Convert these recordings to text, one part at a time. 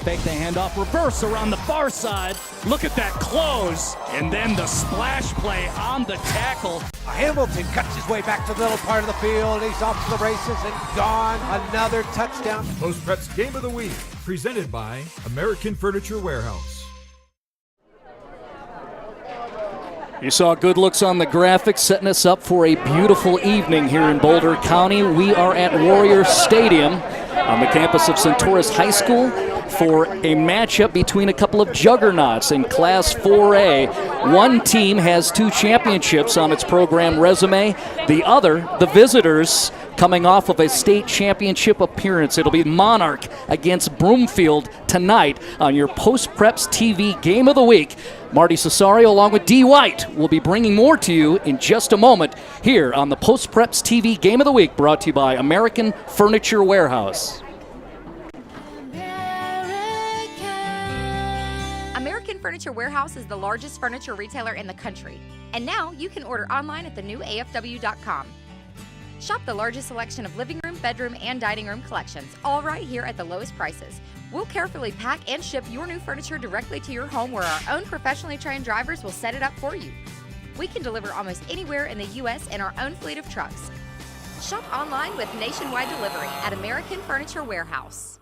Fake the handoff, reverse around the far side. Look at that close. And then the splash play on the tackle. Hamilton cuts his way back to the middle part of the field. He's off to the races and gone. Another touchdown. Post Prep's Game of the Week, presented by American Furniture Warehouse. You saw good looks on the graphics, setting us up for a beautiful evening here in Boulder County. We are at Warrior Stadium on the campus of Centaurus High School for a matchup between a couple of juggernauts in Class 4A. One team has 2 championships on its program resume. The other, the visitors, coming off of a state championship appearance. It'll be Monarch against Broomfield tonight on your Post Preps TV Game of the Week. Marty Cesario along with D. White will be bringing more to you in just a moment here on the Post Preps TV Game of the Week, brought to you by American Furniture Warehouse. American Furniture Warehouse is the largest furniture retailer in the country. And now you can order online at thenewafw.com. Shop the largest selection of living room, bedroom, and dining room collections, all right here at the lowest prices. We'll carefully pack and ship your new furniture directly to your home, where our own professionally trained drivers will set it up for you. We can deliver almost anywhere in the U.S. in our own fleet of trucks. Shop online with nationwide delivery at American Furniture Warehouse.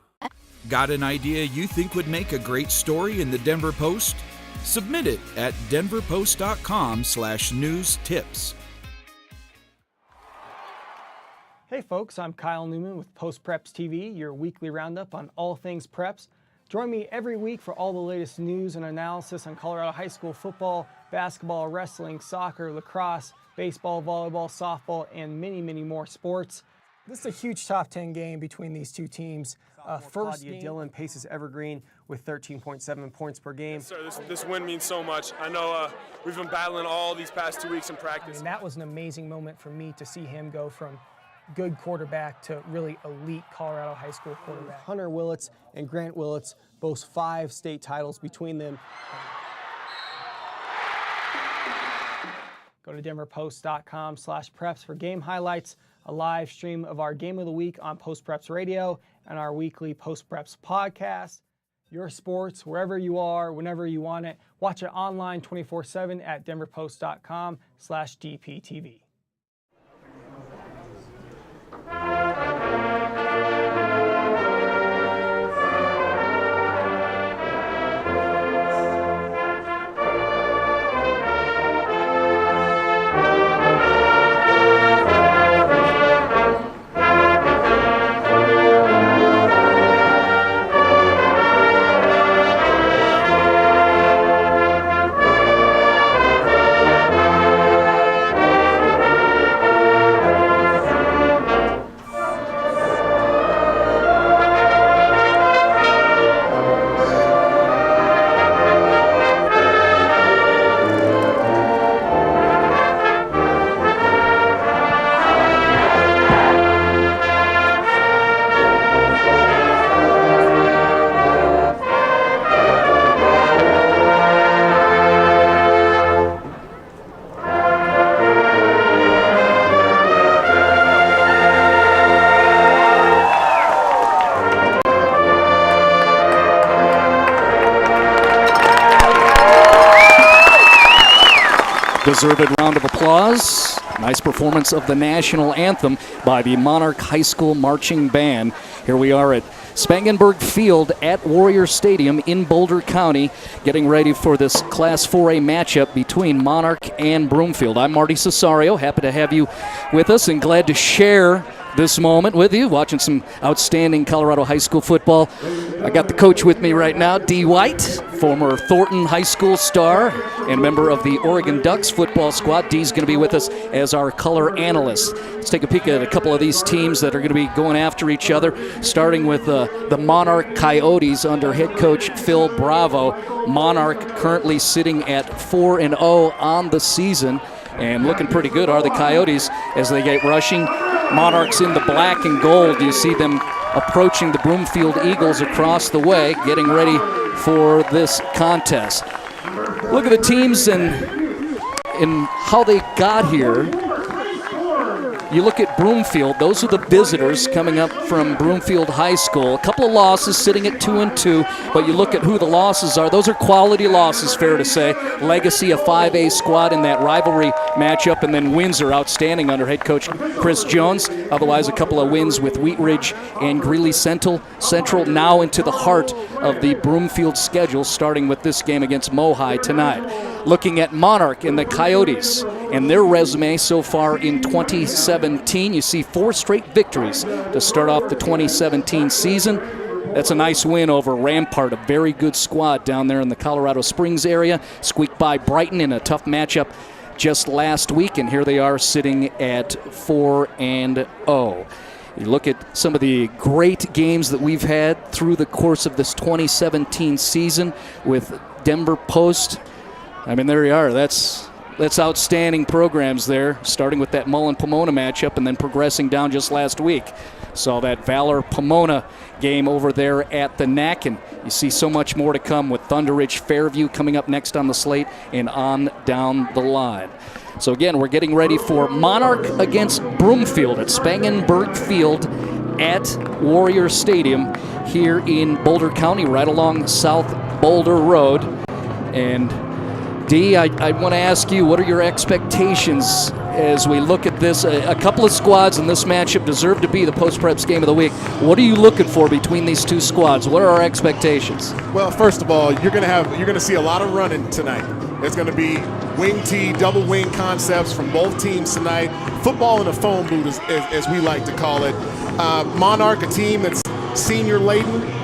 Got an idea you think would make a great story in the Denver Post? Submit it at denverpost.com/news tips. Hey folks, I'm Kyle Newman with Post Preps TV, your weekly roundup on all things preps. Join me every week for all the latest news and analysis on Colorado high school football, basketball, wrestling, soccer, lacrosse, baseball, volleyball, softball, and many, many more sports. This is a huge top 10 game between these two teams. First, Dillon paces Evergreen with 13.7 points per game. Yes, sir, this win means so much. I know we've been battling all these past 2 weeks in practice. And that was an amazing moment for me to see him go from good quarterback to really elite Colorado high school quarterback. Hunter Willits and Grant Willits boast 5 state titles between them. Go to denverpost.com/preps for game highlights, a live stream of our Game of the Week on Post Preps Radio, and our weekly Post Preps podcast. Your sports, wherever you are, whenever you want it. Watch it online 24/7 at denverpost.com/DPTV. Deserved round of applause. Nice performance of the national anthem by the Monarch High School Marching Band. Here we are at Spangenberg Field at Warrior Stadium in Boulder County, getting ready for this Class 4A matchup between Monarch and Broomfield. I'm Marty Cesario, happy to have you with us and glad to share this moment with you, watching some outstanding Colorado high school football. I got the coach with me right now, D. White, former Thornton High School star and member of the Oregon Ducks football squad. D's going to be with us as our color analyst. Let's take a peek at a couple of these teams that are going to be going after each other, starting with the Monarch Coyotes under head coach Phil Bravo. Monarch currently sitting at 4-0 on the season, and looking pretty good are the Coyotes as they get rushing. Monarchs in the black and gold. You see them approaching the Broomfield Eagles across the way, getting ready for this contest. Look at the teams and how they got here. you look at Broomfield, those are the visitors coming up from Broomfield High School. A couple of losses sitting at 2-2, but you look at who the losses are. Those are quality losses, fair to say. Legacy, a 5A squad in that rivalry matchup, and then Windsor, outstanding under head coach Chris Jones. Otherwise, a couple of wins with Wheat Ridge and Greeley Central, now into the heart of the Broomfield schedule, starting with this game against Mohai tonight. Looking at Monarch and the Coyotes and their resume so far in 2017, you see 4 straight victories to start off the 2017 season. That's a nice win over Rampart, a very good squad down there in the Colorado Springs area. Squeaked by Brighton in a tough matchup just last week, and here they are sitting at 4-0. You look at some of the great games that we've had through the course of this 2017 season with Denver Post. I mean, there you are. That's outstanding programs there, starting with that Mullen-Pomona matchup and then progressing down just last week. Saw that Valor-Pomona game over there at the NAC, and you see so much more to come with Thunder Ridge Fairview coming up next on the slate and on down the line. So again, we're getting ready for Monarch against Broomfield at Spangenberg Field at Warrior Stadium here in Boulder County, right along South Boulder Road. And Dee, I want to ask you, what are your expectations as we look at this? A couple of squads in this matchup deserve to be the Post-Preps game of the week. What are you looking for between these two squads? What are our expectations? Well, first of all, you're going to see a lot of running tonight. There's going to be wing tee, double wing concepts from both teams tonight. Football in a phone booth, as we like to call it. Monarch, a team that's senior laden.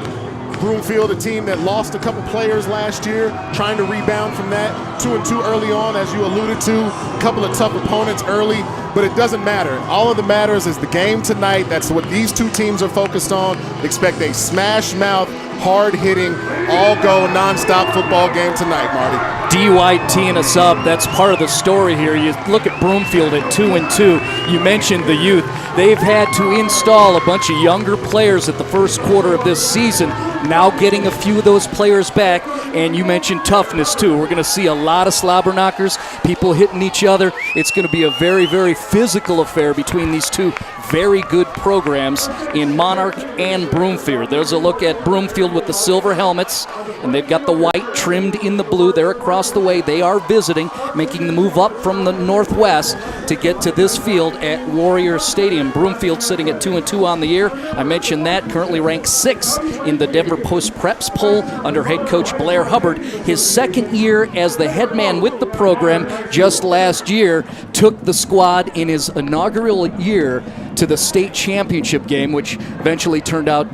Broomfield, a team that lost a couple players last year, trying to rebound from that. 2-2 early on, as you alluded to. A couple of tough opponents early, but it doesn't matter. All that matters is the game tonight. That's what these two teams are focused on. Expect a smash-mouth, hard-hitting, all-go, nonstop football game tonight, Marty. D. White teeing us up. That's part of the story here. You look at Broomfield at 2-2. You mentioned the youth. They've had to install a bunch of younger players at the first quarter of this season. Now getting a few of those players back, and you mentioned toughness too. We're going to see a lot of slobber knockers, people hitting each other. It's going to be a very, very physical affair between these two very good programs in Monarch and Broomfield. There's a look at Broomfield with the silver helmets, and they've got the white trimmed in the blue. They're across the way. They are visiting, making the move up from the northwest to get to this field at Warrior Stadium. Broomfield sitting at 2-2 on the year. I mentioned that, currently ranked 6th in the Denver Post-Preps poll under head coach Blair Hubbard. His second year as the head man with the program just last year took the squad in his inaugural year to the state championship game, which eventually turned out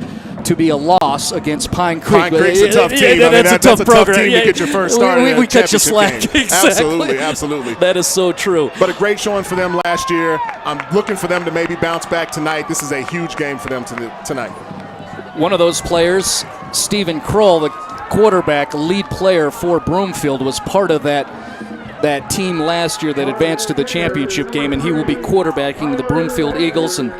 to be a loss against Pine Creek. Pine Creek's a tough team. That's a tough team to get your first start in we a cut you slack. Game. Exactly. Absolutely. That is so true. But a great showing for them last year. I'm looking for them to maybe bounce back tonight. This is a huge game for them tonight. One of those players, Stephen Kroll, the quarterback, lead player for Broomfield, was part of that team last year that advanced to the championship game, and he will be quarterbacking the Broomfield Eagles. And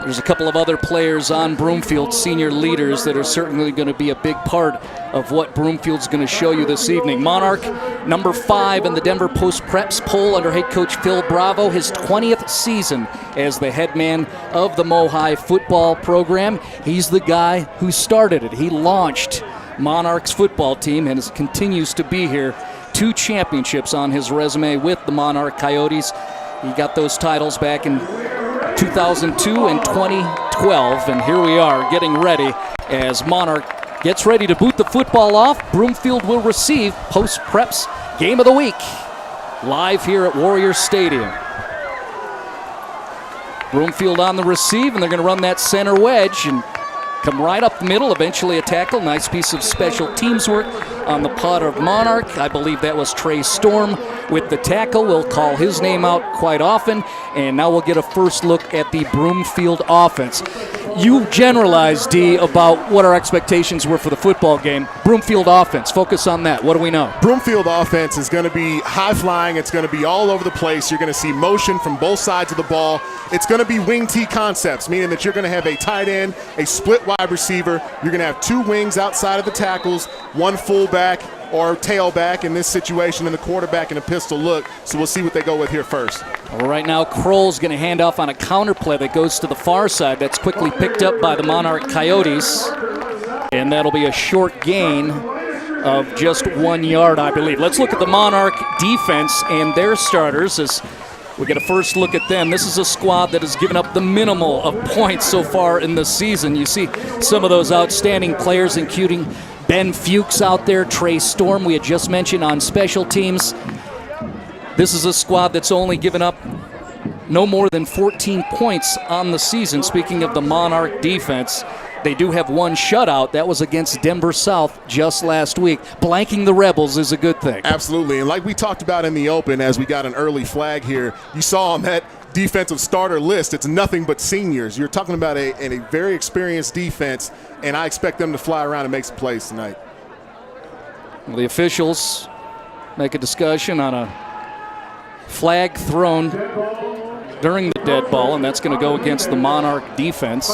there's a couple of other players on Broomfield, senior leaders, that are certainly going to be a big part of what Broomfield's going to show you this evening. Monarch, number 5 in the Denver Post-Preps poll under head coach Phil Bravo, his 20th season as the head man of the Mohai football program. He's the guy who started it. He launched Monarch's football team and continues to be here. 2 championships on his resume with the Monarch Coyotes. He got those titles back in 2002 and 2012, and here we are getting ready as Monarch gets ready to boot the football off. Broomfield will receive Post-Preps Game of the Week live here at Warrior Stadium. Broomfield on the receive, and they're going to run that center wedge and come right up the middle, eventually a tackle. Nice piece of special teams work on the part of Monarch. I believe that was Trey Storm with the tackle. We'll call his name out quite often. And now we'll get a first look at the Broomfield offense. You generalized, D, about what our expectations were for the football game. Broomfield offense, focus on that. What do we know? Broomfield offense is going to be high-flying. It's going to be all over the place. You're going to see motion from both sides of the ball. It's going to be wing T concepts, meaning that you're going to have a tight end, a split wide wide receiver. You're going to have 2 wings outside of the tackles, 1 fullback or tailback in this situation, and the quarterback in a pistol look. So we'll see what they go with here first. Well, right now, Kroll's going to hand off on a counter play that goes to the far side. That's quickly picked up by the Monarch Coyotes. And that'll be a short gain of just 1 yard, I believe. Let's look at the Monarch defense and their starters as we get a first look at them. This is a squad that has given up the minimal of points so far in the season. You see some of those outstanding players, including Ben Fuchs out there, Trey Storm, we had just mentioned on special teams. This is a squad that's only given up no more than 14 points on the season. Speaking of the Monarch defense, they do have 1 shutout. That was against Denver South just last week. Blanking the Rebels is a good thing. Absolutely, and like we talked about in the open as we got an early flag here, you saw on that defensive starter list, it's nothing but seniors. You're talking about a very experienced defense, and I expect them to fly around and make some plays tonight. Well, the officials make a discussion on a flag thrown during the dead ball, and that's going to go against the Monarch defense.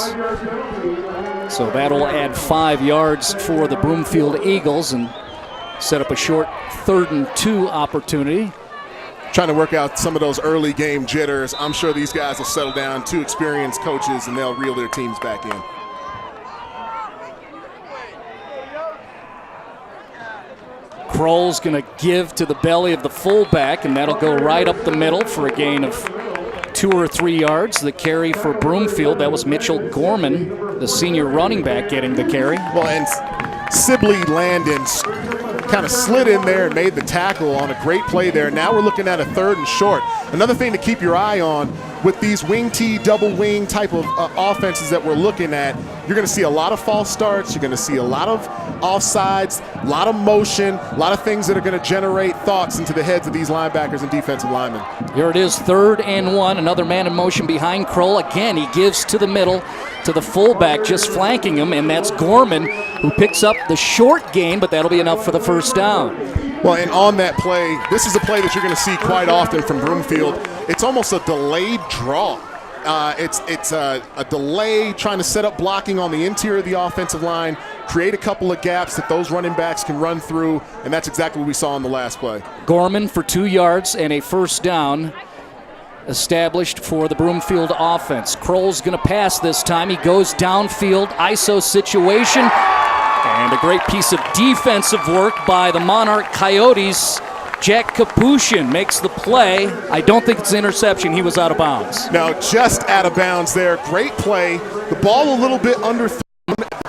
So that'll add 5 yards for the Broomfield Eagles and set up a short 3rd and 2 opportunity. Trying to work out some of those early game jitters. I'm sure these guys will settle down, 2 experienced coaches, and they'll reel their teams back in. Kroll's going to give to the belly of the fullback, and that'll go right up the middle for a gain of 2 or 3 yards. The carry for Broomfield, that was Mitchell Gorman, the senior running back, getting the carry. Well, and Sibley Landon kind of slid in there and made the tackle on a great play there. Now we're looking at a 3rd and short. Another thing to keep your eye on with these wing T, double wing type of offenses that we're looking at, you're going to see a lot of false starts. You're going to see a lot of offsides, a lot of motion, a lot of things that are going to generate thoughts into the heads of these linebackers and defensive linemen. Here it is, 3rd and 1. Another man in motion behind Kroll. Again, he gives to the middle to the fullback, just flanking him, and that's Gorman, who picks up the short gain, but that'll be enough for the first down. Well, and on that play, this is a play that you're going to see quite often from Broomfield. It's almost a delayed draw. It's a delay trying to set up blocking on the interior of the offensive line, create a couple of gaps that those running backs can run through, and that's exactly what we saw in the last play. Gorman for 2 yards and a first down established for the Broomfield offense. Kroll's going to pass this time. He goes downfield, ISO situation, and a great piece of defensive work by the Monarch Coyotes. Jack Kapushin makes the play. I don't think it's an interception. He was out of bounds. No, just out of bounds there. Great play. The ball a little bit underthrown.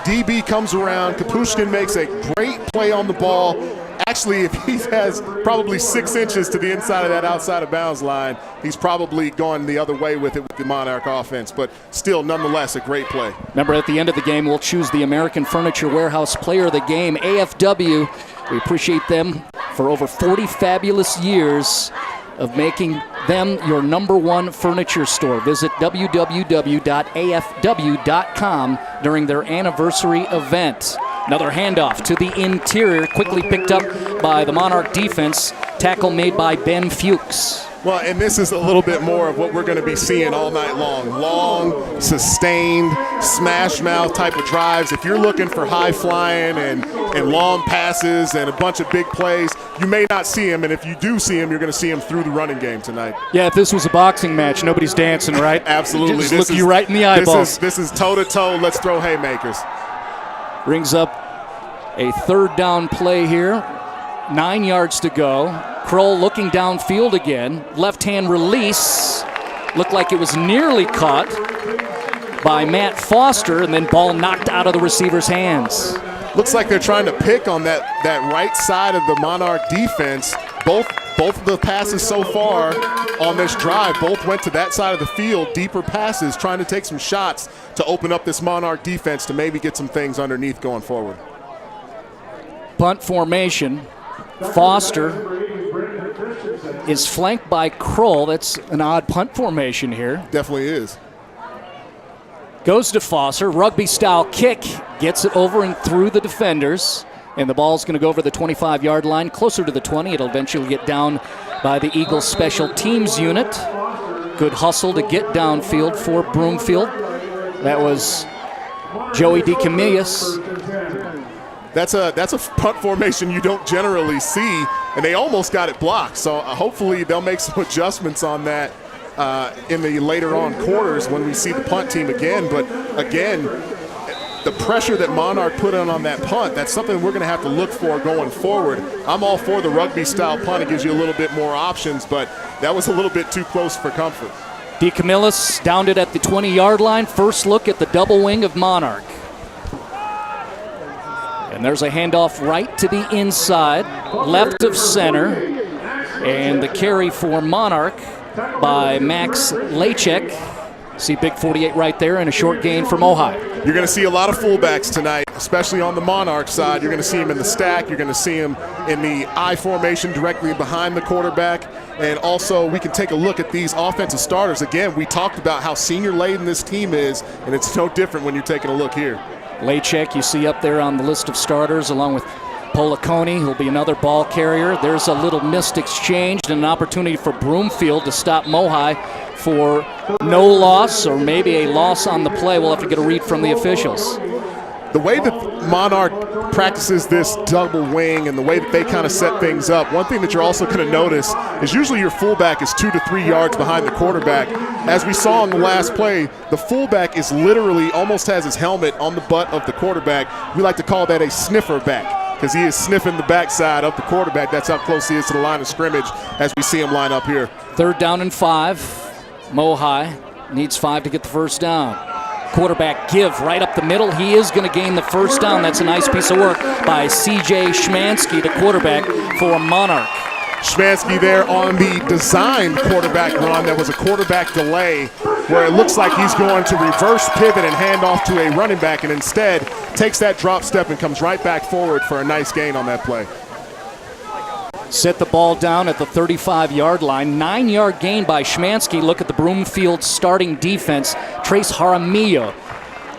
DB comes around. Kapushkin makes a great play on the ball. Actually, if he has probably 6 inches to the inside of that outside of bounds line, he's probably gone the other way with it with the Monarch offense. But still, nonetheless, a great play. Remember, at the end of the game, we'll choose the American Furniture Warehouse Player of the Game, AFW. We appreciate them for over 40 fabulous years of making them your #1 furniture store. Visit www.afw.com during their anniversary event. Another handoff to the interior, quickly picked up by the Monarch defense. Tackle made by Ben Fuchs. Well, and this is a little bit more of what we're going to be seeing all night long. Long, sustained, smash mouth type of drives. If you're looking for high flying and long passes and a bunch of big plays, you may not see them. And if you do see them, you're going to see them through the running game tonight. Yeah, if this was a boxing match, nobody's dancing, right? Absolutely. Just look you right in the eyeballs. This is toe-to-toe. Let's throw haymakers. Brings up a 3rd down play here. 9 yards to go. Kroll looking downfield again. Left-hand release. Looked like it was nearly caught by Matt Foster, and then ball knocked out of the receiver's hands. Looks like they're trying to pick on that right side of the Monarch defense. Both of the passes so far on this drive, both went to that side of the field, deeper passes, trying to take some shots to open up this Monarch defense to maybe get some things underneath going forward. Punt formation. Foster is flanked by Kroll. That's an odd punt formation here. Definitely is. Goes to Foster, rugby-style kick, gets it over and through the defenders, and the ball's going to go over the 25-yard line, closer to the 20. It'll eventually get down by the Eagles special teams unit. Good hustle to get downfield for Broomfield. That was Joey DeCamillis. That's a punt formation you don't generally see, and they almost got it blocked. So hopefully they'll make some adjustments on that in the later on quarters when we see the punt team again. But again, the pressure that Monarch put on that punt, that's something we're going to have to look for going forward. I'm all for the rugby-style punt. It gives you a little bit more options, but that was a little bit too close for comfort. DeCamillis downed it at the 20-yard line. First look at the double wing of Monarch. And there's a handoff right to the inside, left of center. And the carry for Monarch by Max Lachek. See big 48 right there and a short gain from Ojai. You're going to see a lot of fullbacks tonight, especially on the Monarch side. You're going to see him in the stack. You're going to see him in the I formation directly behind the quarterback. And also, we can take a look at these offensive starters. Again, we talked about how senior-laden this team is, and it's no different when you're taking a look here. Lachek, you see up there on the list of starters, along with Polaconi, who'll be another ball carrier. There's a little missed exchange and an opportunity for Broomfield to stop Mohai for no loss or maybe a loss on the play. We'll have to get a read from the officials. The way that Monarch practices this double wing and the way that they kind of set things up, one thing that you're also going to notice is usually your fullback is 2 to 3 yards behind the quarterback. As we saw in the last play, the fullback is literally almost has his helmet on the butt of the quarterback. We like to call that a sniffer back because he is sniffing the backside of the quarterback. That's how close he is to the line of scrimmage as we see him line up here. 3rd down and 5. Mohai needs 5 to get the first down. Quarterback give right up the middle. He is going to gain the first down. That's a nice piece of work by C.J. Schmansky, the quarterback for Monarch. Schmansky there on the designed quarterback run. There was a quarterback delay where it looks like he's going to reverse pivot and hand off to a running back, and instead takes that drop step and comes right back forward for a nice gain on that play. Set the ball down at the 35-yard line. 9-yard gain by Schmansky. Look at the Broomfield starting defense. Trace Jaramillo.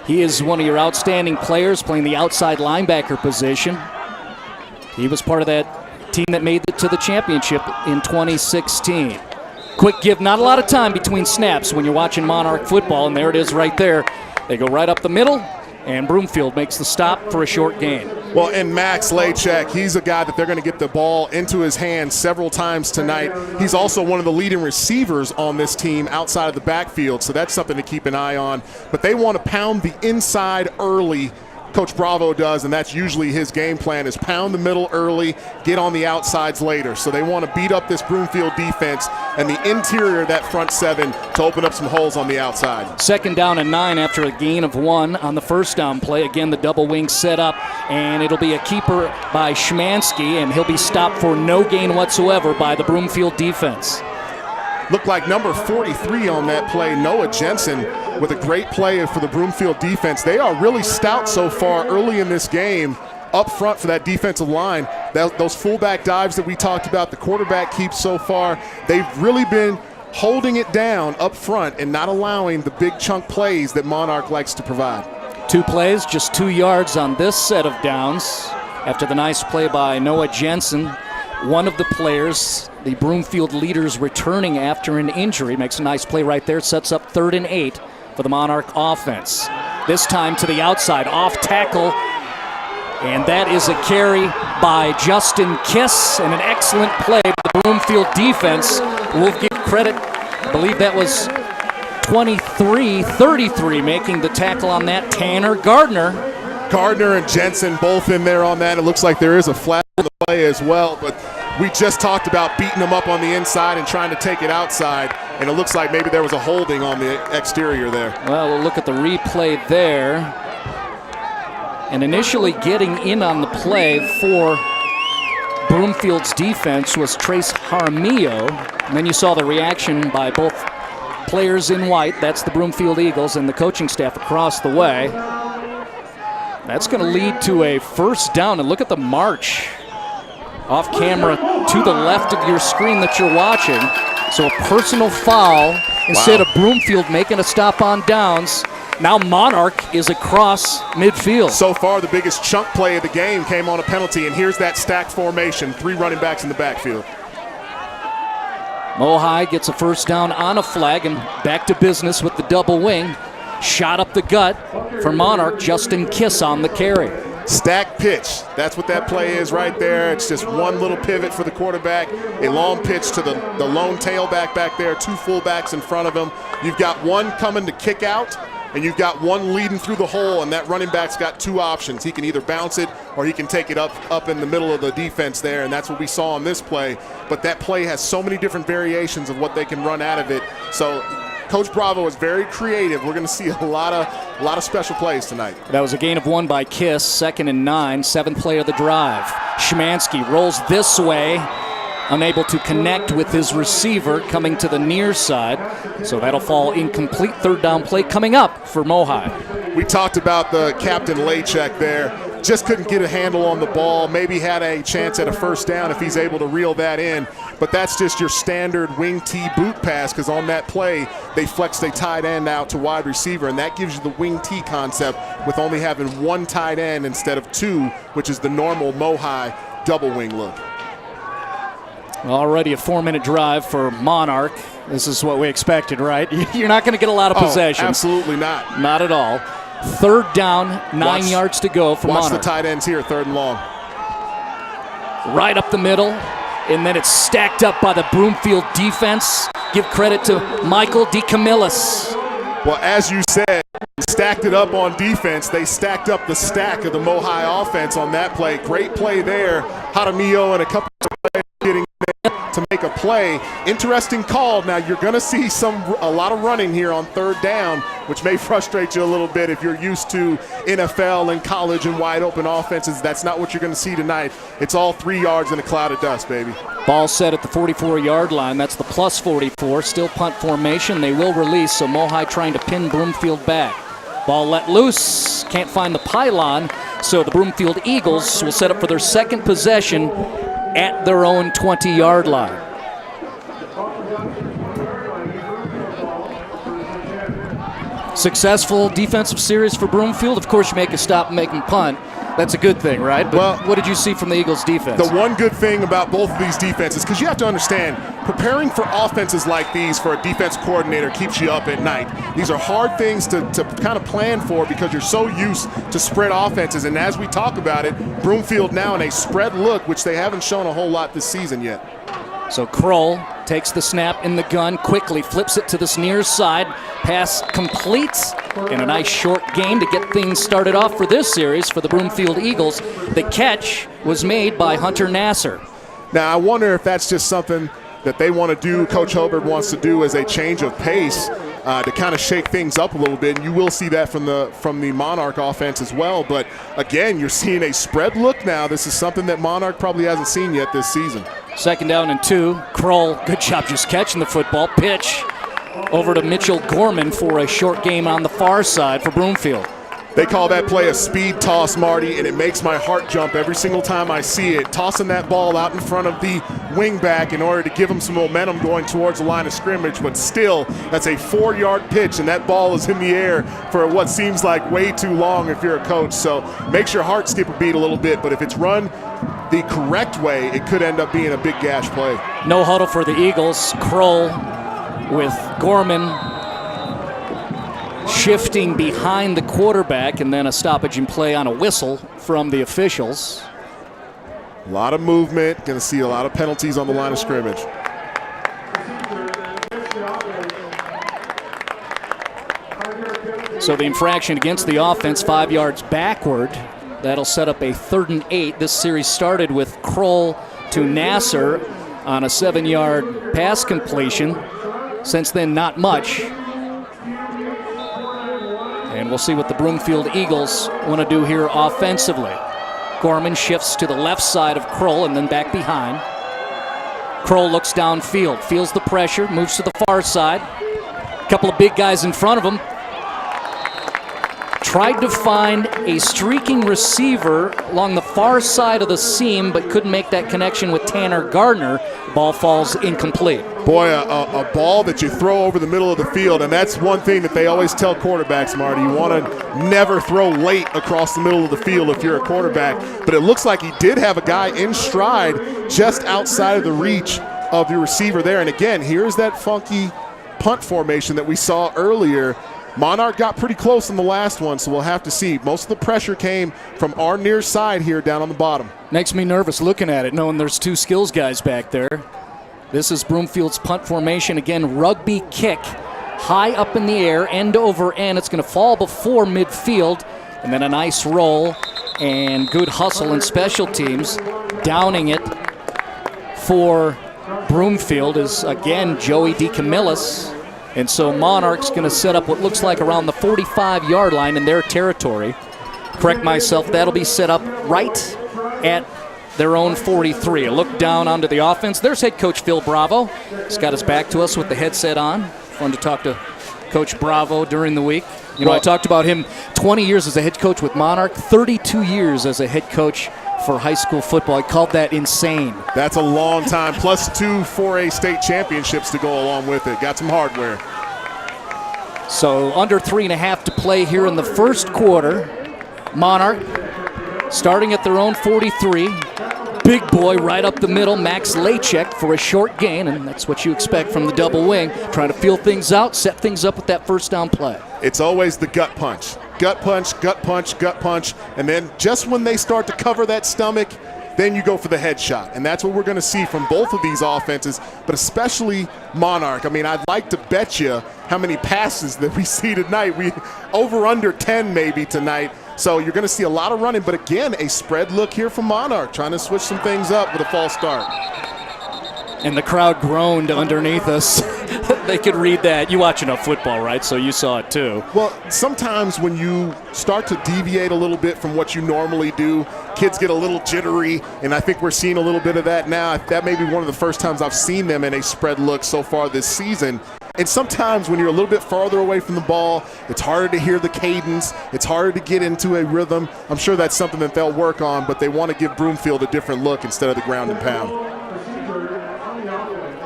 He is one of your outstanding players playing the outside linebacker position. He was part of that team that made it to the championship in 2016. Quick give, not a lot of time between snaps when you're watching Monarch football, and there it is right there. They go right up the middle, and Broomfield makes the stop for a short gain. Well, and Max Lachek, he's a guy that they're going to get the ball into his hands several times tonight. He's also one of the leading receivers on this team outside of the backfield, so that's something to keep an eye on. But they want to pound the inside early. Coach Bravo does, and that's usually his game plan, is pound the middle early, get on the outsides later. So they want to beat up this Broomfield defense and the interior of that front 7 to open up some holes on the outside. 2nd down and 9 after a gain of 1 on the first down play. Again, the double wing set up, and it'll be a keeper by Schmansky, and he'll be stopped for no gain whatsoever by the Broomfield defense. Looked like number 43 on that play, Noah Jensen, with a great play for the Broomfield defense. They are really stout so far early in this game up front for that defensive line. Those fullback dives that we talked about, the quarterback keeps so far, they've really been holding it down up front and not allowing the big chunk plays that Monarch likes to provide. 2 plays, just 2 yards on this set of downs after the nice play by Noah Jensen. One of the players, the Broomfield leaders, returning after an injury, makes a nice play right there, sets up 3rd and 8 for the Monarch offense. This time to the outside, off tackle, and that is a carry by Justin Kiss, and an excellent play by the Broomfield defense. We'll give credit, I believe that was 23-33 making the tackle on that, Tanner Gardner. Gardner and Jensen both in there on that. It looks like there is a flag on the play as well, but we just talked about beating them up on the inside and trying to take it outside, and it looks like maybe there was a holding on the exterior there. Well, we'll look at the replay there. And initially getting in on the play for Broomfield's defense was Trace Jaramillo. And then you saw the reaction by both players in white. That's the Broomfield Eagles and the coaching staff across the way. That's going to lead to a first down. And look at the march off camera to the left of your screen that you're watching. So a personal foul instead of Broomfield making a stop on downs. Now Monarch is across midfield. So far, the biggest chunk play of the game came on a penalty, and here's that stacked formation, 3 running backs in the backfield. Mohai gets a first down on a flag and back to business with the double wing. Shot up the gut for Monarch. Justin Kiss on the carry. Stack pitch. That's what that play is right there. It's just one little pivot for the quarterback, a long pitch to the lone tailback back there, two fullbacks in front of him. You've got one coming to kick out, and you've got one leading through the hole, and that running back's got two options. He can either bounce it or he can take it up in the middle of the defense there, and that's what we saw on this play. But that play has so many different variations of what they can run out of it. So Coach Bravo is very creative. We're going to see a lot of special plays tonight. That was a gain of 1 by Kiss, 2nd and 9, 7th play of the drive. Szymanski rolls this way, unable to connect with his receiver coming to the near side. So that'll fall incomplete. 3rd down play coming up for Mohai. We talked about the captain Laychek there. Just couldn't get a handle on the ball. Maybe had a chance at a 1st down if he's able to reel that in. But that's just your standard wing T boot pass, because on that play, they flexed a tight end out to wide receiver, and that gives you the wing T concept with only having 1 tight end instead of 2, which is the normal Mohai double wing look. Already a 4-minute drive for Monarch. This is what we expected, right? You're not going to get a lot of possessions. Absolutely not. Not at all. 3rd down, 9 yards to go for Monarch. Watch the tight ends here, 3rd and long. Right up the middle, and then it's stacked up by the Broomfield defense. Give credit to Michael DeCamillis. Well, as you said, stacked it up on defense. They stacked up the stack of the Mohai offense on that play. Great play there. Jaramillo and a couple of players getting there to make a play. Interesting call. Now you're going to see a lot of running here on 3rd down, which may frustrate you a little bit if you're used to NFL and college and wide open offenses. That's not what you're going to see tonight. It's all 3 yards in a cloud of dust, baby. Ball set at the 44-yard line. That's the plus 44. Still punt formation. They will release, so Mohai trying to pin Broomfield back. Ball let loose. Can't find the pylon, so the Broomfield Eagles will set up for their 2nd possession at their own 20-yard line. Successful defensive series for Broomfield. Of course, you make a stop and make them punt. That's a good thing, right? But well, what did you see from the Eagles' defense? The one good thing about both of these defenses, because you have to understand, preparing for offenses like these for a defense coordinator keeps you up at night. These are hard things to kind of plan for because you're so used to spread offenses. And as we talk about it, Broomfield now in a spread look, which they haven't shown a whole lot this season yet. So Kroll takes the snap in the gun, quickly flips it to this near side. Pass complete, and a nice short gain to get things started off for this series for the Broomfield Eagles. The catch was made by Hunter Nasser. Now, I wonder if that's just something that they want to do, Coach Hubbard wants to do as a change of pace to kind of shake things up a little bit. And you will see that from the Monarch offense as well. But, again, you're seeing a spread look now. This is something that Monarch probably hasn't seen yet this season. 2nd down and 2. Kroll, good job just catching the football. Pitch over to Mitchell Gorman for a short game on the far side for Broomfield. They call that play a speed toss, Marty, and it makes my heart jump every single time I see it. Tossing that ball out in front of the wingback in order to give him some momentum going towards the line of scrimmage, but still, that's a 4-yard pitch, and that ball is in the air for what seems like way too long if you're a coach. So makes your heart skip a beat a little bit, but if it's run the correct way, it could end up being a big gash play. No huddle for the Eagles. Kroll with Gorman shifting behind the quarterback, and then a stoppage in play on a whistle from the officials. A lot of movement. Going to see a lot of penalties on the line of scrimmage. So the infraction against the offense, 5 yards backward. That'll set up a 3rd and 8. This series started with Kroll to Nasser on a 7-yard pass completion. Since then, not much. And we'll see what the Broomfield Eagles want to do here offensively. Gorman shifts to the left side of Kroll and then back behind. Kroll looks downfield, feels the pressure, moves to the far side. A couple of big guys in front of him. Tried to find a streaking receiver along the far side of the seam, but couldn't make that connection with Tanner Gardner. Ball falls incomplete. Boy, a ball that you throw over the middle of the field, and that's one thing that they always tell quarterbacks, Marty. You want to never throw late across the middle of the field if you're a quarterback. But it looks like he did have a guy in stride just outside of the reach of the receiver there. And again, here's that funky punt formation that we saw earlier. Monarch got pretty close in the last one, so we'll have to see. Most of the pressure came from our near side here down on the bottom. Makes me nervous looking at it, knowing there's two skills guys back there. This is Broomfield's punt formation. Again, rugby kick, high up in the air, end over end. It's going to fall before midfield, and then a nice roll and good hustle in special teams. Downing it for Broomfield is, again, Joey DeCamillis. And so Monarch's going to set up what looks like around the 45-yard line in their territory. Correct myself, that'll be set up right at their own 43. A look down onto the offense. There's head coach Phil Bravo. He's got his back to us with the headset on. Fun to talk to Coach Bravo during the week. You know, I talked about him 20 years as a head coach with Monarch, 32 years as a head coach for high school football. I called that insane. That's a long time, plus 2 4A state championships to go along with it. Got some hardware. So under 3.5 to play here in the first quarter. Monarch starting at their own 43. Big boy right up the middle, Max Lachek for a short gain, and that's what you expect from the double wing. Trying to feel things out, set things up with that first down play. It's always the gut punch. Gut punch, gut punch, gut punch, and then just when they start to cover that stomach, then you go for the headshot. And that's what we're going to see from both of these offenses, but especially Monarch. I mean, I'd like to bet you how many passes that we see tonight. We over under 10 maybe tonight. So you're going to see a lot of running, but again, a spread look here from Monarch, trying to switch some things up with a false start. And the crowd groaned underneath us. They could read that. You watch enough football, right? So you saw it too. Well, sometimes when you start to deviate a little bit from what you normally do, kids get a little jittery, and I think we're seeing a little bit of that now. That may be one of the first times I've seen them in a spread look so far this season. And sometimes when you're a little bit farther away from the ball, it's harder to hear the cadence. It's harder to get into a rhythm. I'm sure that's something that they'll work on, but they want to give Broomfield a different look instead of the ground and pound.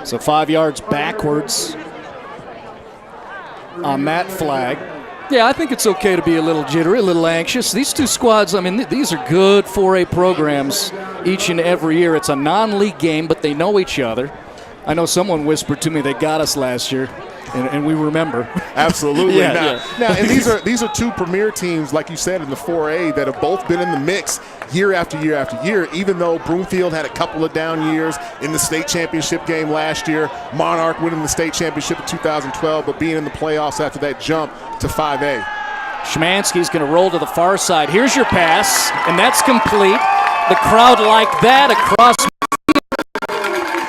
So 5 yards backwards on that flag. Yeah, I think it's okay to be a little jittery, a little anxious. These two squads, I mean, these are good 4A programs each and every year. It's a non-league game, but they know each other. I know someone whispered to me they got us last year, and we remember. Absolutely. Yeah. Now, and these are two premier teams, like you said, in the 4A that have both been in the mix year after year after year, even though Broomfield had a couple of down years in the state championship game last year. Monarch winning the state championship in 2012, but being in the playoffs after that jump to 5A. Schmansky's going to roll to the far side. Here's your pass, and that's complete. The crowd liked that across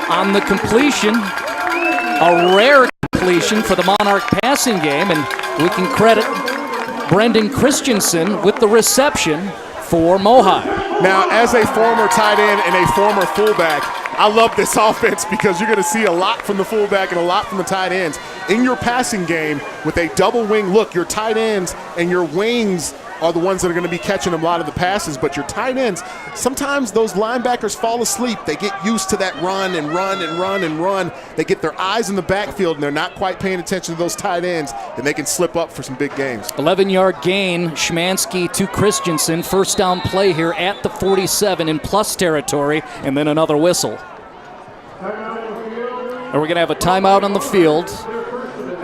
on the completion. A rare completion for the Monarch passing game, and we can credit Brendan Christensen with the reception for Mohai. Now, as a former tight end and a former fullback, I love this offense because you're going to see a lot from the fullback and a lot from the tight ends. In your passing game, with a double wing look, your tight ends and your wings are the ones that are going to be catching a lot of the passes, but your tight ends, sometimes those linebackers fall asleep. They get used to that run and run and run and run. They get their eyes in the backfield, and they're not quite paying attention to those tight ends, and they can slip up for some big games. 11-yard gain, Schmansky to Christensen. First down play here at the 47 in plus territory, and then another whistle. And we're going to have a timeout on the field.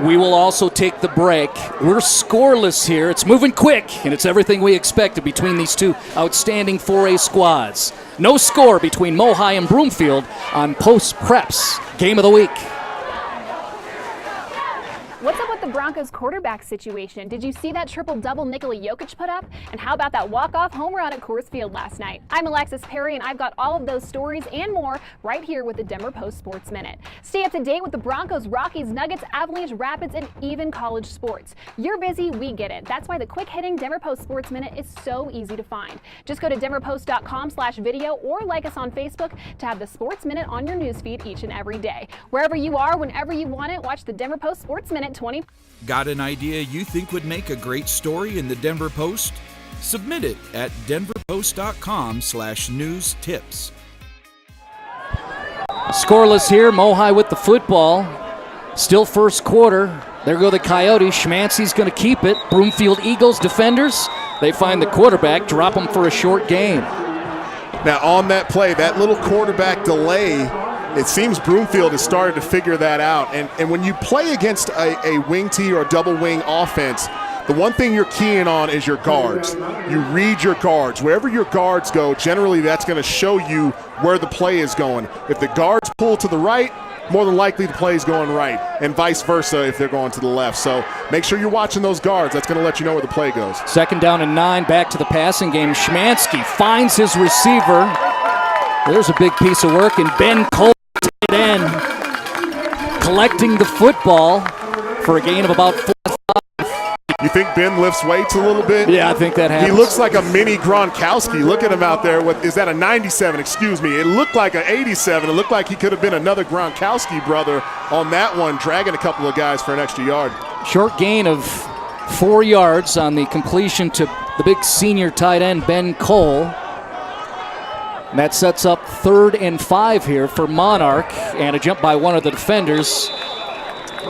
We will also take the break. We're scoreless here. It's moving quick, and it's everything we expected between these two outstanding 4A squads. No score between Mohai and Broomfield on Post Preps Game of the Week. What's up with the Broncos quarterback situation? Did you see that triple-double Nikola Jokic put up? And how about that walk-off home run at Coors Field last night? I'm Alexis Perry, and I've got all of those stories and more right here with the Denver Post Sports Minute. Stay up to date with the Broncos, Rockies, Nuggets, Avalanche, Rapids, and even college sports. You're busy, we get it. That's why the quick-hitting Denver Post Sports Minute is so easy to find. Just go to denverpost.com/video or like us on Facebook to have the Sports Minute on your newsfeed each and every day. Wherever you are, whenever you want it, watch the Denver Post Sports Minute 20. Got an idea you think would make a great story in the Denver Post? Submit it at denverpost.com/news tips. Scoreless here, Mohai with the football. Still first quarter. There go the Coyotes. Schmancy's going to keep it. Broomfield Eagles defenders, they find the quarterback, drop him for a short gain. Now on that play, that little quarterback delay It seems Broomfield has started to figure that out. And when you play against a wing T or a double wing offense, the one thing you're keying on is your guards. You read your guards. Wherever your guards go, generally that's going to show you where the play is going. If the guards pull to the right, more than likely the play is going right, and vice versa if they're going to the left. So make sure you're watching those guards. That's going to let you know where the play goes. 2nd down and 9, back to the passing game. Szymanski finds his receiver. There's a big piece of work, and Ben Kroll, tight end, collecting the football for a gain of about 4 or 5. You think Ben lifts weights a little bit? Yeah, I think that happens. He looks like a mini Gronkowski. Look at him out there. Is that a 97? Excuse me. It looked like an 87. It looked like he could have been another Gronkowski brother on that one, dragging a couple of guys for an extra yard. Short gain of 4 yards on the completion to the big senior tight end, Ben Kroll. And that sets up 3rd and 5 here for Monarch, and a jump by one of the defenders.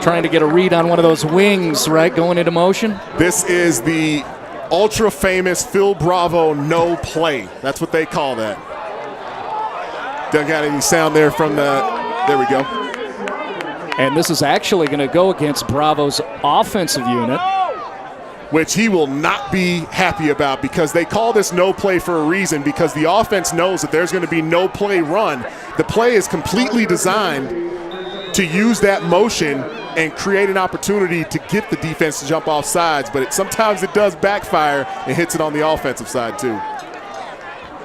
Trying to get a read on one of those wings, right, going into motion. This is the ultra-famous Phil Bravo no play. That's what they call that. Don't got any sound there from there we go. And this is actually going to go against Bravo's offensive unit, which he will not be happy about, because they call this no play for a reason, because the offense knows that there's going to be no play run. The play is completely designed to use that motion and create an opportunity to get the defense to jump off sides, but sometimes it does backfire and hits it on the offensive side too.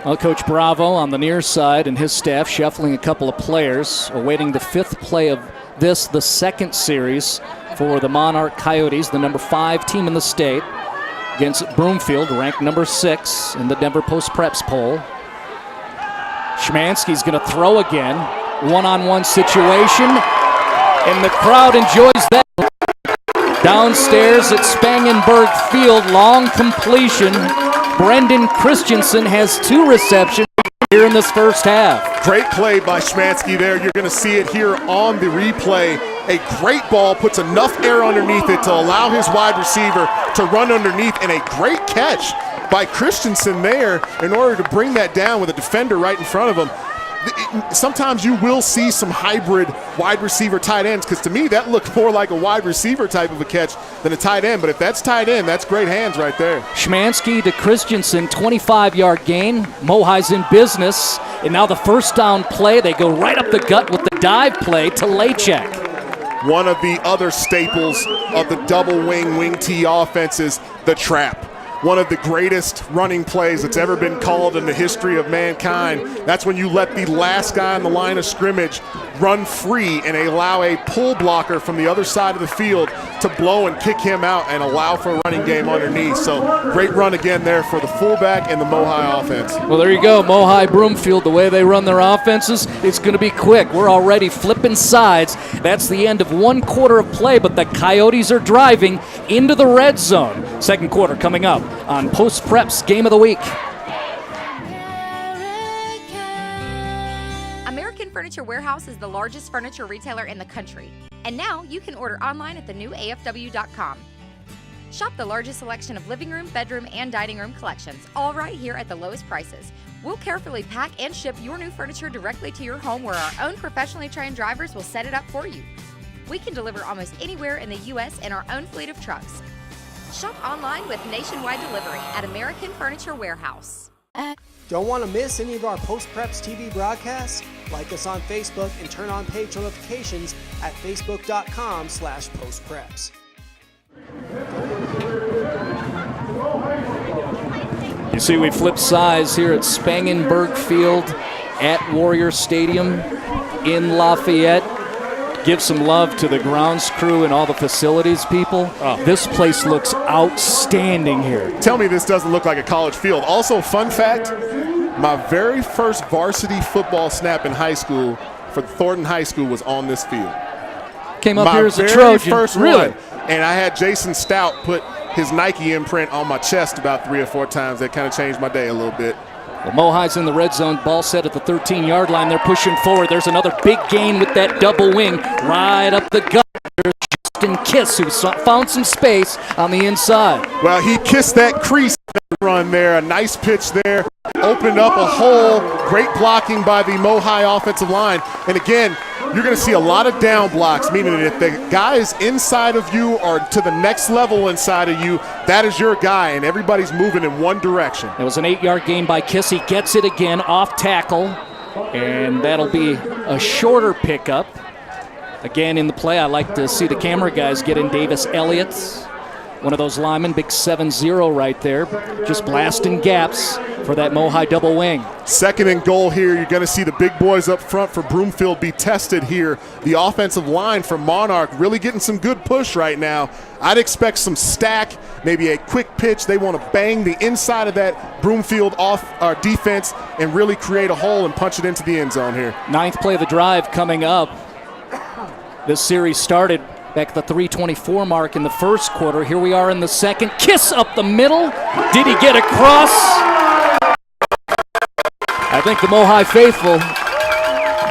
Well, Coach Bravo on the near side and his staff shuffling a couple of players, awaiting the 5th play of the 2nd series for the Monarch Coyotes, the number 5 team in the state, against Broomfield, ranked number 6 in the Denver Post Preps poll. Szymanski's going to throw again, one-on-one situation, and the crowd enjoys that. Downstairs at Spangenberg Field, long completion. Brendan Christensen has 2 receptions here in this first half. Great play by Szymanski there. You're going to see it here on the replay. A great ball, puts enough air underneath it to allow his wide receiver to run underneath, and a great catch by Christensen there in order to bring that down with a defender right in front of him. Sometimes you will see some hybrid wide receiver tight ends, because to me that looked more like a wide receiver type of a catch than a tight end. But if that's tight end, that's great hands right there. Szymanski to Christensen, 25-yard gain. Mohai's in business. And now the 1st down play, they go right up the gut with the dive play to Lachek. One of the other staples of the double wing T offense is the trap. One of the greatest running plays that's ever been called in the history of mankind. That's when you let the last guy on the line of scrimmage run free and allow a pull blocker from the other side of the field to blow and kick him out and allow for a running game underneath. So great run again there for the fullback and the Mohai offense. Well, there you go. Mohai Broomfield, the way they run their offenses, it's going to be quick. We're already flipping sides. That's the end of 1 quarter of play, but the Coyotes are driving into the red zone. 2nd quarter coming up on Post Preps Game of the Week. American Furniture Warehouse is the largest furniture retailer in the country. And now you can order online at thenewafw.com. Shop the largest selection of living room, bedroom, and dining room collections, all right here at the lowest prices. We'll carefully pack and ship your new furniture directly to your home, where our own professionally trained drivers will set it up for you. We can deliver almost anywhere in the U.S. in our own fleet of trucks. Shop online with nationwide delivery at American Furniture Warehouse. Don't want to miss any of our Post Preps TV broadcasts? Like us on Facebook and turn on page notifications at facebook.com/postpreps. You see, we flip sides here at Spangenberg Field at Warrior Stadium in Lafayette. Give some love to the grounds crew and all the facilities people. Oh. This place looks outstanding here. Tell me this doesn't look like a college field. Also, fun fact, my very first varsity football snap in high school for Thornton High School was on this field. Came up here as a Trojan. My very first really? one. And I had Jason Stout put his Nike imprint on my chest about 3 or 4 times. That kind of changed my day a little bit. Well, Mohai's in the red zone, ball set at the 13-yard line. They're pushing forward. There's another big gain with that double wing right up the gut. There's Justin Kiss, who found some space on the inside. Well, he kissed that crease run there, a nice pitch there, opened up a hole, great blocking by the Mohai offensive line. And again, you're going to see a lot of down blocks, meaning that if the guy is inside of you or to the next level inside of you, that is your guy, and everybody's moving in one direction. It was an 8-yard gain by Kiss. He gets it again off tackle, and that'll be a shorter pickup. Again, in the play, I like to see the camera guys get in Davis Elliott, one of those linemen, big 7-0 right there, just blasting gaps for that Mohai double wing. Second and goal here. You're going to see the big boys up front for Broomfield be tested here. The offensive line for Monarch really getting some good push right now. I'd expect some stack, maybe a quick pitch. They want to bang the inside of that Broomfield defense and really create a hole and punch it into the end zone here. Ninth play of the drive coming up. This series started back at the 3:24 mark in the first quarter. Here we are in the second. Kiss up the middle. Did he get across? I think the Mohai faithful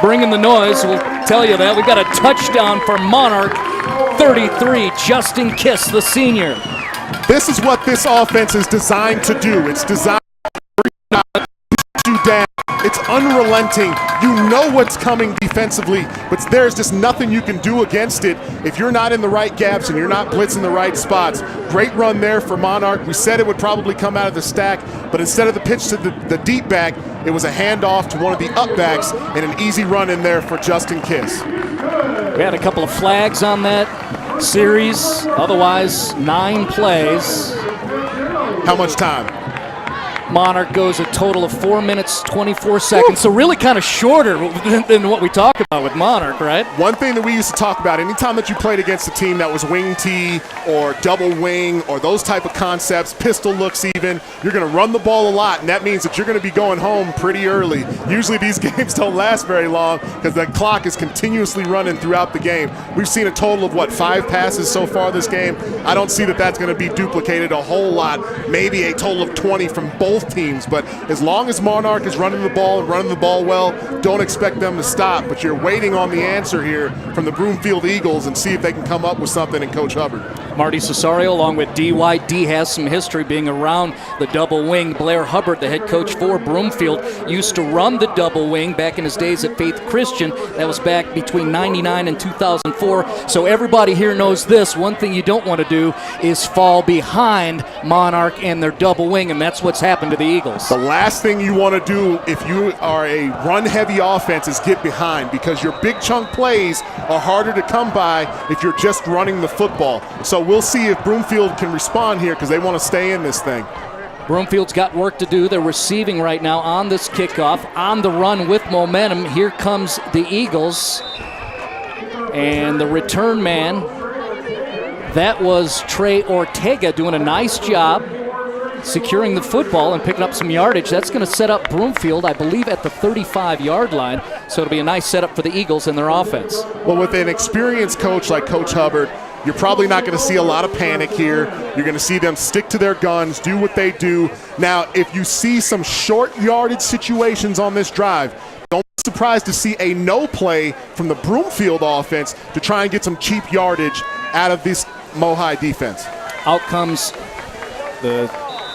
bringing the noise will tell you that. We got a touchdown for Monarch, 33, Justin Kiss, the senior. This is what this offense is designed to do. It's designed to bring you down. It's unrelenting. You know what's coming defensively, but there's just nothing you can do against it if you're not in the right gaps and you're not blitzing the right spots. Great run there for Monarch. We said it would probably come out of the stack, but instead of the pitch to the deep back, it was a handoff to one of the up backs and an easy run in there for Justin Kiss. We had a couple of flags on that series. Otherwise, 9 plays. How much time? Monarch goes a total of 4 minutes, 24 seconds. So really kind of shorter than what we talk about with Monarch, right? One thing that we used to talk about, anytime that you played against a team that was wing T or double wing or those type of concepts, pistol looks even, you're going to run the ball a lot, and that means that you're going to be going home pretty early. Usually these games don't last very long because the clock is continuously running throughout the game. We've seen a total of, 5 passes so far this game. I don't see that that's going to be duplicated a whole lot, maybe a total of 20 from both teams, but as long as Monarch is running the ball and running the ball well, don't expect them to stop, but you're waiting on the answer here from the Broomfield Eagles and see if they can come up with something in Coach Hubbard. Marty Cesario along with D. White. D has some history being around the double wing. Blair Hubbard, the head coach for Broomfield, used to run the double wing back in his days at Faith Christian. That was back between 99 and 2004. So everybody here knows this. One thing you don't want to do is fall behind Monarch and their double wing, and that's what's happened to the Eagles. The last thing you want to do if you are a run-heavy offense is get behind, because your big chunk plays are harder to come by if you're just running the football. So we'll see if Broomfield can respond here because they want to stay in this thing. Broomfield's got work to do. They're receiving right now on this kickoff, on the run with momentum. Here comes the Eagles. And the return man, that was Trey Ortega doing a nice job securing the football and picking up some yardage. That's going to set up Broomfield, I believe, at the 35-yard line. So it'll be a nice setup for the Eagles and their offense. Well, with an experienced coach like Coach Hubbard, you're probably not going to see a lot of panic here. You're going to see them stick to their guns, do what they do. Now, if you see some short yardage situations on this drive, don't be surprised to see a no play from the Broomfield offense to try and get some cheap yardage out of this Mohai defense. Out comes the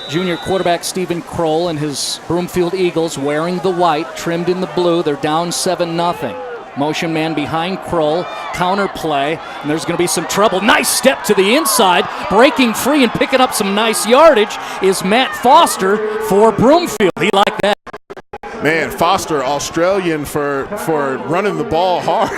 junior quarterback Stephen Kroll and his Broomfield Eagles wearing the white, trimmed in the blue. They're down 7-0. Motion man behind Kroll, counter play, and there's going to be some trouble. Nice step to the inside, breaking free and picking up some nice yardage is Matt Foster for Broomfield. He liked that. Man, Foster, Australian for running the ball hard.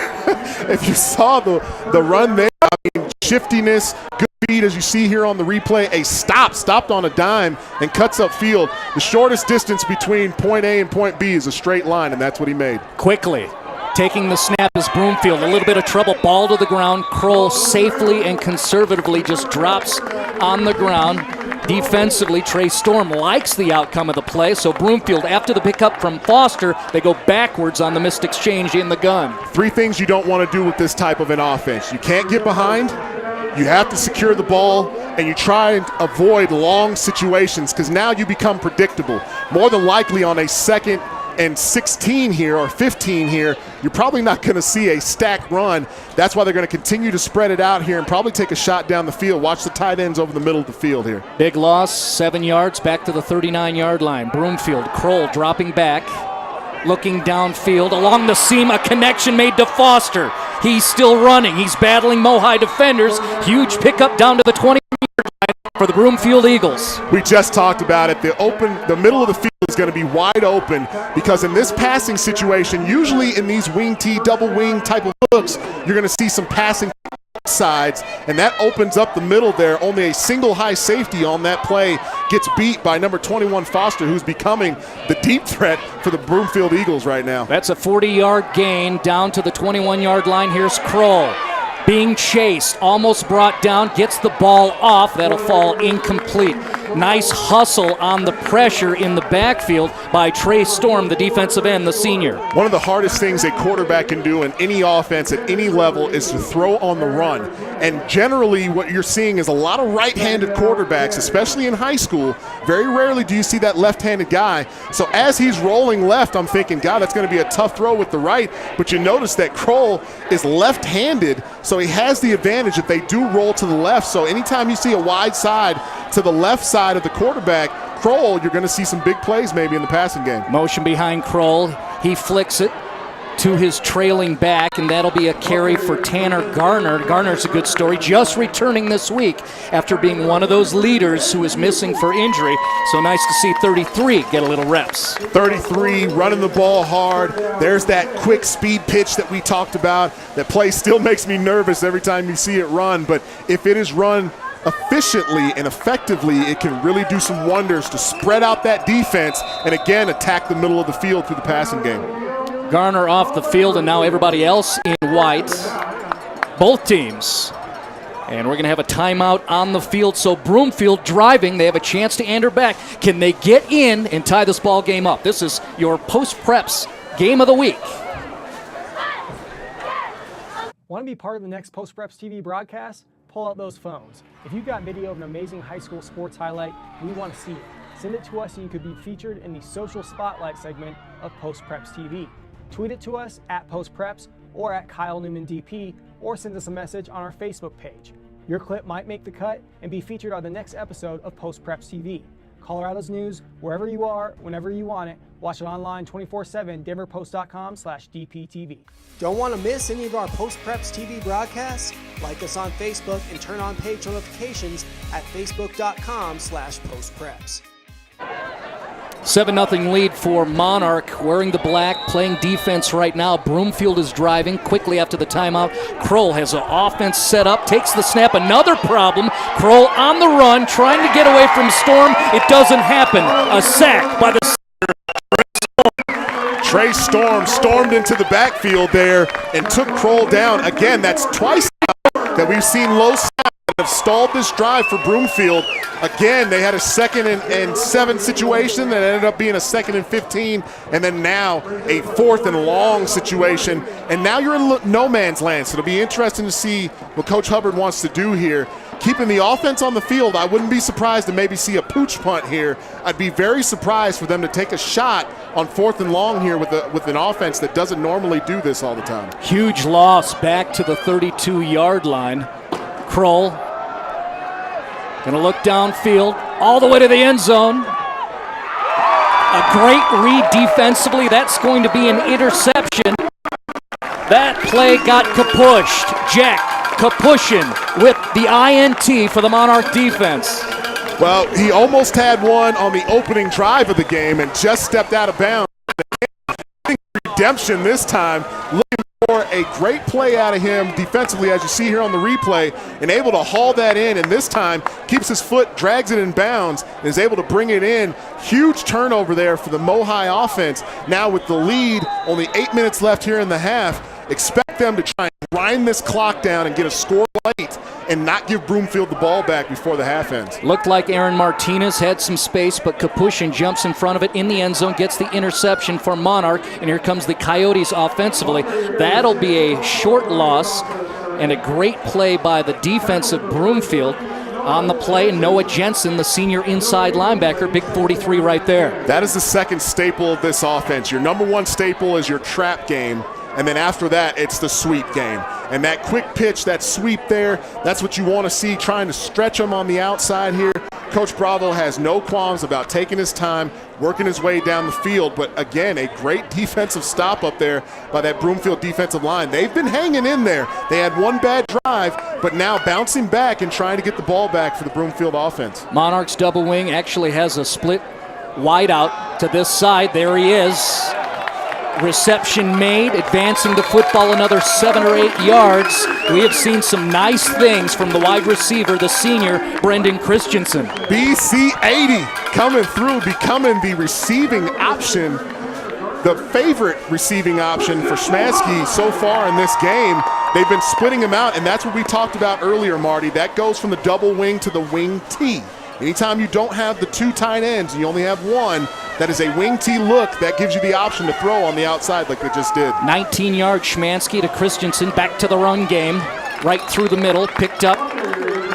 If you saw the run there, I mean, shiftiness, good speed as you see here on the replay. A stopped on a dime and cuts up field. The shortest distance between point A and point B is a straight line, and that's what he made. Quickly taking the snap is Broomfield. A little bit of trouble, ball to the ground. Kroll safely and conservatively just drops on the ground. Defensively, Trey Storm likes the outcome of the play, so Broomfield, after the pickup from Foster, they go backwards on the missed exchange in the gun. 3 things you don't want to do with this type of an offense. You can't get behind, you have to secure the ball, and you try and avoid long situations because now you become predictable. More than likely on a second and 16 here or 15 here, you're probably not going to see a stacked run. That's why they're going to continue to spread it out here and probably take a shot down the field. Watch the tight ends over the middle of the field here. Big loss, 7 yards, back to the 39-yard line. Broomfield, Kroll dropping back, looking downfield. Along the seam, a connection made to Foster. He's still running. He's battling Mohai defenders. Huge pickup down to the 20-yard line for the Broomfield Eagles. We just talked about it. The middle of the field is going to be wide open because in this passing situation, usually in these wing T, double wing type of looks, you're going to see some passing sides, and that opens up the middle there. Only a single high safety on that play gets beat by number 21 Foster, who's becoming the deep threat for the Broomfield Eagles right now. That's a 40-yard gain down to the 21-yard line. Here's Kroll being chased, almost brought down, gets the ball off. That'll fall incomplete. Nice hustle on the pressure in the backfield by Trey Storm, the defensive end, the senior. One of the hardest things a quarterback can do in any offense at any level is to throw on the run. And generally what you're seeing is a lot of right-handed quarterbacks, especially in high school. Very rarely do you see that left-handed guy. So as he's rolling left, I'm thinking, God, that's going to be a tough throw with the right. But you notice that Kroll is left-handed, so he has the advantage if they do roll to the left. So anytime you see a wide side to the left side of the quarterback, Kroll, you're going to see some big plays maybe in the passing game. Motion behind Kroll. He flicks it to his trailing back, and that'll be a carry for Tanner Garner. Garner's a good story, just returning this week after being one of those leaders who is missing for injury. So nice to see 33 get a little reps. 33, running the ball hard. There's that quick speed pitch that we talked about. That play still makes me nervous every time you see it run, but if it is run efficiently and effectively, it can really do some wonders to spread out that defense and again attack the middle of the field through the passing game. Garner off the field, and now everybody else in white. Both teams. And we're going to have a timeout on the field. So Broomfield driving. They have a chance to enter back. Can they get in and tie this ball game up? This is your post-preps game of the week. Want to be part of the next Post Preps TV broadcast? Pull out those phones. If you've got video of an amazing high school sports highlight, we want to see it. Send it to us so you could be featured in the social spotlight segment of Post Preps TV. Tweet it to us at Post Preps or at Kyle Newman DP, or send us a message on our Facebook page. Your clip might make the cut and be featured on the next episode of Post Preps TV. Colorado's news, wherever you are, whenever you want it. Watch it online 24/7, denverpost.com/DPTV. Don't want to miss any of our Post Preps TV broadcasts? Like us on Facebook and turn on page notifications at facebook.com/postpreps. 7-0 lead for Monarch, wearing the black, playing defense right now. Broomfield is driving quickly after the timeout. Kroll has an offense set up, takes the snap, another problem. Kroll on the run, trying to get away from Storm. It doesn't happen. A sack by the Trey Storm stormed into the backfield there and took Kroll down. Again, that's twice now that we've seen low snaps that have stalled this drive for Broomfield. Again, they had a 2nd and 7 situation that ended up being a 2nd and 15, and then now a 4th and long situation. And now you're in no man's land, so it'll be interesting to see what Coach Hubbard wants to do here. Keeping the offense on the field, I wouldn't be surprised to maybe see a pooch punt here. I'd be very surprised for them to take a shot on 4th and long here with an offense that doesn't normally do this all the time. Huge loss back to the 32-yard line. Kroll gonna look downfield, all the way to the end zone. A great read defensively. That's going to be an interception. That play got kapushed. Jack Kapushin with the INT for the Monarch defense. Well, he almost had one on the opening drive of the game and just stepped out of bounds. Redemption this time. Looking for a great play out of him defensively, as you see here on the replay, and able to haul that in, and this time keeps his foot, drags it in bounds, and is able to bring it in. Huge turnover there for the Mohai offense. Now with the lead, only 8 minutes left here in the half. Expect them to try and grind this clock down and get a score late and not give Broomfield the ball back before the half ends. Looked like Aaron Martinez had some space, but Kapushin jumps in front of it in the end zone, gets the interception for Monarch, and here comes the Coyotes offensively. That'll be a short loss and a great play by the defense of Broomfield. On the play, Noah Jensen, the senior inside linebacker, big 43 right there. That is the second staple of this offense. Your number one staple is your trap game, and then after that, it's the sweep game. And that quick pitch, that sweep there, that's what you want to see, trying to stretch them on the outside here. Coach Bravo has no qualms about taking his time, working his way down the field, but again, a great defensive stop up there by that Broomfield defensive line. They've been hanging in there. They had one bad drive, but now bouncing back and trying to get the ball back for the Broomfield offense. Monarch's double wing actually has a split wide out to this side. There he is. Reception made, advancing the football another 7 or 8 yards. We have seen some nice things from the wide receiver, the senior, Brendan Christensen. BC80 coming through, becoming the receiving option, the favorite receiving option for Smansky so far in this game. They've been splitting him out, and that's what we talked about earlier, Marty. That goes from the double wing to the wing T. Anytime you don't have the two tight ends and you only have one, that is a wing T look that gives you the option to throw on the outside like they just did. 19-yard Szymanski to Christensen, back to the run game, right through the middle, picked up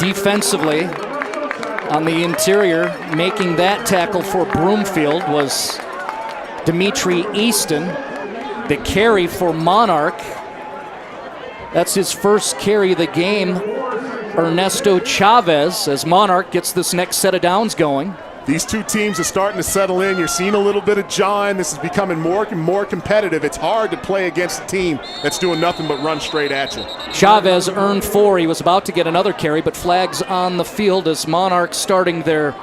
defensively on the interior. Making that tackle for Broomfield was Dimitri Easton. The carry for Monarch, that's his first carry of the game, Ernesto Chavez, as Monarch gets this next set of downs going. These two teams are starting to settle in. You're seeing a little bit of jawing. This is becoming more and more competitive. It's hard to play against a team that's doing nothing but run straight at you. Chavez earned 4. He was about to get another carry, but flags on the field as Monarch starting their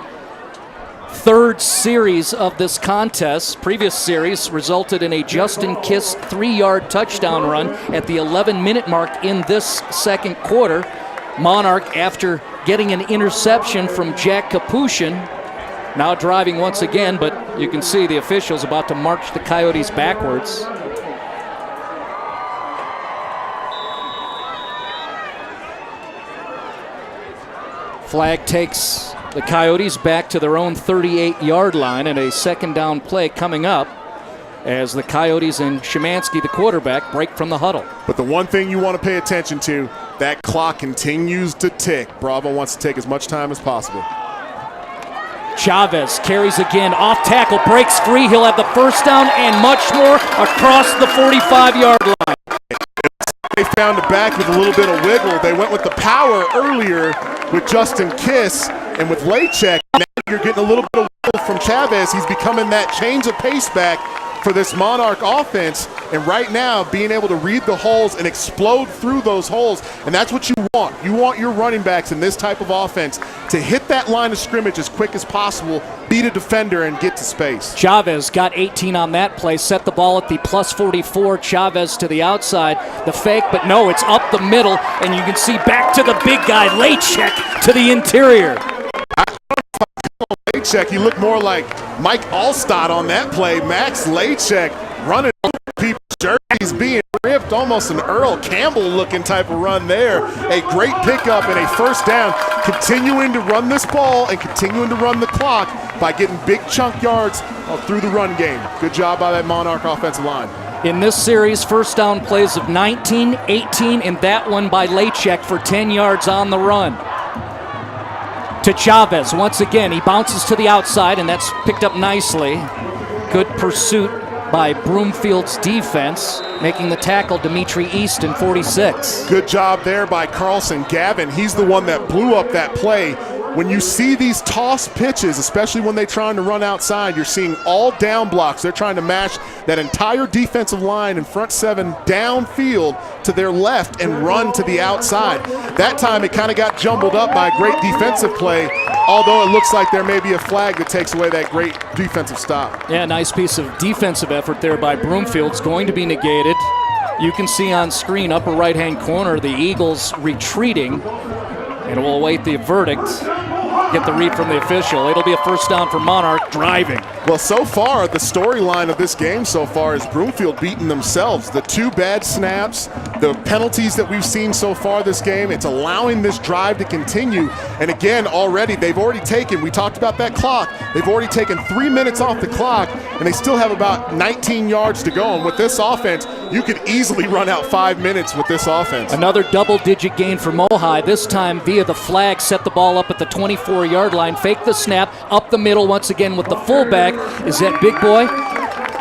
third series of this contest. Previous series resulted in a Justin Kiss 3-yard touchdown run at the 11-minute mark in this second quarter. Monarch, after getting an interception from Jack Kapushin, now driving once again, but you can see the officials about to march the Coyotes backwards. Flag takes the Coyotes back to their own 38-yard line, and a second down play coming up as the Coyotes and Szymanski, the quarterback, break from the huddle. But the one thing you want to pay attention to, that clock continues to tick. Bravo wants to take as much time as possible. Chavez carries again, off tackle, breaks free. He'll have the first down and much more across the 45-yard line. They found the back with a little bit of wiggle. They went with the power earlier with Justin Kiss, and with Lachek, now you're getting a little bit of wiggle from Chavez. He's becoming that change of pace back for this Monarch offense, and right now being able to read the holes and explode through those holes, and that's what you want. You want your running backs in this type of offense to hit that line of scrimmage as quick as possible, beat a defender, and get to space. Chavez got 18 on that play, set the ball at the plus 44. Chavez to the outside, the fake, but no, it's up the middle, and you can see back to the big guy, Lachek, to the interior. Lachek, he looked more like Mike Allstott on that play. Max Lachek running people's jerseys, being ripped, almost an Earl Campbell looking type of run there. A great pickup and a first down, continuing to run this ball and continuing to run the clock by getting big chunk yards through the run game. Good job by that Monarch offensive line. In this series, first down plays of 19, 18, and that one by Lachek for 10 yards on the run. To Chavez, once again, he bounces to the outside, and that's picked up nicely. Good pursuit by Broomfield's defense, making the tackle Dimitri Easton, 46. Good job there by Carlson Gavin. He's the one that blew up that play. When you see these toss pitches, especially when they're trying to run outside, you're seeing all down blocks. They're trying to mash that entire defensive line in front seven downfield to their left and run to the outside. That time it kind of got jumbled up by a great defensive play, although it looks like there may be a flag that takes away that great defensive stop. Yeah, nice piece of defensive effort there by Broomfield. It's going to be negated. You can see on screen, upper right-hand corner, the Eagles retreating, and we'll await the verdict. Get the read from the official. It'll be a first down for Monarch, driving. Well, so far, the storyline of this game so far is Broomfield beating themselves. The two bad snaps, the penalties that we've seen so far this game, it's allowing this drive to continue. And again, they've already taken, we talked about that clock, they've already taken 3 minutes off the clock, and they still have about 19 yards to go. And with this offense, you could easily run out 5 minutes with this offense. Another double-digit gain for Mohai, this time via the flag, set the ball up at the 24-yard line, fake the snap, up the middle once again with the fullback. Is that big boy?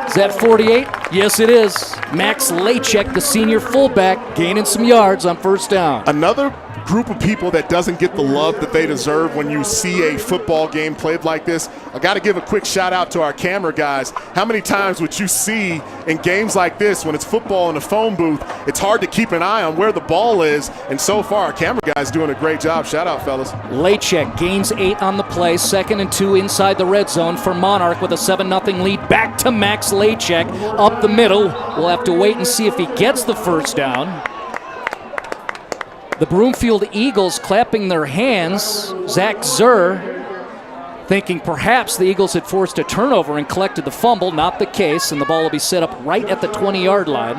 Is that 48? Yes, it is. Max Lachek, the senior fullback, gaining some yards on first down. Another group of people that doesn't get the love that they deserve when you see a football game played like this. I got to give a quick shout out to our camera guys. How many times would you see in games like this when it's football in a phone booth, it's hard to keep an eye on where the ball is, and so far our camera guys doing a great job. Shout out, fellas. Lachek gains 8 on the play, 2nd and 2 inside the red zone for Monarch with a 7-0 lead. Back to Max Lachek up the middle. We'll have to wait and see if he gets the first down. The Broomfield Eagles clapping their hands. Zach Zur thinking perhaps the Eagles had forced a turnover and collected the fumble. Not the case, and the ball will be set up right at the 20-yard line.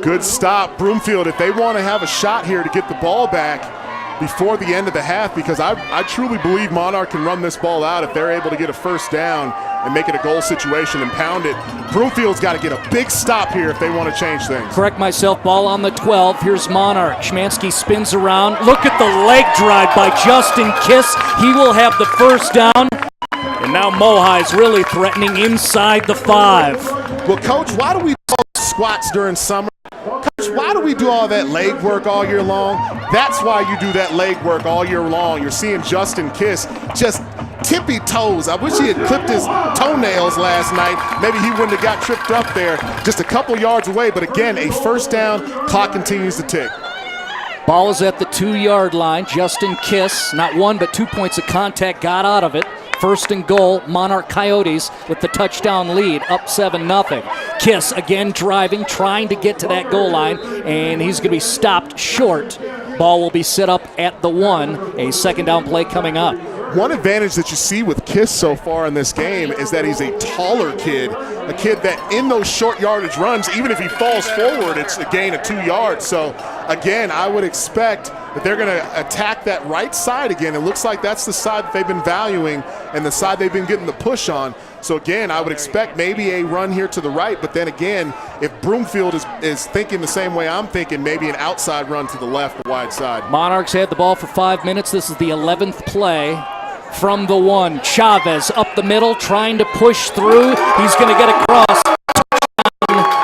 Good stop, Broomfield, if they want to have a shot here to get the ball back before the end of the half, because I truly believe Monarch can run this ball out if they're able to get a first down and make it a goal situation and pound it. Broomfield's got to get a big stop here if they want to change things. Correct myself, ball on the 12. Here's Monarch. Schmansky spins around. Look at the leg drive by Justin Kiss. He will have the first down. And now Mohai's really threatening inside the 5. Well, Coach, why do we do squats during summer? Coach, why do we do all that leg work all year long? That's why you do that leg work all year long. You're seeing Justin Kiss just tippy toes. I wish he had clipped his toenails last night. Maybe he wouldn't have got tripped up there. Just a couple yards away, but again, a first down. Clock continues to tick. Ball is at the 2-yard line. Justin Kiss, not 1 but 2 points of contact, got out of it. First and goal, Monarch Coyotes with the touchdown lead, up 7-0. Kiss again driving, trying to get to that goal line, and he's going to be stopped short. Ball will be set up at the 1, a second down play coming up. One advantage that you see with Kiss so far in this game is that he's a taller kid, a kid that in those short yardage runs, even if he falls forward, it's a gain of 2 yards. So again, I would expect that they're going to attack that right side again. It looks like that's the side that they've been valuing and the side they've been getting the push on. So again, I would expect maybe a run here to the right, but then again, if Broomfield is thinking the same way I'm thinking, maybe an outside run to the left, the wide side. Monarchs had the ball for 5 minutes. This is the 11th play. From the 1, Chavez up the middle, trying to push through. He's going to get across.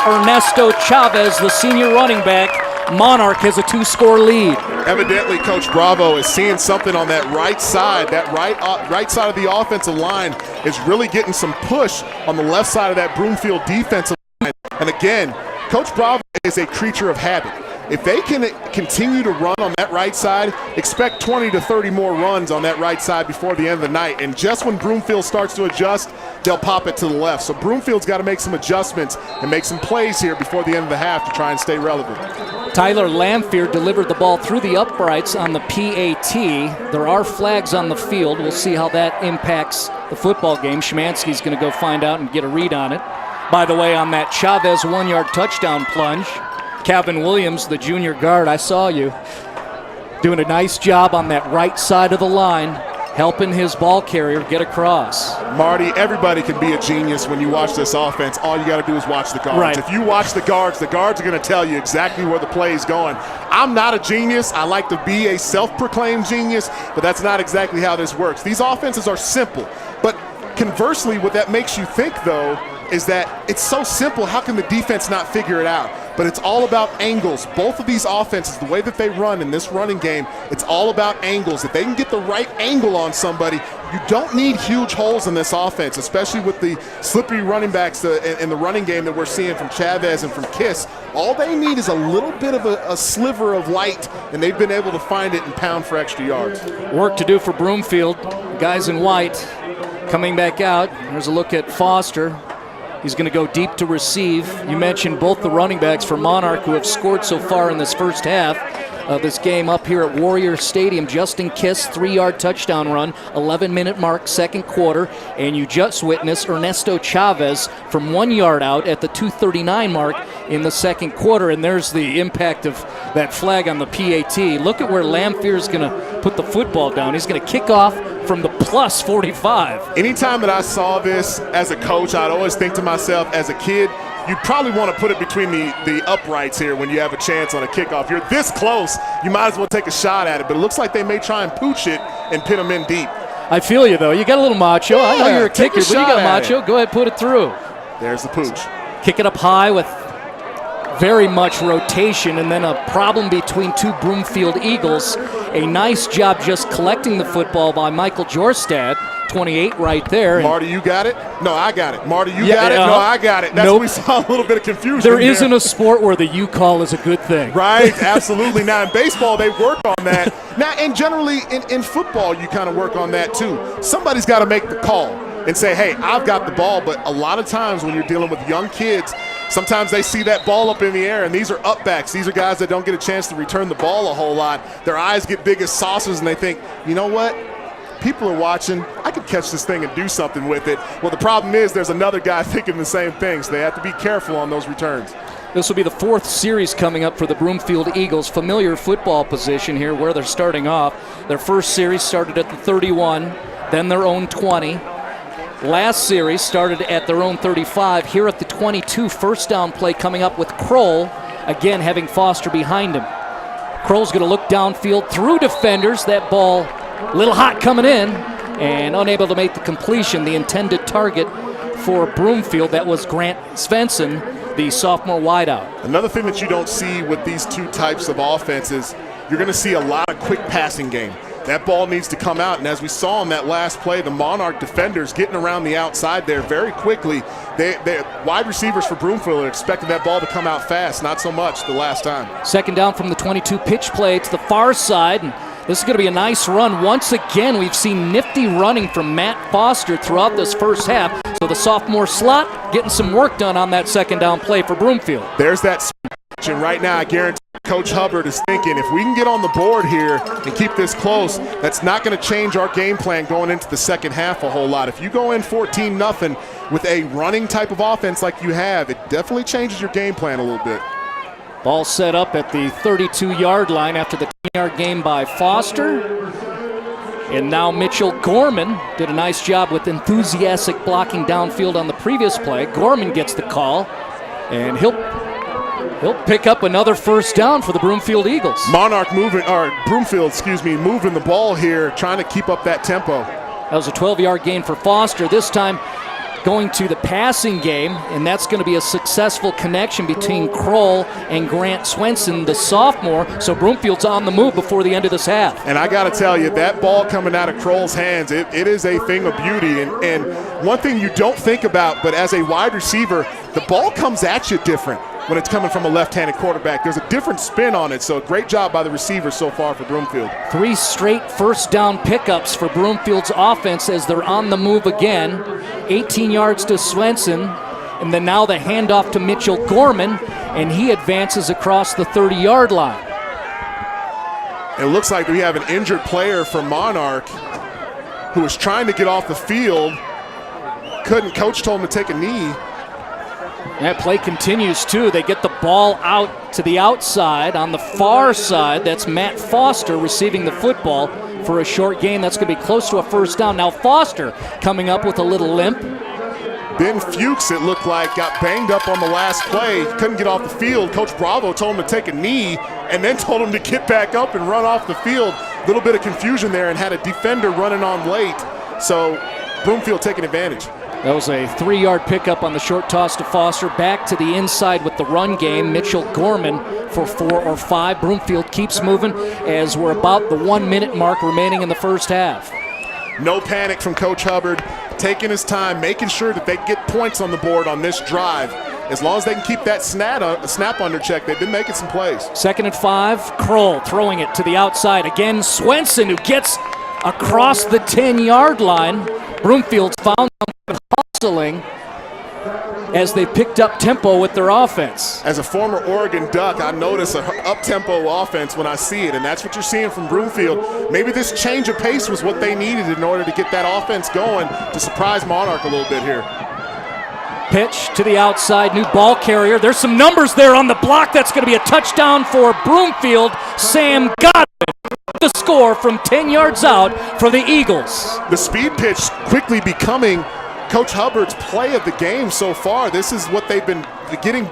Ernesto Chavez, the senior running back. Monarch has a 2-score lead. Evidently, Coach Bravo is seeing something on that right side. That right side of the offensive line is really getting some push on the left side of that Broomfield defensive line. And again, Coach Bravo is a creature of habit. If they can continue to run on that right side, expect 20 to 30 more runs on that right side before the end of the night. And just when Broomfield starts to adjust, they'll pop it to the left. So Broomfield's got to make some adjustments and make some plays here before the end of the half to try and stay relevant. Tyler Lamphere delivered the ball through the uprights on the PAT. There are flags on the field. We'll see how that impacts the football game. Schmansky's going to go find out and get a read on it. By the way, on that Chavez 1-yard touchdown plunge, Calvin Williams, the junior guard, I saw you, doing a nice job on that right side of the line, helping his ball carrier get across. Marty, everybody can be a genius when you watch this offense. All you got to do is watch the guards. Right. If you watch the guards are going to tell you exactly where the play is going. I'm not a genius. I like to be a self-proclaimed genius, but that's not exactly how this works. These offenses are simple, but conversely, what that makes you think, though, is that it's so simple, how can the defense not figure it out? But it's all about angles. Both of these offenses, the way that they run in this running game, it's all about angles. If they can get the right angle on somebody, you don't need huge holes in this offense, especially with the slippery running backs in the running game that we're seeing from Chavez and from Kiss. All they need is a little bit of a sliver of light, and they've been able to find it and pound for extra yards. Work to do for Broomfield. Guys in white coming back out. There's a look at Foster. He's going to go deep to receive. You mentioned both the running backs for Monarch who have scored so far in this first half of this game up here at Warrior Stadium. Justin Kiss, 3-yard touchdown run, 11-minute mark, second quarter. And you just witnessed Ernesto Chavez from 1 yard out at the 2:39 mark in the second quarter. And there's the impact of that flag on the PAT. Look at where Lamphere is going to put the football down. He's going to kick off from the plus 45. Anytime that I saw this as a coach, I'd always think to myself, as a kid, you probably want to put it between the uprights here when you have a chance on a kickoff. You're this close, you might as well take a shot at it. But it looks like they may try and pooch it and pin them in deep. I feel you, though. You got a little macho. Yeah, I know you're a kicker, but you got a macho. It. Go ahead, put it through. There's the pooch. Kick it up high with very much rotation, and then a problem between two Broomfield Eagles. A nice job just collecting the football by Michael Jorstad, 28 right there. Marty, you got it? No, I got it. Marty, you got it? No, I got it. That's nope. We saw a little bit of confusion There isn't a sport where the you call is a good thing. Right, absolutely. Now, in baseball, they work on that. Now, and generally in football, you kind of work on that too. Somebody's got to make the call and say, hey, I've got the ball. But a lot of times when you're dealing with young kids, sometimes they see that ball up in the air, and these are upbacks. These are guys that don't get a chance to return the ball a whole lot. Their eyes get big as saucers, and they think, you know what? People are watching. I could catch this thing and do something with it. Well, the problem is there's another guy thinking the same thing, so they have to be careful on those returns. This will be the fourth series coming up for the Broomfield Eagles. Familiar football position here where they're starting off. Their first series started at the 31, then their own 20. Last series started at their own 35. Here at the 22, first down play coming up with Kroll, again having Foster behind him. Kroll's going to look downfield through defenders. That ball a little hot coming in and unable to make the completion. The intended target for Broomfield, that was Grant Swenson, the sophomore wideout. Another thing that you don't see with these two types of offenses, you're going to see a lot of quick passing game. That ball needs to come out, and as we saw in that last play, the Monarch defenders getting around the outside there very quickly. They wide receivers for Broomfield are expecting that ball to come out fast, not so much the last time. Second down from the 22, pitch play to the far side, and this is going to be a nice run. Once again, we've seen Nifty running from Matt Foster throughout this first half, so the sophomore slot getting some work done on that second down play for Broomfield. There's that switch, and right now I guarantee Coach Hubbard is thinking, if we can get on the board here and keep this close, that's not going to change our game plan going into the second half a whole lot. If you go in 14-0 with a running type of offense like you have, it definitely changes your game plan a little bit. Ball set up at the 32-yard line after the 10-yard gain by Foster. And now Mitchell Gorman did a nice job with enthusiastic blocking downfield on the previous play. Gorman gets the call, and he'll pick up another first down for the Broomfield Eagles. Broomfield, moving the ball here, trying to keep up that tempo. That was a 12-yard gain for Foster. This time going to the passing game, and that's going to be a successful connection between Kroll and Grant Swenson, the sophomore. So Broomfield's on the move before the end of this half. And I got to tell you, that ball coming out of Kroll's hands, it is a thing of beauty. And one thing you don't think about, but as a wide receiver, the ball comes at you different when it's coming from a left-handed quarterback. There's a different spin on it, so great job by the receivers so far for Broomfield. 3 straight first down pickups for Broomfield's offense as they're on the move again. 18 yards to Swenson, and then now the handoff to Mitchell Gorman, and he advances across the 30-yard line. It looks like we have an injured player for Monarch who was trying to get off the field. Couldn't. Coach told him to take a knee. That play continues, too. They get the ball out to the outside. On the far side, that's Matt Foster receiving the football for a short gain. That's going to be close to a first down. Now Foster coming up with a little limp. Ben Fuchs, it looked like, got banged up on the last play. Couldn't get off the field. Coach Bravo told him to take a knee and then told him to get back up and run off the field. A little bit of confusion there and had a defender running on late. So Broomfield taking advantage. That was a 3-yard pickup on the short toss to Foster. Back to the inside with the run game. Mitchell Gorman for 4 or 5. Broomfield keeps moving as we're about the 1-minute mark remaining in the first half. No panic from Coach Hubbard, taking his time, making sure that they get points on the board on this drive. As long as they can keep that snap under check, they've been making some plays. 2nd and 5, Kroll throwing it to the outside. Again, Swenson, who gets across the 10-yard line. Broomfield's found them hustling as they picked up tempo with their offense. As a former Oregon Duck, I notice an up-tempo offense when I see it, and that's what you're seeing from Broomfield. Maybe this change of pace was what they needed in order to get that offense going to surprise Monarch a little bit here. Pitch to the outside, new ball carrier. There's some numbers there on the block. That's going to be a touchdown for Broomfield. Sam Godwin the score from 10 yards out for the Eagles. The speed pitch quickly becoming Coach Hubbard's play of the game so far. This is what they've been getting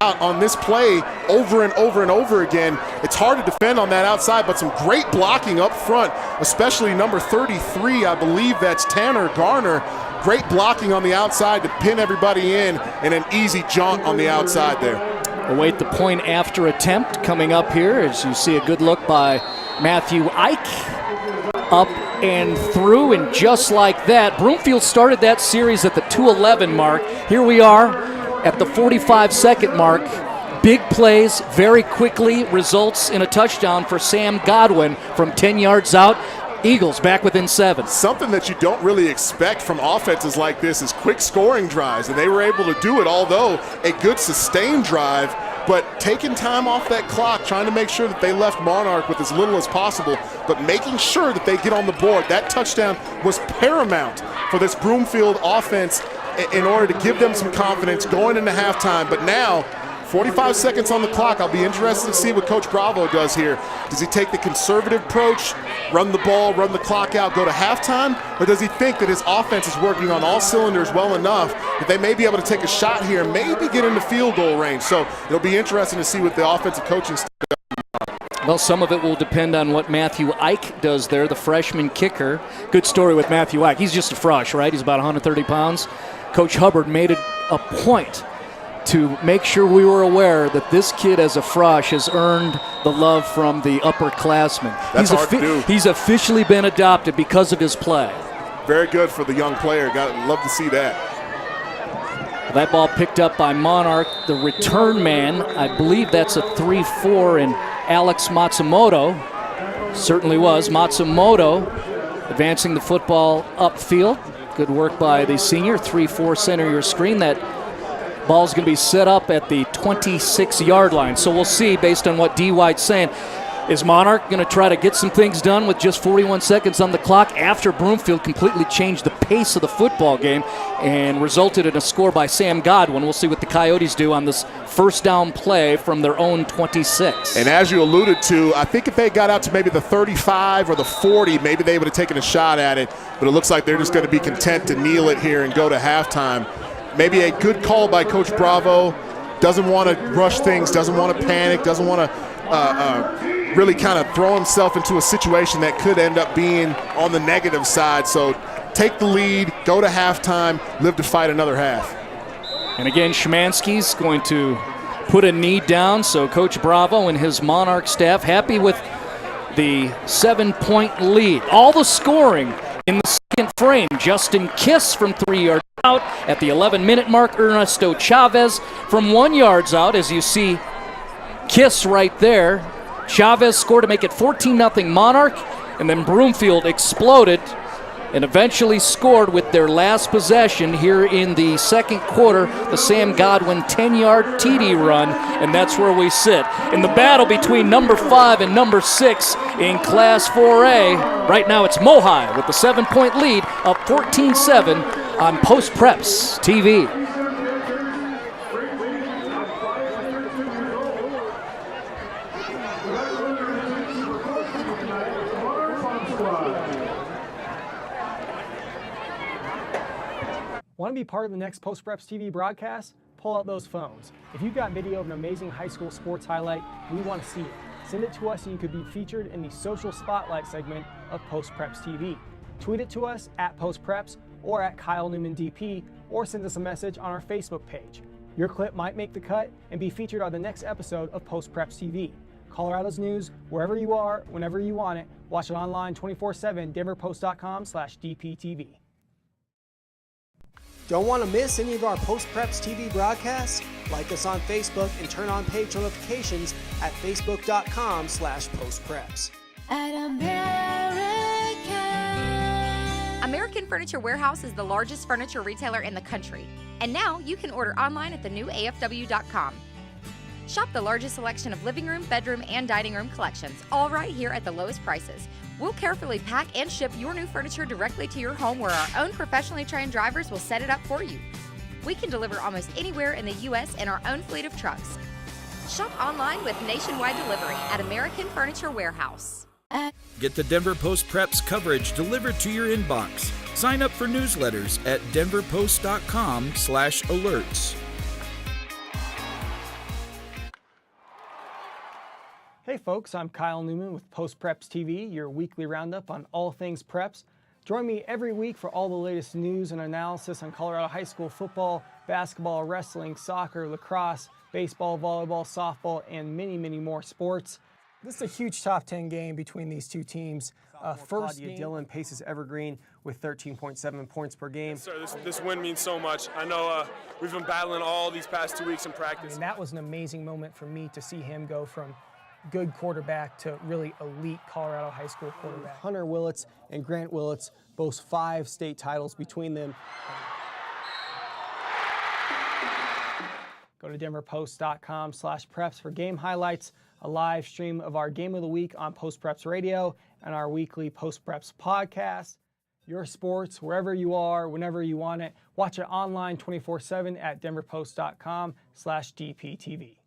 out on this play over and over and over again. It's hard to defend on that outside, but some great blocking up front, especially number 33, I believe that's Tanner Garner. Great blocking on the outside to pin everybody in, and an easy jaunt on the outside there. Await the point after attempt coming up here as you see a good look by Matthew Ike. Up and through, and just like that, Broomfield started that series at the 2:11 mark. Here we are at the 45-second mark. Big plays very quickly results in a touchdown for Sam Godwin from 10 yards out. Eagles back within 7. Something that you don't really expect from offenses like this is quick scoring drives, and they were able to do it, although a good sustained drive, but taking time off that clock, trying to make sure that they left Monarch with as little as possible, but making sure that they get on the board. That touchdown was paramount for this Broomfield offense in order to give them some confidence going into halftime. But now, 45 seconds on the clock. I'll be interested to see what Coach Bravo does here. Does he take the conservative approach, run the ball, run the clock out, go to halftime? Or does he think that his offense is working on all cylinders well enough that they may be able to take a shot here, maybe get into field goal range? So it'll be interesting to see what the offensive coaching staff does. Well, some of it will depend on what Matthew Ike does there, the freshman kicker. Good story with Matthew Ike. He's just a frush, right? He's about 130 pounds. Coach Hubbard made it a point to make sure we were aware that this kid as a frush has earned the love from the upperclassmen. That's hard to do. He's officially been adopted because of his play. Very good for the young player. Love to see that. That ball picked up by Monarch. The return man, I believe that's a 3-4 in Alex Matsumoto. Certainly was. Matsumoto advancing the football upfield. Good work by the senior. 3-4 center your screen. That ball's going to be set up at the 26-yard line. So we'll see, based on what D. White's saying. Is Monarch going to try to get some things done with just 41 seconds on the clock after Broomfield completely changed the pace of the football game and resulted in a score by Sam Godwin? We'll see what the Coyotes do on this first down play from their own 26. And as you alluded to, I think if they got out to maybe the 35 or the 40, maybe they would have taken a shot at it. But it looks like they're just going to be content to kneel it here and go to halftime. Maybe a good call by Coach Bravo. Doesn't want to rush things, doesn't want to panic, doesn't want to really kind of throw himself into a situation that could end up being on the negative side. So take the lead, go to halftime, live to fight another half. And again, Szymanski's going to put a knee down, so Coach Bravo and his Monarch staff happy with the 7-point lead. All the scoring in the second frame. Justin Kiss from 3 yards out at the 11-minute mark. Ernesto Chavez from 1 yard out, as you see Kiss right there. Chavez scored to make it 14-0 Monarch, and then Broomfield exploded and eventually scored with their last possession here in the second quarter, the Sam Godwin 10-yard TD run, and that's where we sit. In the battle between number 5 and number 6 in Class 4A, right now it's Mohai with the 7-point lead, up 14-7 on Post Preps TV. Want to be part of the next Post Preps TV broadcast? Pull out those phones. If you've got video of an amazing high school sports highlight, we want to see it. Send it to us so you could be featured in the social spotlight segment of Post Preps TV. Tweet it to us at Post Preps or at Kyle Newman DP, or send us a message on our Facebook page. Your clip might make the cut and be featured on the next episode of Post Preps TV. Colorado's news, wherever you are, whenever you want it. Watch it online 24/7, denverpost.com/DPTV. Don't want to miss any of our Post Preps TV broadcasts? Like us on Facebook and turn on page notifications at facebook.com/postpreps. American Furniture Warehouse is the largest furniture retailer in the country. And now you can order online at the new AFW.com. Shop the largest selection of living room, bedroom, and dining room collections, all right here at the lowest prices. We'll carefully pack and ship your new furniture directly to your home, where our own professionally trained drivers will set it up for you. We can deliver almost anywhere in the U.S. in our own fleet of trucks. Shop online with nationwide delivery at American Furniture Warehouse. Get the Denver Post Preps coverage delivered to your inbox. Sign up for newsletters at denverpost.com/alerts. Hey folks, I'm Kyle Newman with Post Preps TV, your weekly roundup on all things preps. Join me every week for all the latest news and analysis on Colorado high school football, basketball, wrestling, soccer, lacrosse, baseball, volleyball, softball, and many, many more sports. This is a huge top 10 game between these two teams. First, Dillon paces Evergreen with 13.7 points per game. Yes, sir, this win means so much. I know we've been battling all these past 2 weeks in practice. I mean, that was an amazing moment for me to see him go from good quarterback to really elite Colorado high school quarterback. Hunter Willits and Grant Willits boast 5 state titles between them. Go to denverpost.com/preps for game highlights, a live stream of our game of the week on Post Preps Radio, and our weekly Post Preps podcast. Your sports, wherever you are, whenever you want it. Watch it online 24/7 at denverpost.com/DPTV.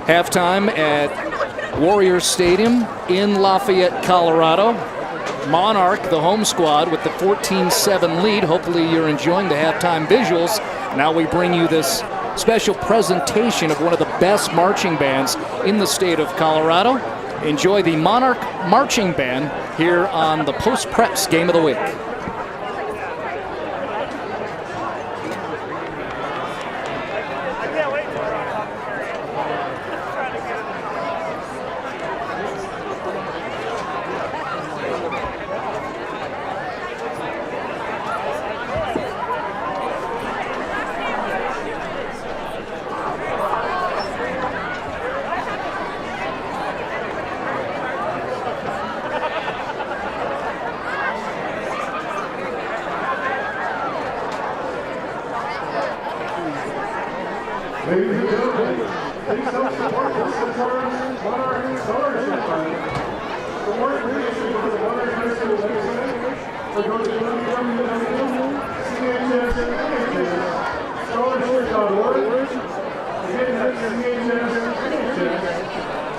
Halftime at Warriors Stadium in Lafayette, Colorado. Monarch, the home squad, with the 14-7 lead. Hopefully you're enjoying the halftime visuals. Now we bring you this special presentation of one of the best marching bands in the state of Colorado. Enjoy the Monarch Marching Band here on the Post Preps Game of the Week. Ladies and gentlemen, please help support this supporters Monarch Scholarship Fund. For more information, go to the Monarch High School website or go to www.chsscholarship.org. Again, that's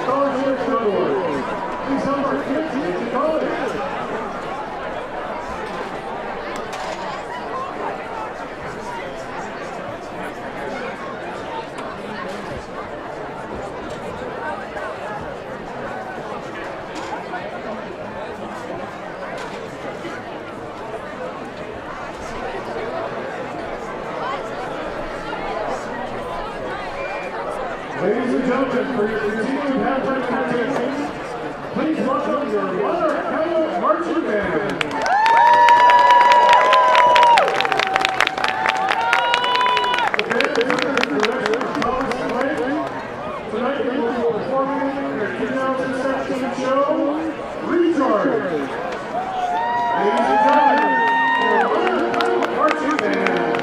chsscholarship.org. Please help our kids get to college. Ladies and gentlemen, for your continued halftime entertainment, please welcome your Monarch Marching Band. The band is under the direction of Thomas White. Tonight they will be performing their 2016 show, Recharge. Ladies and gentlemen, your Monarch Marching Band.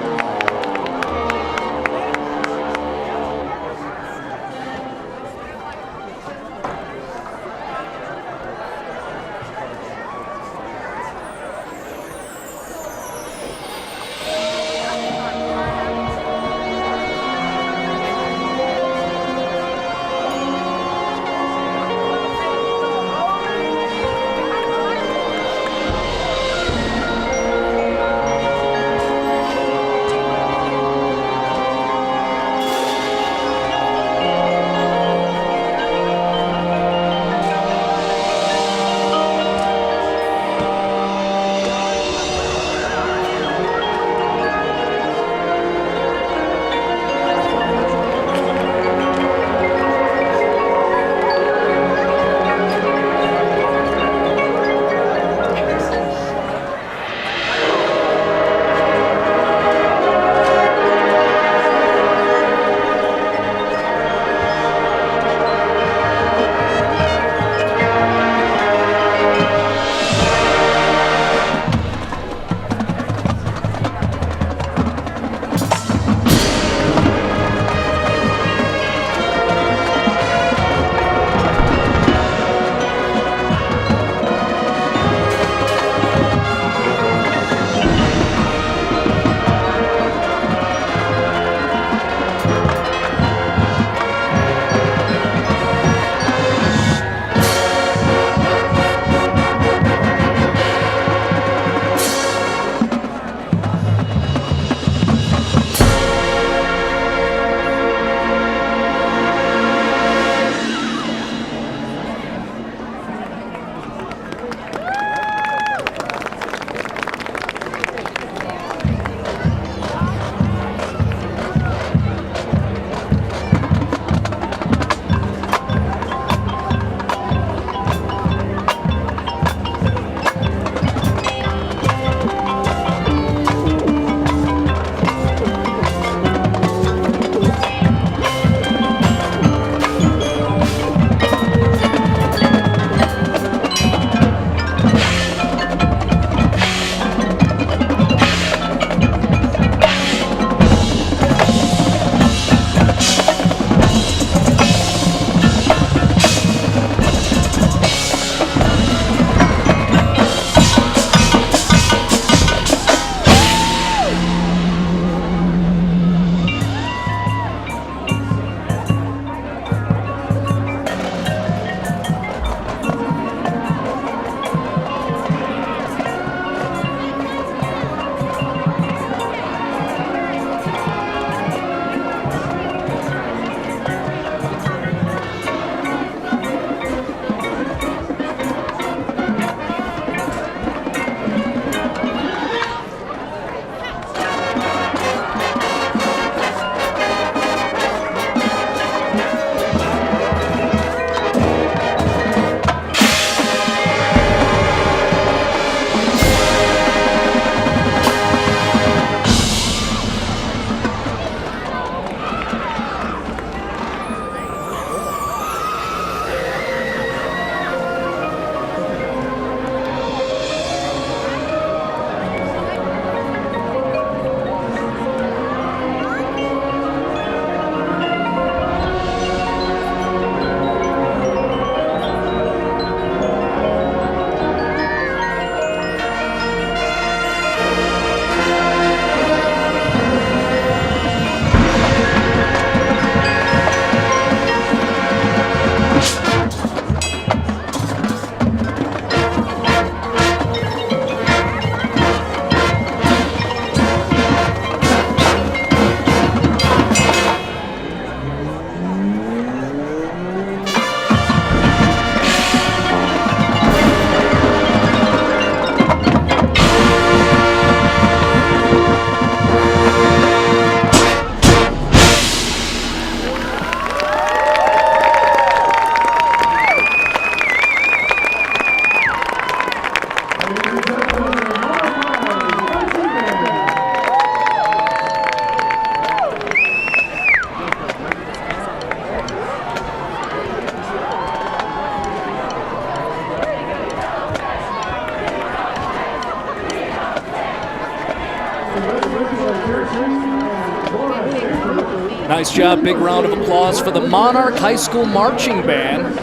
Nice job. Big round of applause for the Monarch High School Marching Band.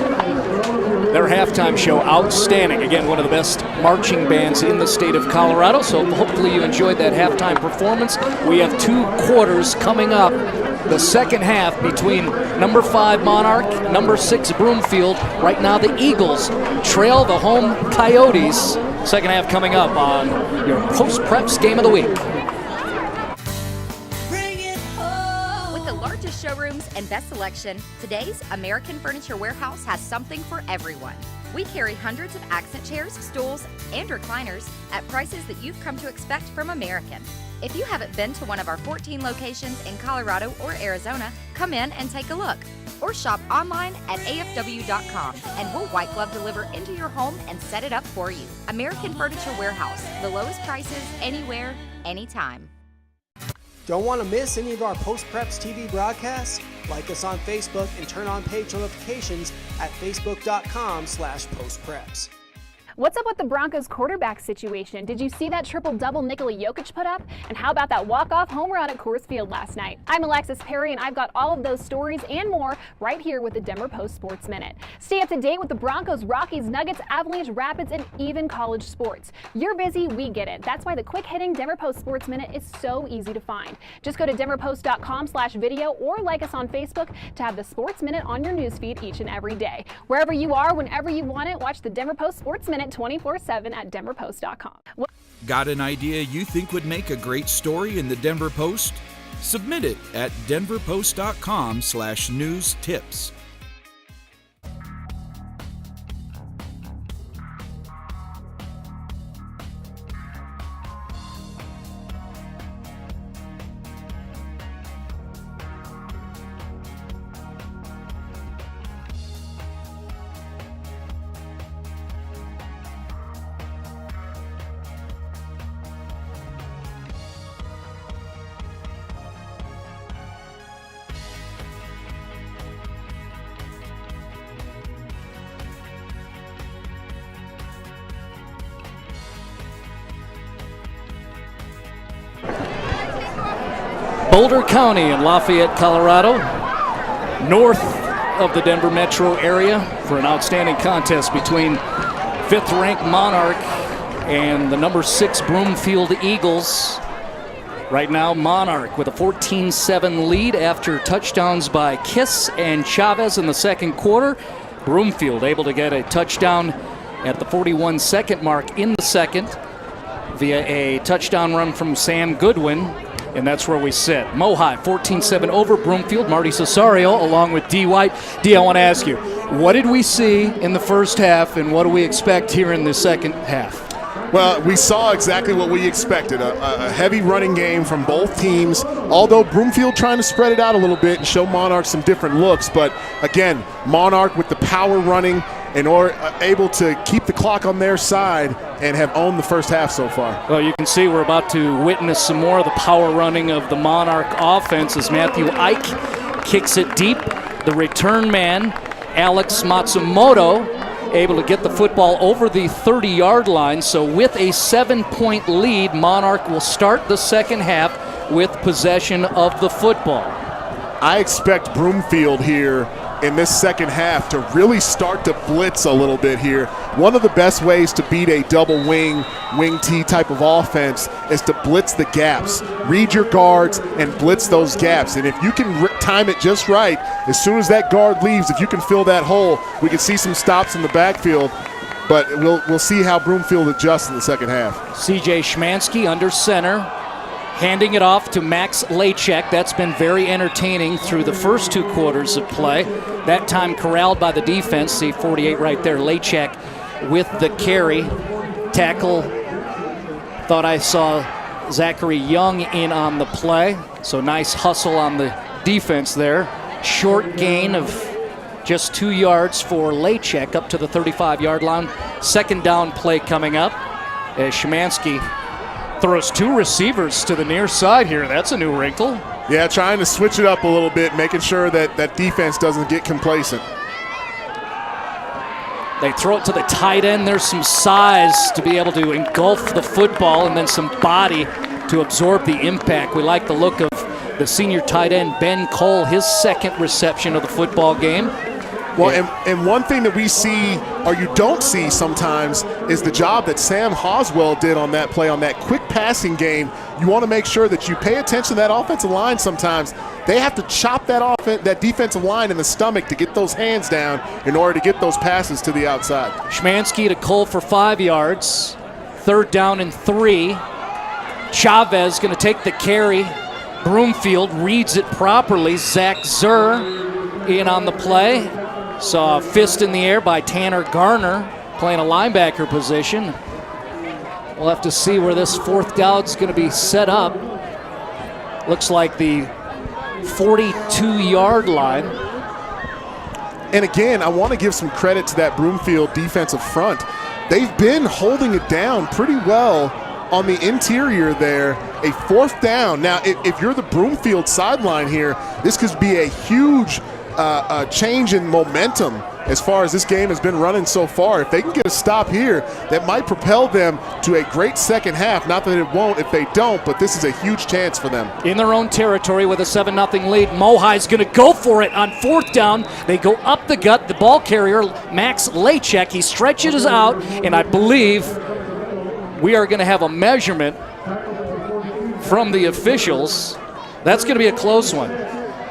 Their halftime show, outstanding. Again, one of the best marching bands in the state of Colorado, so hopefully you enjoyed that halftime performance. We have 2 quarters coming up. The second half between number 5 Monarch, number 6 Broomfield. Right now the Eagles trail the home Coyotes. Second half coming up on your post-preps game of the week. With the largest showrooms and best selection, today's American Furniture Warehouse has something for everyone. We carry hundreds of accent chairs, stools, and recliners at prices that you've come to expect from American. If you haven't been to one of our 14 locations in Colorado or Arizona, come in and take a look. Or shop online at afw.com and we'll white glove deliver into your home and set it up for you. American Furniture Warehouse, the lowest prices anywhere, anytime. Don't want to miss any of our Post Preps TV broadcasts? Like us on Facebook and turn on page notifications at facebook.com/postpreps. What's up with the Broncos quarterback situation? Did you see that triple-double Nikola Jokic put up? And how about that walk-off home run at Coors Field last night? I'm Alexis Perry, and I've got all of those stories and more right here with the Denver Post Sports Minute. Stay up to date with the Broncos, Rockies, Nuggets, Avalanche, Rapids, and even college sports. You're busy, we get it. That's why the quick-hitting Denver Post Sports Minute is so easy to find. Just go to denverpost.com/video or like us on Facebook to have the Sports Minute on your newsfeed each and every day. Wherever you are, whenever you want it, watch the Denver Post Sports Minute 24/7 at denverpost.com. Got an idea you think would make a great story in the Denver Post? Submit it at denverpost.com/news tips. Boulder County in Lafayette, Colorado, north of the Denver metro area, for an outstanding contest between 5th-ranked Monarch and the number 6 Broomfield Eagles. Right now, Monarch with a 14-7 lead after touchdowns by Kiss and Chavez in the second quarter. Broomfield able to get a touchdown at the 41-second mark in the second via a touchdown run from Sam Goodwin. And that's where we sit. Mohai, 14-7 over Broomfield. Marty Cesario along with D. White. D, I want to ask you, what did we see in the first half, and what do we expect here in the second half? Well, we saw exactly what we expected, a heavy running game from both teams, although Broomfield trying to spread it out a little bit and show Monarch some different looks. But, again, Monarch with the power running and able to keep the clock on their side and have owned the first half so far. Well, you can see we're about to witness some more of the power running of the Monarch offense as Matthew Ike kicks it deep. The return man, Alex Matsumoto, able to get the football over the 30-yard line. So with a 7-point lead, Monarch will start the second half with possession of the football. I expect Broomfield here in this second half to really start to blitz a little bit here. One of the best ways to beat a double wing T type of offense is to blitz the gaps. Read your guards and blitz those gaps. And if you can time it just right, as soon as that guard leaves, if you can fill that hole, we can see some stops in the backfield. But we'll see how Broomfield adjusts in the second half. C.J. Schmansky under center, handing it off to Max Lachek. That's been very entertaining through the first 2 quarters of play. That time corralled by the defense. See 48 right there. Lachek with the carry. Tackle. Thought I saw Zachary Young in on the play. So nice hustle on the defense there. Short gain of just 2 yards for Lachek up to the 35-yard line. Second down play coming up as Schmansky throws 2 receivers to the near side here. That's a new wrinkle. Yeah, trying to switch it up a little bit, making sure that that defense doesn't get complacent. They throw it to the tight end. There's some size to be able to engulf the football and then some body to absorb the impact. We like the look of the senior tight end Ben Kroll, his second reception of the football game. Well, and one thing that we see, or you don't see sometimes, is the job that Sam Hoswell did on that play, on that quick passing game. You want to make sure that you pay attention to that offensive line sometimes. They have to chop that defensive line in the stomach to get those hands down in order to get those passes to the outside. Schmansky to Kroll for 5 yards. 3rd down and 3. Chavez going to take the carry. Broomfield reads it properly. Zach Zur in on the play. Saw a fist in the air by Tanner Garner playing a linebacker position. We'll have to see where this 4th down is going to be set up. Looks like the 42-yard line. And again, I want to give some credit to that Broomfield defensive front. They've been holding it down pretty well on the interior there. A 4th down. Now, if you're the Broomfield sideline here, this could be a huge change in momentum as far as this game has been running so far. If they can get a stop here, that might propel them to a great second half. Not that it won't if they don't, but this is a huge chance for them. In their own territory with a 7-0 lead, Mohai's going to go for it on 4th down. They go up the gut. The ball carrier, Max Lachek, he stretches out, and I believe we are going to have a measurement from the officials. That's going to be a close one.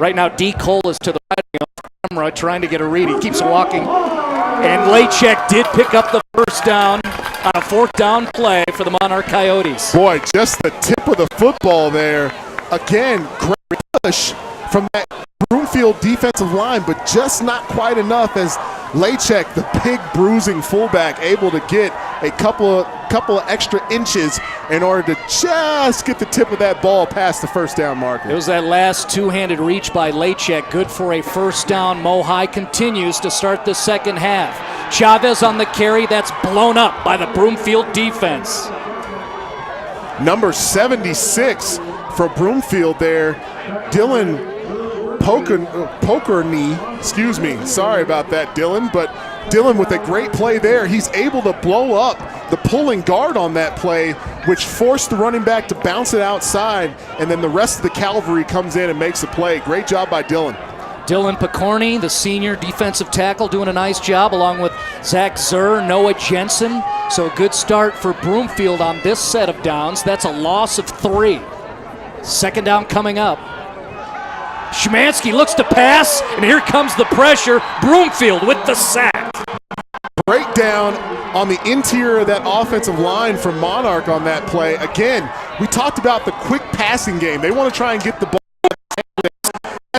Right now, D. Cole is to the right of camera trying to get a read. He keeps walking. And Lachek did pick up the 1st down on a 4th down play for the Monarch Coyotes. Boy, just the tip of the football there. Again, great push from that Broomfield defensive line, but just not quite enough as Lachek, the big bruising fullback, able to get a couple of extra inches in order to just get the tip of that ball past the 1st down marker. It was that last two-handed reach by Lachek, good for a 1st down. Mohai continues to start the second half. Chavez on the carry, that's blown up by the Broomfield defense. Number 76 for Broomfield there, Dylan Pokerney, excuse me, sorry about that, Dylan, but Dylan with a great play there. He's able to blow up the pulling guard on that play, which forced the running back to bounce it outside, and then the rest of the cavalry comes in and makes the play. Great job by Dylan. Dylan Pokorny, the senior defensive tackle, doing a nice job along with Zach Zur, Noah Jensen. So a good start for Broomfield on this set of downs. That's a loss of 3. 2nd down coming up. Schmansky looks to pass, and here comes the pressure. Broomfield with the sack. Breakdown on the interior of that offensive line from Monarch on that play. Again, we talked about the quick passing game. They want to try and get the ball.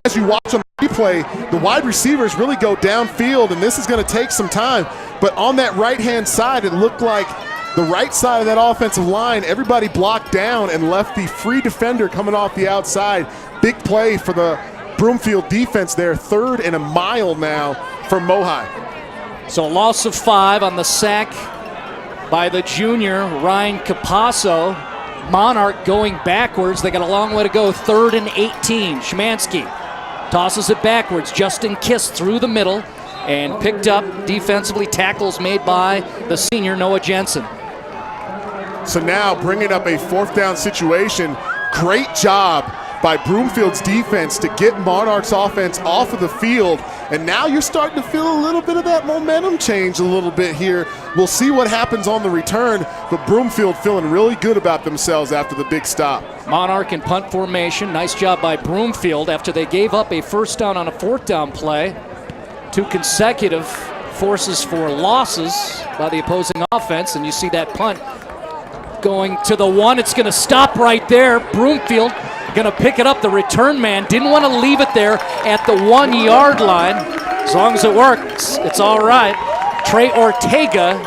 As you watch on the replay, the wide receivers really go downfield, and this is going to take some time. But on that right-hand side, it looked like the right side of that offensive line, everybody blocked down and left the free defender coming off the outside. Big play for the Broomfield defense there. 3rd and a mile now for Mohai. So a loss of 5 on the sack by the junior, Ryan Capasso. Monarch going backwards. They got a long way to go. 3rd and 18. Schmansky tosses it backwards. Justin Kiss through the middle and picked up defensively. Tackles made by the senior, Noah Jensen. So now bringing up a 4th down situation. Great job by Broomfield's defense to get Monarch's offense off of the field. And now you're starting to feel a little bit of that momentum change a little bit here. We'll see what happens on the return, but Broomfield feeling really good about themselves after the big stop. Monarch in punt formation. Nice job by Broomfield after they gave up a 1st down on a 4th down play. 2 consecutive forces for losses by the opposing offense, and you see that punt going to the 1. It's going to stop right there. Broomfield going to pick it up. The return man didn't want to leave it there at the 1-yard line. As long as it works, it's all right. Trey Ortega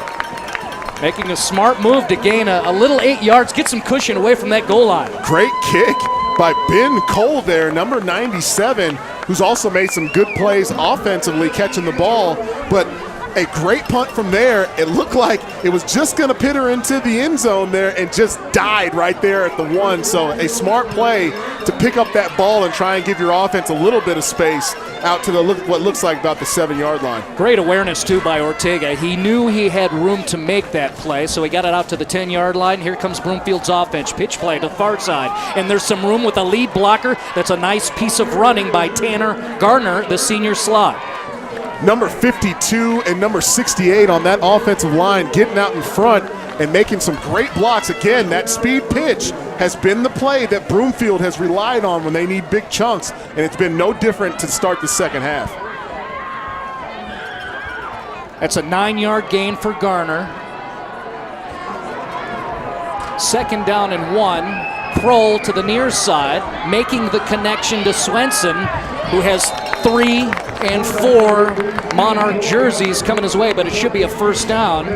making a smart move to gain a little 8 yards, get some cushion away from that goal line. Great kick by Ben Kroll there, number 97, who's also made some good plays offensively catching the ball. But A great punt from there. It looked like it was just going to pit her into the end zone there and just died right there at the 1. So a smart play to pick up that ball and try and give your offense a little bit of space out to what looks like about the 7-yard line. Great awareness, too, by Ortega. He knew he had room to make that play, so he got it out to the 10-yard line. Here comes Broomfield's offense. Pitch play to the far side. And there's some room with a lead blocker. That's a nice piece of running by Tanner Garner, the senior slot. Number 52 and number 68 on that offensive line getting out in front and making some great blocks. Again, that speed pitch has been the play that Broomfield has relied on when they need big chunks, and it's been no different to start the second half. That's a 9-yard gain for Garner. 2nd down and 1. Kroll to the near side, making the connection to Swenson, who has 3 and 4 Monarch jerseys coming his way, but it should be a first down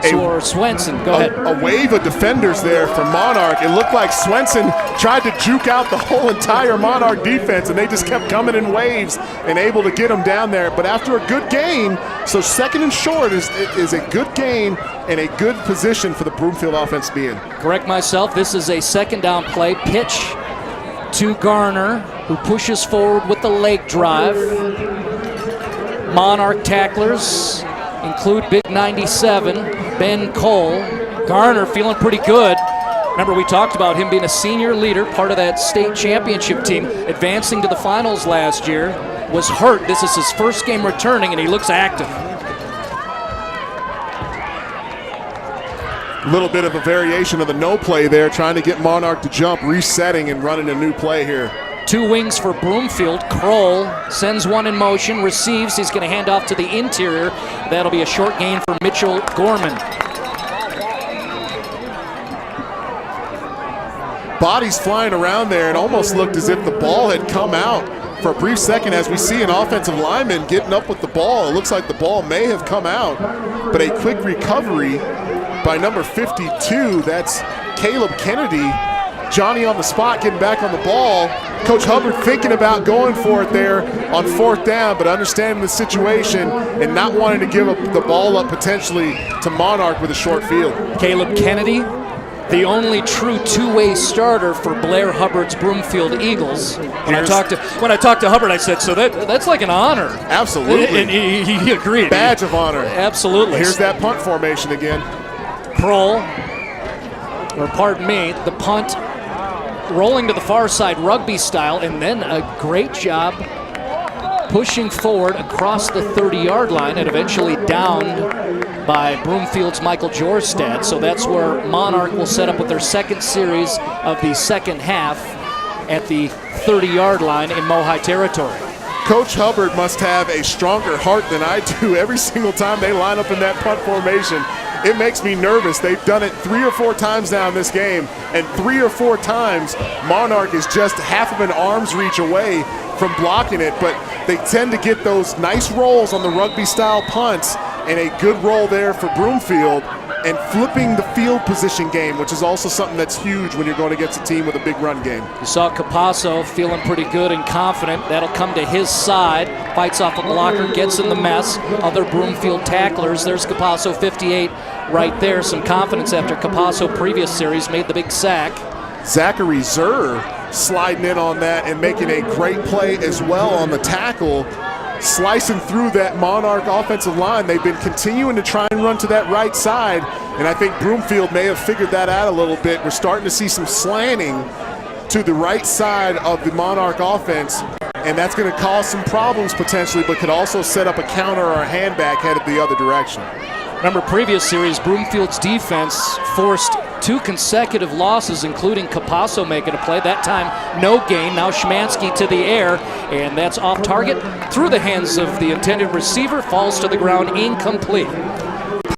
for Swenson. Go ahead. A wave of defenders there for Monarch. It looked like Swenson tried to juke out the whole entire Monarch defense, and they just kept coming in waves and able to get him down there. But after a good gain, so 2nd and short is a good gain and a good position for the Broomfield offense to be in. Correct myself. This is a 2nd down play. Pitch to Garner, who pushes forward with the leg drive. Monarch tacklers include Big 97, Ben Cole. Garner feeling pretty good. Remember, we talked about him being a senior leader, part of that state championship team, advancing to the finals last year. Was hurt. This is his first game returning, and he looks active. A little bit of a variation of the no play there, trying to get Monarch to jump, resetting and running a new play here. 2 wings for Broomfield. Kroll sends one in motion, receives. He's going to hand off to the interior. That'll be a short gain for Mitchell Gorman. Bodies flying around there. It almost looked as if the ball had come out for a brief second as we see an offensive lineman getting up with the ball. It looks like the ball may have come out, but a quick recovery by number 52. That's Caleb Kennedy. Johnny on the spot, getting back on the ball. Coach Hubbard thinking about going for it there on 4th down, but understanding the situation and not wanting to give the ball up potentially to Monarch with a short field. Caleb Kennedy, the only true 2-way starter for Blair Hubbard's Broomfield Eagles. When I talked to Hubbard, I said, so that's like an honor. Absolutely. And he agreed. Badge of honor. Absolutely. Here's that punt formation again. Kroll, or pardon me, the punt rolling to the far side rugby style, and then a great job pushing forward across the 30-yard line and eventually downed by Broomfield's Michael Jorstad. So that's where Monarch will set up with their 2nd series of the second half at the 30-yard line in Mohai territory. Coach Hubbard must have a stronger heart than I do every single time they line up in that punt formation. It makes me nervous. They've done it 3 or 4 times now in this game, and 3 or 4 times Monarch is just half of an arm's reach away from blocking it, but they tend to get those nice rolls on the rugby-style punts and a good roll there for Broomfield and flipping the field position game, which is also something that's huge when you're going against a team with a big run game. You saw Capasso feeling pretty good and confident. That'll come to his side. Fights off a blocker, gets in the mess. Other Broomfield tacklers. There's Capasso, 58 right there. Some confidence after Capasso previous series made the big sack. Zachary Zerr sliding in on that and making a great play as well on the tackle, slicing through that Monarch offensive line. They've been continuing to try and run to that right side, and I think Broomfield may have figured that out a little bit. We're starting to see some slanting to the right side of the Monarch offense, and that's going to cause some problems potentially, but could also set up a counter or a handbag headed the other direction. Remember, previous series, Broomfield's defense forced 2 consecutive losses, including Capasso making a play. That time, no gain. Now Schmansky to the air, and that's off target through the hands of the intended receiver. Falls to the ground, incomplete.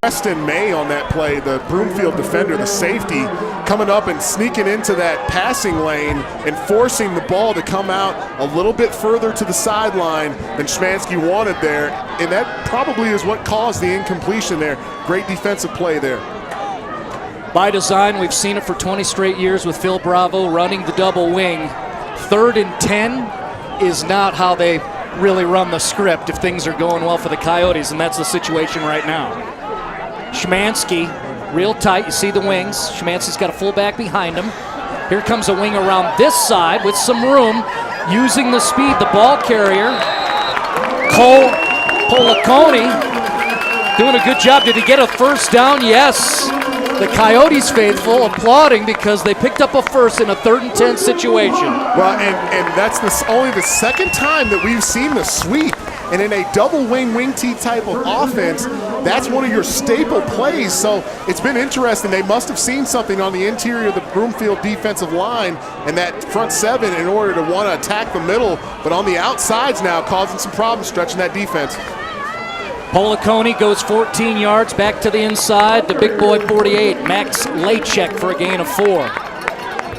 Preston May on that play, the Broomfield defender, the safety, coming up and sneaking into that passing lane and forcing the ball to come out a little bit further to the sideline than Schmansky wanted there, and that probably is what caused the incompletion there. Great defensive play there. By design, we've seen it for 20 straight years with Phil Bravo running the double wing. 3rd and 10 is not how they really run the script if things are going well for the Coyotes, and that's the situation right now. Szymanski, real tight. You see the wings. Szymanski's got a fullback behind him. Here comes a wing around this side with some room, using the speed. The ball carrier, Cole Polaconi, doing a good job. Did he get a first down? Yes. The Coyotes faithful applauding because they picked up a first in a 3rd and 10 situation. Well, and that's only the second time that we've seen the sweep. And in a double wing T type of offense, that's one of your staple plays. So it's been interesting. They must have seen something on the interior of the Broomfield defensive line and that front 7 in order to want to attack the middle. But on the outsides now, causing some problems stretching that defense. Polaconi goes 14 yards back to the inside. The big boy 48, Max Lachek for a gain of 4.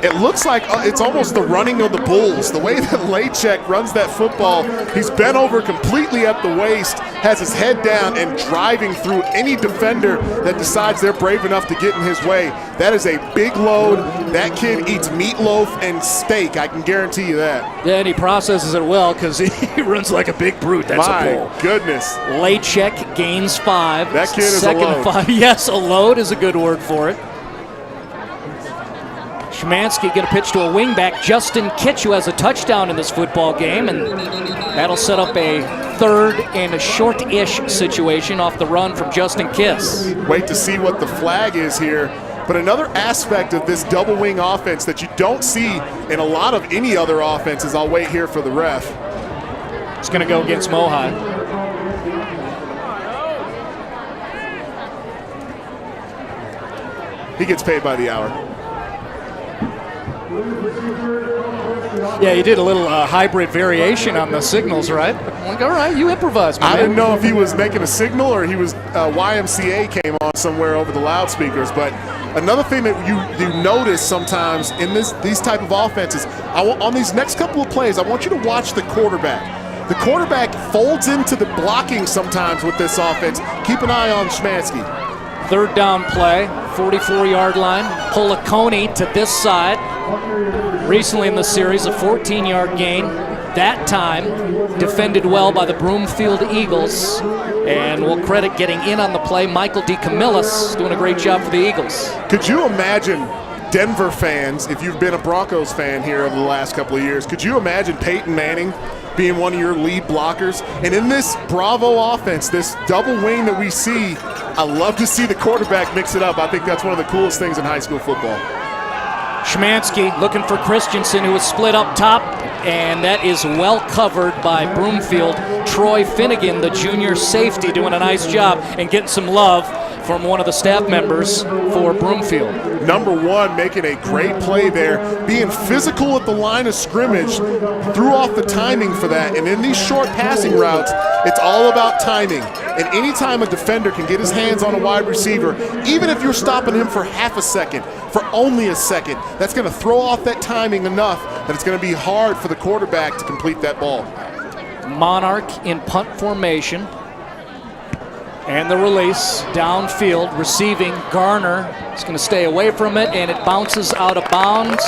It looks like it's almost the running of the Bulls. The way that Lachek runs that football, he's bent over completely at the waist, has his head down, and driving through any defender that decides they're brave enough to get in his way. That is a big load. That kid eats meatloaf and steak, I can guarantee you that. Yeah, and he processes it well because he runs like a big brute. That's a bull. My goodness. Lachek gains 5. That kid is a load. 5. Yes, a load is a good word for it. Szymanski going to pitch to a wingback, Justin Kitch, who has a touchdown in this football game, and that'll set up a 3rd and a short-ish situation off the run from Justin Kiss. Wait to see what the flag is here. But another aspect of this double wing offense that you don't see in a lot of any other offenses, I'll wait here for the ref. It's going to go against Mohai. He gets paid by the hour. Yeah, you did a little hybrid variation on the signals, right? I'm like, all right, you improvise, man. I didn't know if he was making a signal or he was YMCA came on somewhere over the loudspeakers. But another thing that you notice sometimes in these type of offenses, on these next couple of plays, I want you to watch the quarterback. The quarterback folds into the blocking sometimes with this offense. Keep an eye on Szymanski. 3rd down play, 44-yard line. Polaconi to this side. Recently in the series, a 14-yard gain. That time defended well by the Broomfield Eagles. And we'll credit getting in on the play, Michael DeCamillis, doing a great job for the Eagles. Could you imagine Denver fans, if you've been a Broncos fan here over the last couple of years, could you imagine Peyton Manning being one of your lead blockers? And in this Bravo offense, this double wing that we see, I love to see the quarterback mix it up. I think that's one of the coolest things in high school football. Szymanski looking for Christensen, who is split up top, and that is well covered by Broomfield. Troy Finnegan, the junior safety, doing a nice job and getting some love from one of the staff members for Broomfield. Number 1 making a great play there, being physical at the line of scrimmage, threw off the timing for that. And in these short passing routes, it's all about timing. And anytime a defender can get his hands on a wide receiver, even if you're stopping him for half a second, for only a second, that's going to throw off that timing enough that it's going to be hard for the quarterback to complete that ball. Monarch in punt formation. And the release, downfield, receiving Garner. He's going to stay away from it, and it bounces out of bounds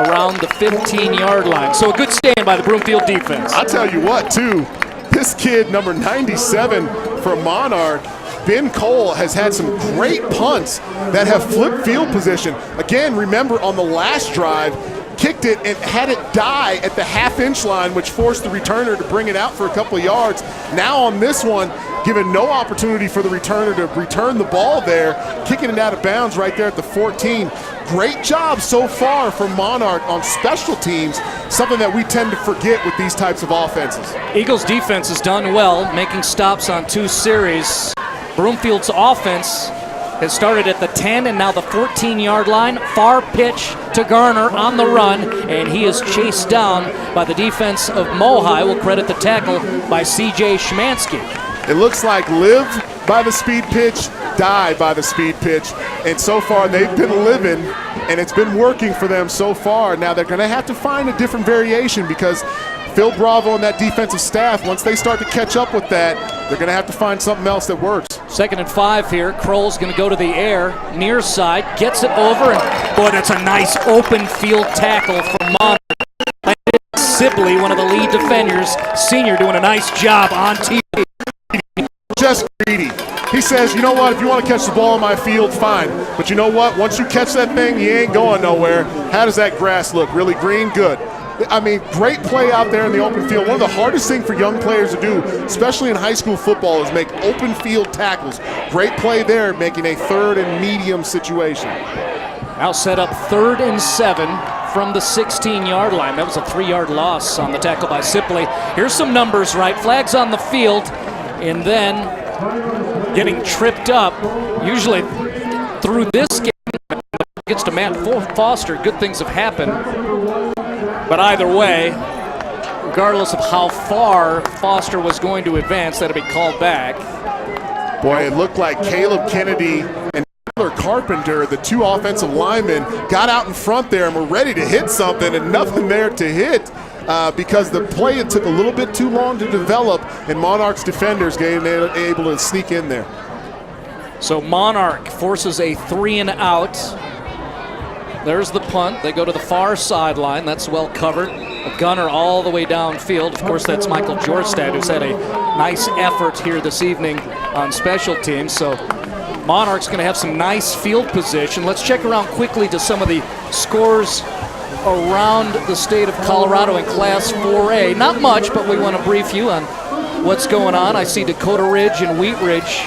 around the 15-yard line. So a good stand by the Broomfield defense. I'll tell you what, too, this kid, number 97 for Monarch, Ben Kroll, has had some great punts that have flipped field position. Again, remember on the last drive, kicked it and had it die at the half-inch line, which forced the returner to bring it out for a couple of yards. Now on this one, given no opportunity for the returner to return the ball there, kicking it out of bounds right there at the 14. Great job so far from Monarch on special teams, something that we tend to forget with these types of offenses. Eagles defense has done well, making stops on 2 series. Broomfield's offense has started at the 10 and now the 14-yard line. Far pitch to Garner on the run, and he is chased down by the defense of Mohai. We'll credit the tackle by C.J. Szymanski. It looks like live by the speed pitch, die by the speed pitch. And so far they've been living, and it's been working for them so far. Now they're going to have to find a different variation because Phil Bravo and that defensive staff, once they start to catch up with that, they're going to have to find something else that works. 2nd and 5 here. Kroll's going to go to the air, near side, gets it over, and boy, that's a nice open field tackle from Monarch. Sibley Quigley, one of the lead defenders, senior, doing a nice job on TV. Just greedy. He says, you know what, if you want to catch the ball on my field, fine. But you know what, once you catch that thing, you ain't going nowhere. How does that grass look? Really green? Good. I mean, great play out there in the open field. One of the hardest things for young players to do, especially in high school football, is make open field tackles. Great play there, making a 3rd and medium situation. Now set up 3rd and 7 from the 16-yard line. That was a 3-yard loss on the tackle by Sipley. Here's some numbers, right? Flags on the field, and then getting tripped up. Usually through this game, gets to Matt Foster, good things have happened. But either way, regardless of how far Foster was going to advance, that'll be called back. Boy, it looked like Caleb Kennedy and Carpenter, the 2 offensive linemen, got out in front there and were ready to hit something, and nothing there to hit because the play it took a little bit too long to develop, and Monarch's defenders getting able to sneak in there. So Monarch forces a 3 and out. There's the punt. They go to the far sideline. That's well covered. A gunner all the way downfield. Of course, that's Michael Jorstad, who's had a nice effort here this evening on special teams. So Monarch's going to have some nice field position. Let's check around quickly to some of the scores around the state of Colorado in Class 4A. Not much, but we want to brief you on what's going on. I see Dakota Ridge and Wheat Ridge.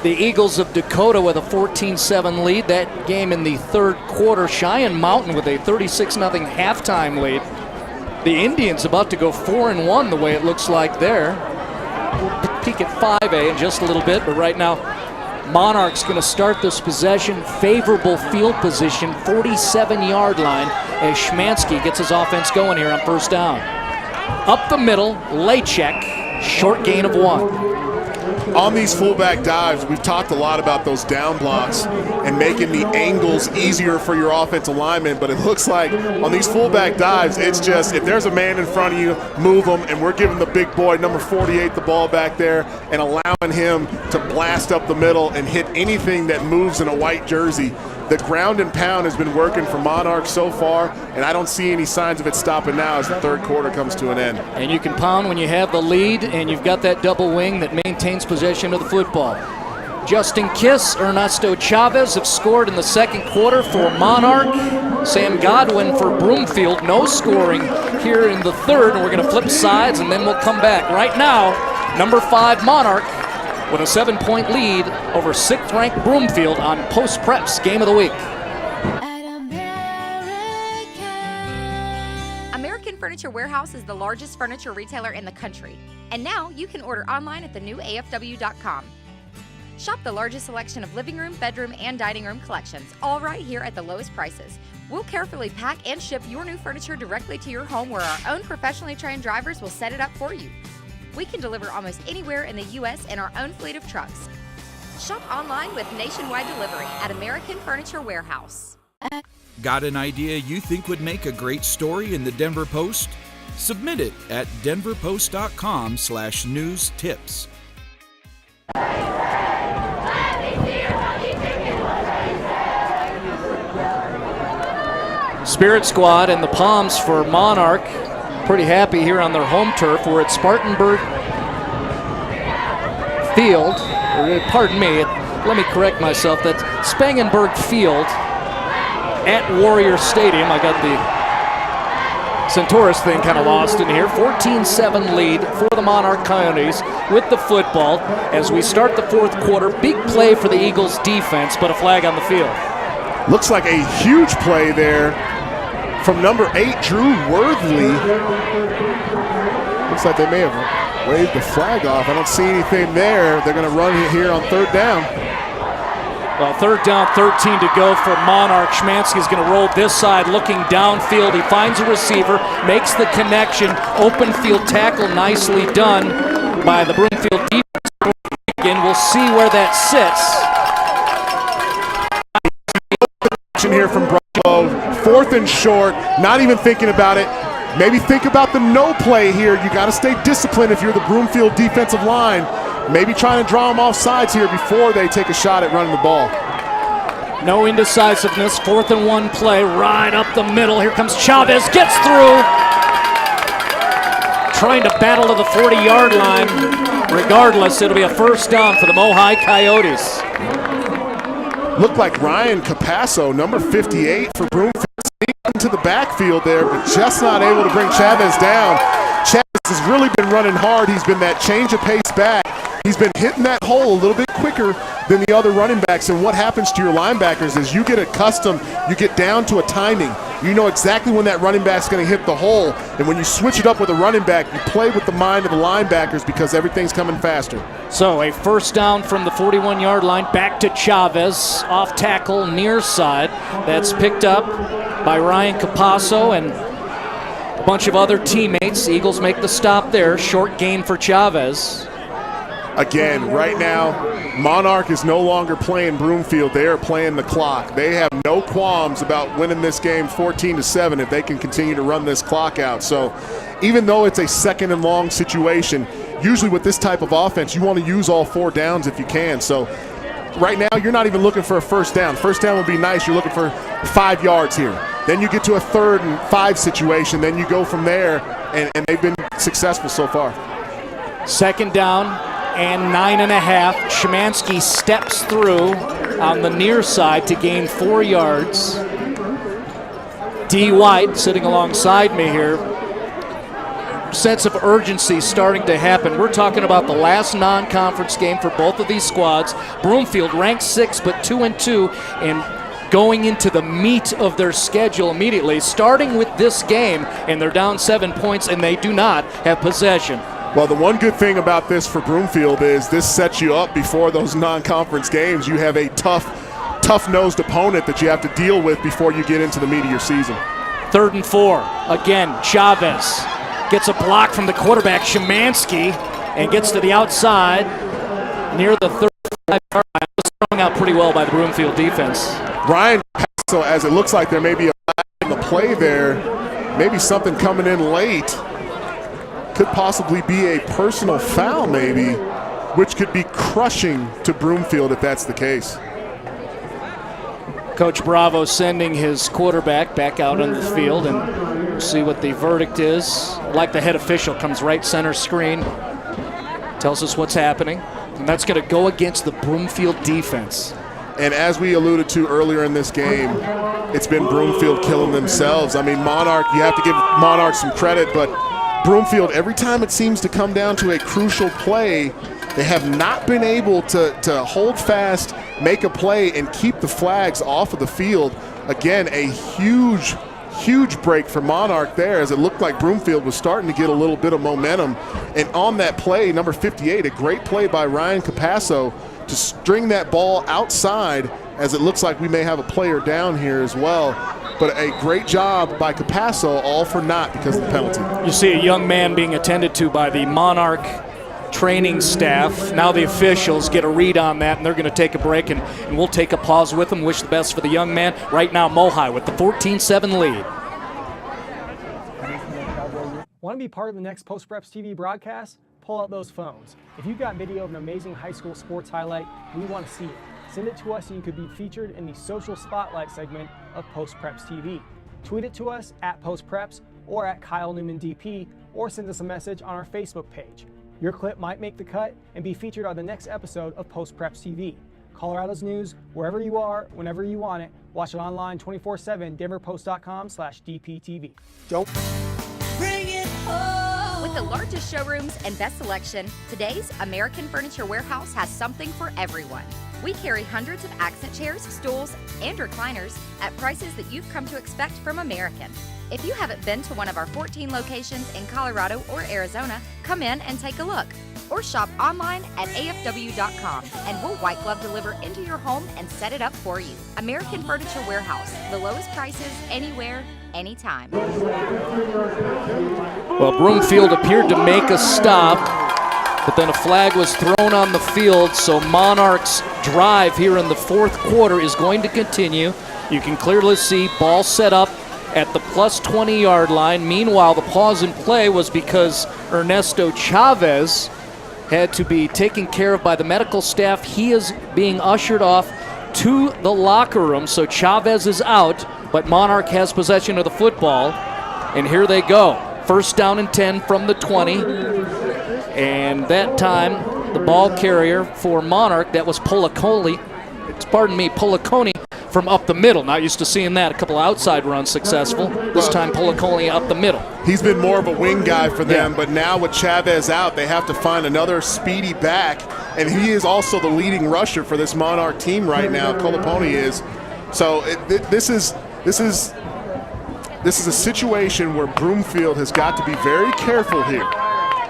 The Eagles of Dakota with a 14-7 lead. That game in the 3rd quarter. Cheyenne Mountain with a 36-0 halftime lead. The Indians about to go 4-1 the way it looks like there. Peek at 5A in just a little bit, but right now Monarch's going to start this possession. Favorable field position, 47-yard line, as Schmansky gets his offense going here on 1st down. Up the middle, lay check, short gain of 1. On these fullback dives, we've talked a lot about those down blocks and making the angles easier for your offensive linemen, but it looks like on these fullback dives, it's just if there's a man in front of you, move them, and we're giving the big boy, number 48, the ball back there and allowing him to blast up the middle and hit anything that moves in a white jersey. The ground and pound has been working for Monarch so far, and I don't see any signs of it stopping now as the 3rd quarter comes to an end. And you can pound when you have the lead, and you've got that double wing that maintains possession of the football. Justin Kiss, Ernesto Chavez have scored in the 2nd quarter for Monarch. Sam Godwin for Broomfield, no scoring here in the 3rd, and we're going to flip sides, and then we'll come back. Right now, number 5 Monarch with a 7-point lead over 6th-ranked Broomfield on Post Preps Game of the Week. American Furniture Warehouse is the largest furniture retailer in the country. And now you can order online at the new AFW.com. Shop the largest selection of living room, bedroom, and dining room collections, all right here at the lowest prices. We'll carefully pack and ship your new furniture directly to your home, where our own professionally trained drivers will set it up for you. We can deliver almost anywhere in the U.S. in our own fleet of trucks. Shop online with nationwide delivery at American Furniture Warehouse. Got an idea you think would make a great story in the Denver Post? Submit it at denverpost.com/news tips. Spirit Squad and the Palms for Monarch. Pretty happy here on their home turf. We're at Spartanburg Field. Pardon me, let me correct myself. That's Spangenberg Field at Warrior Stadium. I got the Centaurus thing kind of lost in here. 14-7 lead for the Monarch Coyotes with the football as we start the 4th quarter. Big play for the Eagles defense, but a flag on the field. Looks like a huge play there from number 8, Drew Worthley. Looks like they may have waved the flag off. I don't see anything there. They're going to run here on 3rd down. Well, 3rd down, 13 to go for Monarch. Schmansky's going to roll this side, looking downfield. He finds a receiver, makes the connection. Open field tackle, nicely done by the Broomfield defense. Again, we'll see where that sits. Here from Bravo, 4th and short, not even thinking about it. Maybe think about the no play here. You got to stay disciplined if you're the Broomfield defensive line. Maybe trying to draw them off sides here before they take a shot at running the ball. No indecisiveness. 4th and 1 play. Right up the middle. Here comes Chavez. Gets through. Trying to battle to the 40-yard line. Regardless, it'll be a first down for the Mohai Coyotes. Looked like Ryan Capasso, number 58 for Broomfield, into the backfield there, but just not able to bring Chavez down. Chavez has really been running hard. He's been that change of pace back. He's been hitting that hole a little bit quicker than the other running backs. And what happens to your linebackers is you get accustomed, you get down to a timing. You know exactly when that running back's going to hit the hole. And when you switch it up with a running back, you play with the mind of the linebackers because everything's coming faster. So a first down from the 41-yard line, back to Chavez, off tackle, near side. That's picked up by Ryan Capasso and a bunch of other teammates. Eagles make the stop there. Short gain for Chavez. Again, right now, Monarch is no longer playing Broomfield. They are playing the clock. They have no qualms about winning this game 14-7 if they can continue to run this clock out. So even though it's a 2nd and long situation, usually with this type of offense, you want to use all 4 downs if you can. So right now, you're not even looking for a first down. First down would be nice. You're looking for 5 yards here. Then you get to a 3rd and 5 situation. Then you go from there, and they've been successful so far. 2nd down and 9.5. Szymanski steps through on the near side to gain 4 yards. D. White sitting alongside me here. Sense of urgency starting to happen. We're talking about the last non-conference game for both of these squads. Broomfield ranked 6th but 2-2, and going into the meat of their schedule immediately, starting with this game, and they're down 7 points and they do not have possession. Well, the one good thing about this for Broomfield is this sets you up before those non-conference games. You have a tough-nosed opponent that you have to deal with before you get into the meat of your season. 3rd and 4. Again, Chavez gets a block from the quarterback, Szymanski, and gets to the outside near the 35-yard line. It was thrown out pretty well by the Broomfield defense. Ryan Paso, as it looks like there may be a in the play there, maybe something coming in late. Could possibly be a personal foul maybe, which could be crushing to Broomfield if that's the case. Coach Bravo sending his quarterback back out on the field, and we'll see what the verdict is. Like the head official comes right center screen, tells us what's happening, and that's going to go against the Broomfield defense. And as we alluded to earlier in this game, it's been Broomfield killing themselves. I mean, Monarch, you have to give Monarch some credit, but Broomfield, every time it seems to come down to a crucial play, they have not been able to hold fast, make a play, and keep the flags off of the field. Again, a huge break for Monarch there, as it looked like Broomfield was starting to get a little bit of momentum. And on that play, number 58, a great play by Ryan Capasso to string that ball outside, as it looks like we may have a player down here as well. But a great job by Capasso, all for naught because of the penalty. You see a young man being attended to by the Monarch training staff. Now the officials get a read on that, and they're going to take a break, and we'll take a pause with them. Wish the best for the young man. Right now, Mohai with the 14-7 lead. Want to be part of the next Post Preps TV broadcast? Pull out those phones. If you've got video of an amazing high school sports highlight, we want to see it. Send it to us so you could be featured in the Social Spotlight segment of Post Preps TV. Tweet it to us at Post Preps or at Kyle Newman DP, or send us a message on our Facebook page. Your clip might make the cut and be featured on the next episode of Post Preps TV. Colorado's news, wherever you are, whenever you want it. Watch it online 24/7, denverpost.com/DPTV. Don't bring it home. With the largest showrooms and best selection, today's American Furniture Warehouse has something for everyone. We carry hundreds of accent chairs, stools, and recliners at prices that you've come to expect from American. If you haven't been to one of our 14 locations in Colorado or Arizona, come in and take a look. Or shop online at afw.com, and we'll white glove deliver into your home and set it up for you. American Furniture Warehouse, the lowest prices anywhere, anytime. Well, Broomfield appeared to make a stop, but then a flag was thrown on the field, so Monarch's drive here in the 4th quarter is going to continue. You can clearly see ball set up at the plus 20-yard line. Meanwhile, the pause in play was because Ernesto Chavez had to be taken care of by the medical staff. He is being ushered off to the locker room. So Chavez is out, but Monarch has possession of the football. And here they go. First down and 10 from the 20. And that time, the ball carrier for Monarch, that was Policoni from up the middle. Not used to seeing that. A couple of outside runs successful. This time Policoni up the middle. He's been more of a wing guy for them, but now with Chavez out, they have to find another speedy back, and he is also the leading rusher for this Monarch team right now. Policoni is. So this is a situation where Broomfield has got to be very careful here.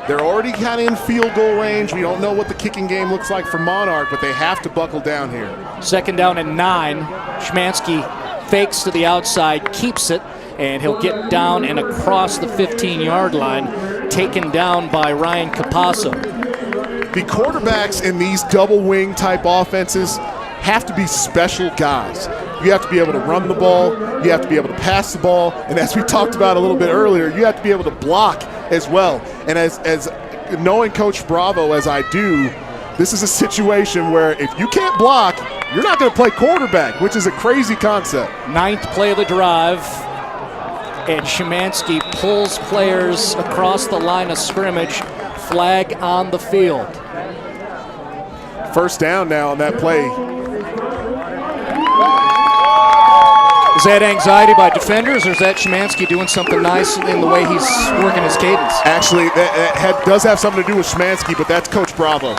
They're already kind of in field goal range. We don't know what the kicking game looks like for Monarch, but they have to buckle down here. Second down and 9. Szymanski fakes to the outside, keeps it, and he'll get down and across the 15-yard line, taken down by Ryan Capasso. The quarterbacks in these double wing type offenses have to be special guys. You have to be able to run the ball, you have to be able to pass the ball, and as we talked about a little bit earlier, you have to be able to block as well. And as knowing Coach Bravo as I do, this is a situation where if you can't block, you're not going to play quarterback, which is a crazy concept. 9th play of the drive, and Szymanski pulls players across the line of scrimmage, flag on the field. First down now on that play. Is that anxiety by defenders, or is that Szymanski doing something nice in the way he's working his cadence? Actually, that does have something to do with Szymanski, but that's Coach Bravo.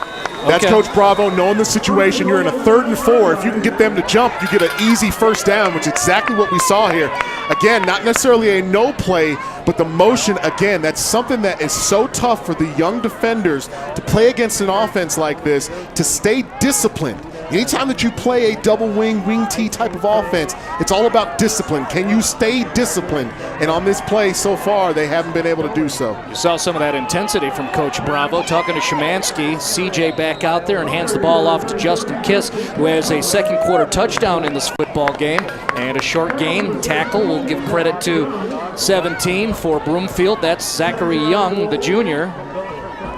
That's Coach Bravo knowing the situation. You're in a 3rd and 4. If you can get them to jump, you get an easy first down, which is exactly what we saw here. Again, not necessarily a no play, but the motion, again, that's something that is so tough for the young defenders to play against an offense like this, to stay disciplined. Anytime that you play a double wing, wing T type of offense, it's all about discipline. Can you stay disciplined? And on this play so far, they haven't been able to do so. You saw some of that intensity from Coach Bravo talking to Szymanski. CJ back out there and hands the ball off to Justin Kiss, who has a 2nd quarter touchdown in this football game. And a short gain tackle. We'll give credit to 17 for Broomfield. That's Zachary Young, the junior.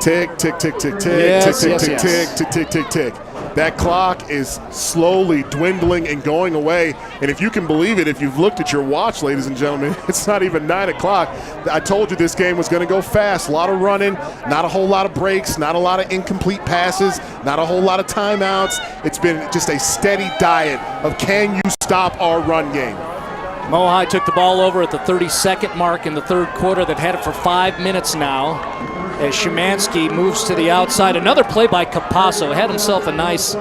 Tick, tick, tick, tick, tick, yes, tick, yes, tick, yes. tick, tick, tick, tick, tick. That clock is slowly dwindling and going away. And if you can believe it, if you've looked at your watch, ladies and gentlemen, it's not even 9 o'clock. I told you this game was going to go fast. A lot of running, not a whole lot of breaks, not a lot of incomplete passes, not a whole lot of timeouts. It's been just a steady diet of can you stop our run game. Mohai took the ball over at the 32nd mark in the 3rd quarter. They've had it for 5 minutes now. As Szymanski moves to the outside. Another play by Capasso. Had himself a nice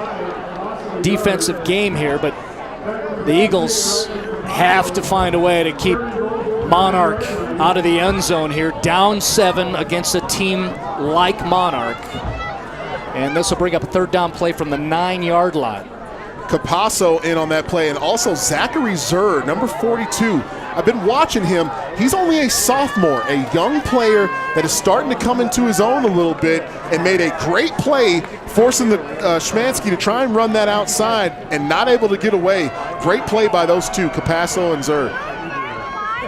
defensive game here, but the Eagles have to find a way to keep Monarch out of the end zone here. Down 7 against a team like Monarch. And this will bring up a 3rd down play from the 9-yard line. Capasso in on that play, and also Zachary Zur, number 42. I've been watching him. He's only a sophomore, a young player that is starting to come into his own a little bit and made a great play, forcing the Szymanski to try and run that outside and not able to get away. Great play by those two, Capasso and Zur.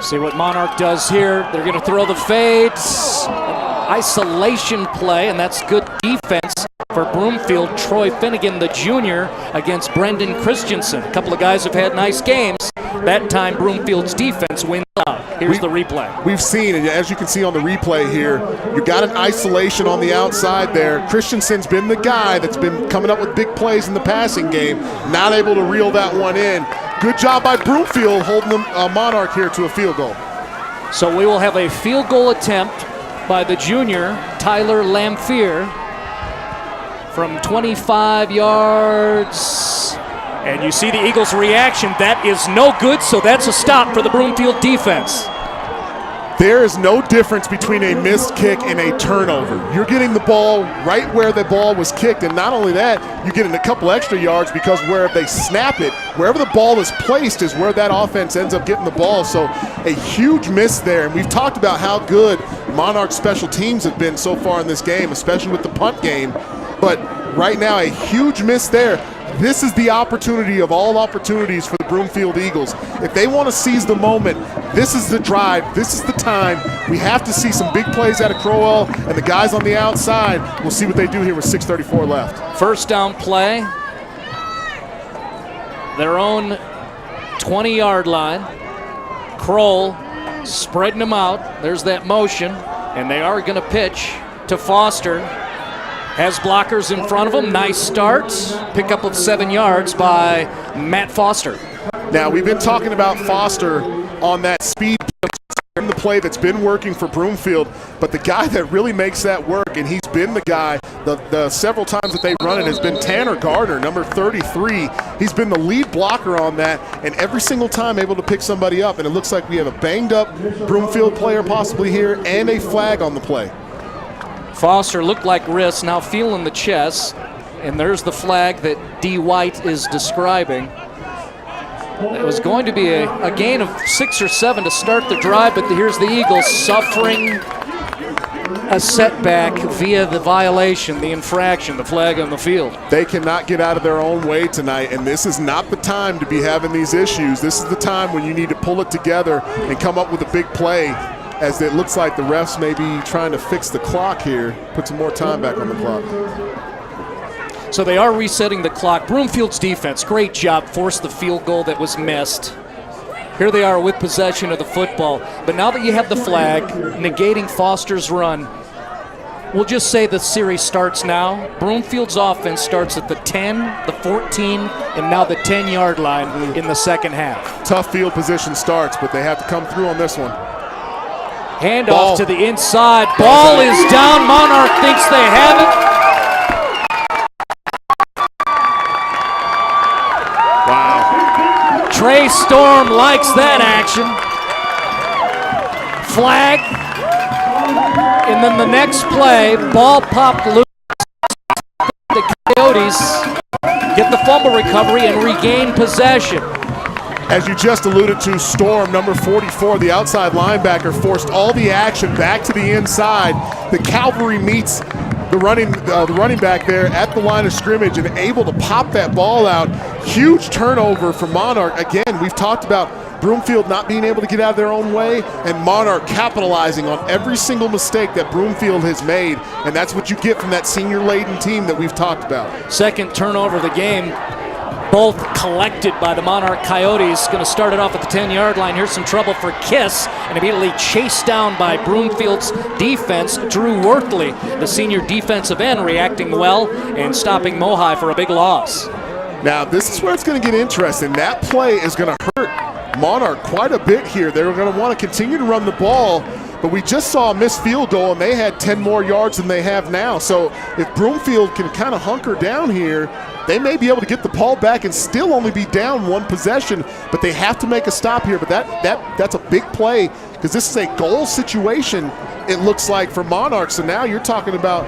See what Monarch does here. They're going to throw the fades. Isolation play, and that's good defense for Broomfield. Troy Finnegan, the junior, against Brendan Christensen. A couple of guys have had nice games. That time, Broomfield's defense wins out. Here's the replay. We've seen, and as you can see on the replay here, you got an isolation on the outside there. Christensen's been the guy that's been coming up with big plays in the passing game, not able to reel that one in. Good job by Broomfield holding the Monarch here to a field goal. So we will have a field goal attempt by the junior, Tyler Lamphere, from 25 yards. And you see the Eagles' reaction. That is no good, so that's a stop for the Broomfield defense. There is no difference between a missed kick and a turnover. You're getting the ball right where the ball was kicked, and not only that, you're getting a couple extra yards because where they snap it, wherever the ball is placed is where that offense ends up getting the ball. So a huge miss there, and we've talked about how good Monarch special teams have been so far in this game, especially with the punt game. But right now, a huge miss there. This is the opportunity of all opportunities for the Broomfield Eagles. If they want to seize the moment, this is the drive, this is the time. We have to see some big plays out of Kroll and the guys on the outside. We'll see what they do here with 6:34 left. First down play. their own 20-yard line. Kroll spreading them out. There's that motion, and they are going to pitch to Foster. Has blockers in front of him. Nice start. Pickup of 7 yards by Matt Foster. Now, we've been talking about Foster on that speed in the play that's been working for Broomfield, but the guy that really makes that work, and he's been the guy the several times that they've run it, has been Tanner Gardner, number 33. He's been the lead blocker on that, and every single time able to pick somebody up, and it looks like we have a banged-up Broomfield player possibly here and a flag on the play. Foster looked like wrist, now feeling the chest, and there's the flag that D. White is describing. It was going to be a gain of 6 or 7 to start the drive, but here's the Eagles suffering a setback via the violation, the infraction, the flag on the field. They cannot get out of their own way tonight, and this is not the time to be having these issues. This is the time when you need to pull it together and come up with a big play, as it looks like the refs may be trying to fix the clock here, put some more time back on the clock. So they are resetting the clock. Broomfield's defense, great job, forced the field goal that was missed. Here they are with possession of the football. But now that you have the flag, negating Foster's run, we'll just say the series starts now. Broomfield's offense starts at the 10, the 14, and now the 10-yard line in the second half. Tough field position starts, but they have to come through on this one. Handoff to the inside. Ball is down. Monarch thinks they have it. Wow. Trey Storm likes that action. Flag. And then the next play, ball popped loose. The Coyotes get the fumble recovery and regain possession. As you just alluded to, Storm, number 44, the outside linebacker, forced all the action back to the inside. The cavalry meets the running back there at the line of scrimmage and able to pop that ball out. Huge turnover for Monarch. Again, we've talked about Broomfield not being able to get out of their own way, and Monarch capitalizing on every single mistake that Broomfield has made, and that's what you get from that senior-laden team that we've talked about. Second turnover of the game. Both collected by the Monarch Coyotes. Going to start it off at the 10-yard line. Here's some trouble for Kiss, and immediately chased down by Broomfield's defense. Drew Worthley, the senior defensive end, reacting well and stopping Mohai for a big loss. Now, this is where it's going to get interesting. That play is going to hurt Monarch quite a bit here. They're going to want to continue to run the ball, but we just saw a missed field goal, and they had 10 more yards than they have now. So if Broomfield can kind of hunker down here, they may be able to get the ball back and still only be down one possession, but they have to make a stop here. But that's a big play, because this is a goal situation, it looks like, for Monarch. So now you're talking about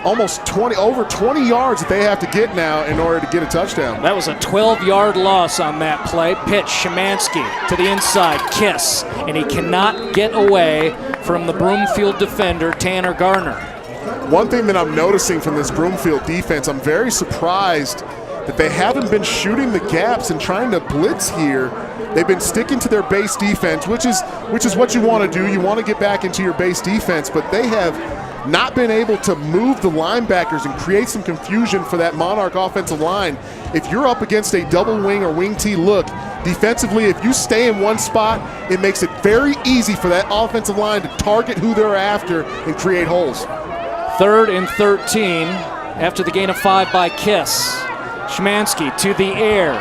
almost over 20 yards that they have to get now in order to get a touchdown. That was a 12-yard loss on that play. Pitch, Szymanski to the inside, Kiss, and he cannot get away from the Broomfield defender, Tanner Gardner. One thing that I'm noticing from this Broomfield defense, I'm very surprised that they haven't been shooting the gaps and trying to blitz here. They've been sticking to their base defense, which is what you want to do. You want to get back into your base defense, but they have not been able to move the linebackers and create some confusion for that Monarch offensive line. If you're up against a double wing or wing T look, defensively, if you stay in one spot, it makes it very easy for that offensive line to target who they're after and create holes. 3rd and 13 after the gain of 5 by Kiss. Szymanski to the air.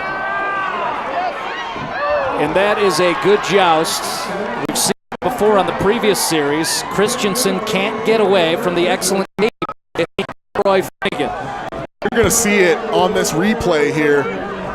And that is a good joust. We've seen it before on the previous series. Christensen can't get away from the excellent team. Troy Finnegan. You're going to see it on this replay here.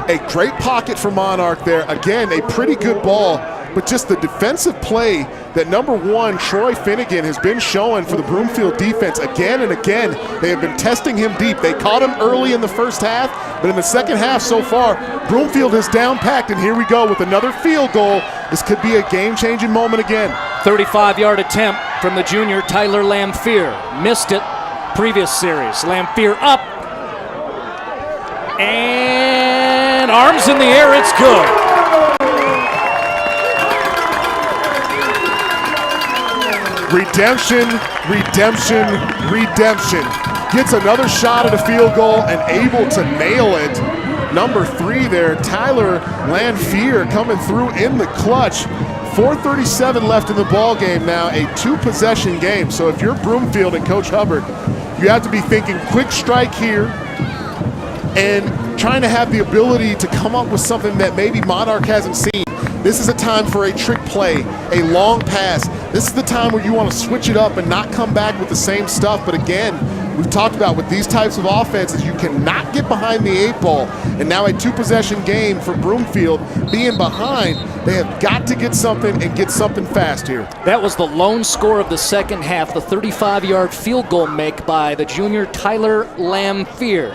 A great pocket for Monarch there. Again, a pretty good ball, but just the defensive play that number 1, Troy Finnegan, has been showing for the Broomfield defense again and again. They have been testing him deep. They caught him early in the first half, but in the second half so far, Broomfield has down-packed, and here we go with another field goal. This could be a game-changing moment again. 35-yard attempt from the junior Tyler Lamphere. Missed it previous series. Lamphere up. And arms in the air, it's good. Redemption, redemption, redemption. Gets another shot at a field goal and able to nail it. number 3 there, Tyler Lanfear, coming through in the clutch. 4:37 left in the ball game now, a 2-possession game. So if you're Broomfield and Coach Hubbard, you have to be thinking quick strike here and trying to have the ability to come up with something that maybe Monarch hasn't seen. This is a time for a trick play, a long pass. This is the time where you want to switch it up and not come back with the same stuff. But again, we've talked about with these types of offenses, you cannot get behind the 8 ball. And now a 2-possession game for Broomfield being behind. They have got to get something and get something fast here. That was the lone score of the second half, the 35-yard field goal make by the junior Tyler Lanfear.